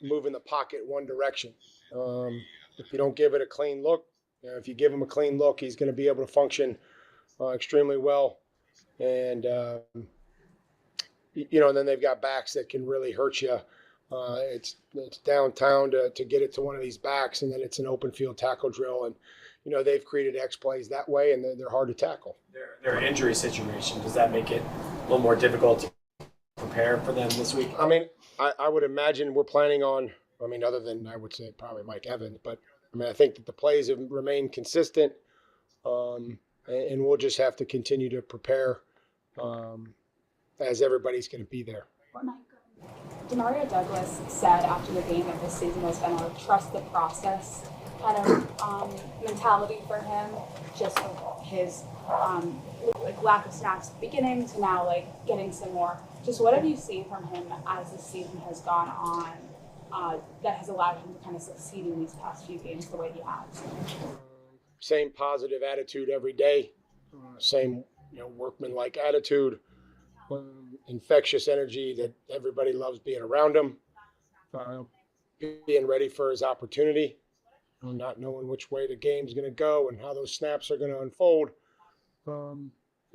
moving the pocket one direction. If you don't give it a clean look, if you give him a clean look, he's going to be able to function extremely well. And, and then they've got backs that can really hurt you. It's downtown to get it to one of these backs, and then it's an open field tackle drill. And, they've created X plays that way, and they're hard to tackle. Their injury situation, does that make it a little more difficult to prepare for them this week? I mean, I would imagine we're planning on, other than I would say probably Mike Evans, but I think that the plays have remained consistent, and we'll just have to continue to prepare as everybody's going to be there. Demario Douglas said after the game that this season has been a trust the process kind of mentality for him, just with his lack of snaps at the beginning to now getting some more. Just what have you seen from him as the season has gone on that has allowed him to kind of succeed in these past few games the way he has? Same positive attitude every day, same workman-like attitude, infectious energy that everybody loves being around him, being ready for his opportunity, not knowing which way the game's going to go and how those snaps are going to unfold.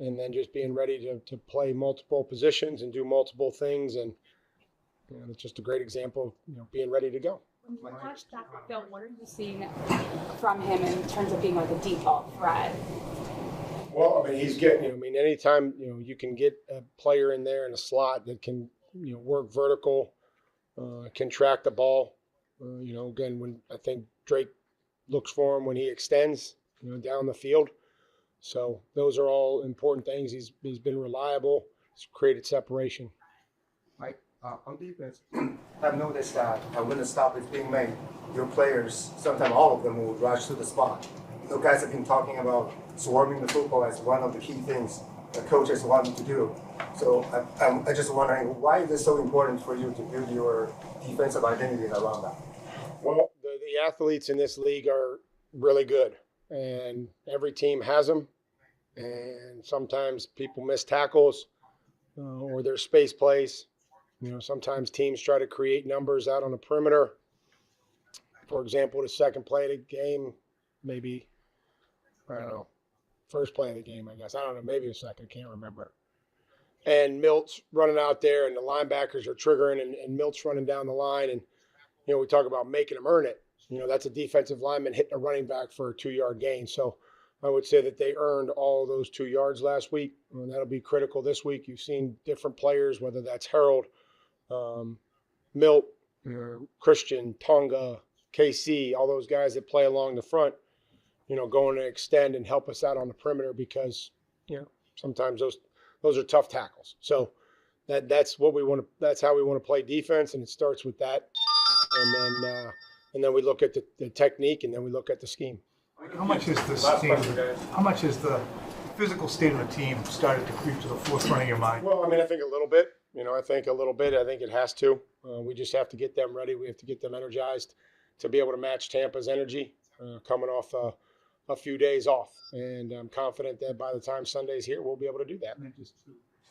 And then just being ready to play multiple positions and do multiple things. And it's just a great example of being ready to go. When you watch that film, what are you seeing from him in terms of being a default threat? Well, he's getting, anytime, you can get a player in there in a slot that can, work vertical, can track the ball. Again, when I think Drake looks for him when he extends, down the field. So those are all important things. He's been reliable. He's created separation. Mike, on defense, I've noticed that when the stop is being made, your players, sometimes all of them, will rush to the spot. Guys have been talking about swarming the football as one of the key things the coaches want them to do. So I'm just wondering, why is it so important for you to build your defensive identity around that? Well, the athletes in this league are really good. And every team has them, and sometimes people miss tackles or their space plays. Sometimes teams try to create numbers out on the perimeter. For example, the second play of the game, maybe, first play of the game, I guess. I don't know, maybe a second, can't remember. And Milt's running out there, and the linebackers are triggering, and Milt's running down the line. And, we talk about making them earn it. That's a defensive lineman hitting a running back for a 2-yard gain. So I would say that they earned all those 2 yards last week, and that'll be critical this week. You've seen different players, whether that's Harold, Milt, Christian, Tonga, KC, all those guys that play along the front, going to extend and help us out on the perimeter because, sometimes those are tough tackles. So that's what we want to. That's how we want to play defense, and it starts with that, and then we look at the technique, and then we look at the scheme. How much is this team? How much is the physical state of the team started to creep to the forefront of your mind? Well, I think a little bit. I think a little bit. I think it has to. We just have to get them ready. We have to get them energized to be able to match Tampa's energy coming off a few days off. And I'm confident that by the time Sunday's here, we'll be able to do that.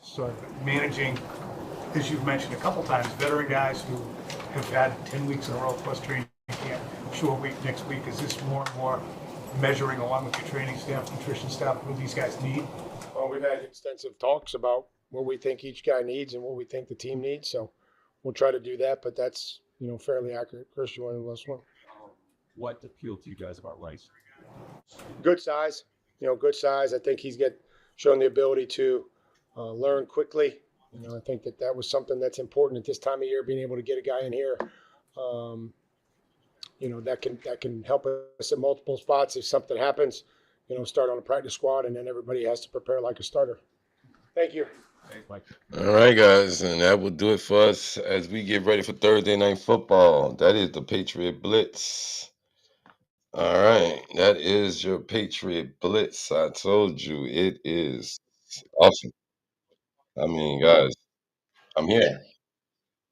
So managing, as you've mentioned a couple times, veteran guys who have had 10 weeks in a row plus training camp, short week next week, is this more and more measuring along with your training staff, nutrition staff, what these guys need? Well, we've had extensive talks about what we think each guy needs and what we think the team needs. So we'll try to do that, but that's, fairly accurate. Chris, you want to last one? What appealed to you guys about Rice? Good size, good size. I think he's shown the ability to learn quickly. I think that was something that's important at this time of year, being able to get a guy in here, that can help us at multiple spots if something happens. Start on the practice squad, and then everybody has to prepare like a starter. Thank you. All right, guys, and that will do it for us as we get ready for Thursday Night Football. That is the Patriot Blitz. All right, that is your Patriot Blitz. I told you it is awesome. I mean, guys, I'm here.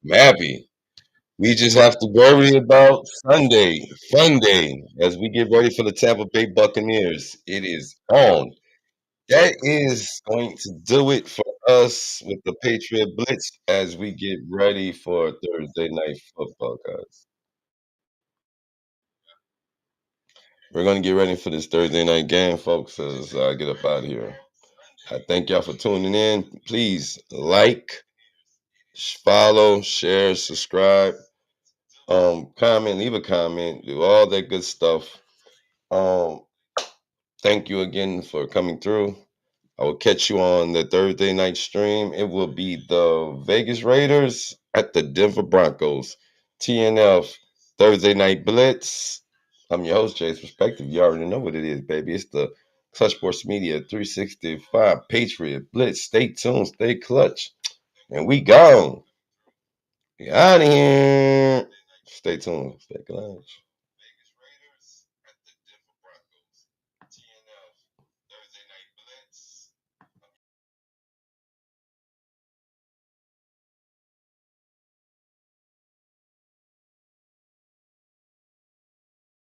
I'm happy. We just have to worry about Sunday, fun day, as we get ready for the Tampa Bay Buccaneers. It is on. That is going to do it for us with the Patriot Blitz as we get ready for Thursday Night Football, guys. We're going to get ready for this Thursday night game, folks, as I get up out of here. I thank y'all for tuning in. Please like, follow, share, subscribe, comment, leave a comment, do all that good stuff. Thank you again for coming through. I will catch you on the Thursday night stream. It will be the Vegas Raiders at the Denver Broncos. TNF Thursday Night Blitz. I'm your host, Jay's Perspective. You already know what it is, baby. It's the Clutch Sports Media 365 Patriot Blitz. Stay tuned, stay clutch. And we gone. We out of here. Stay tuned, stay clutch.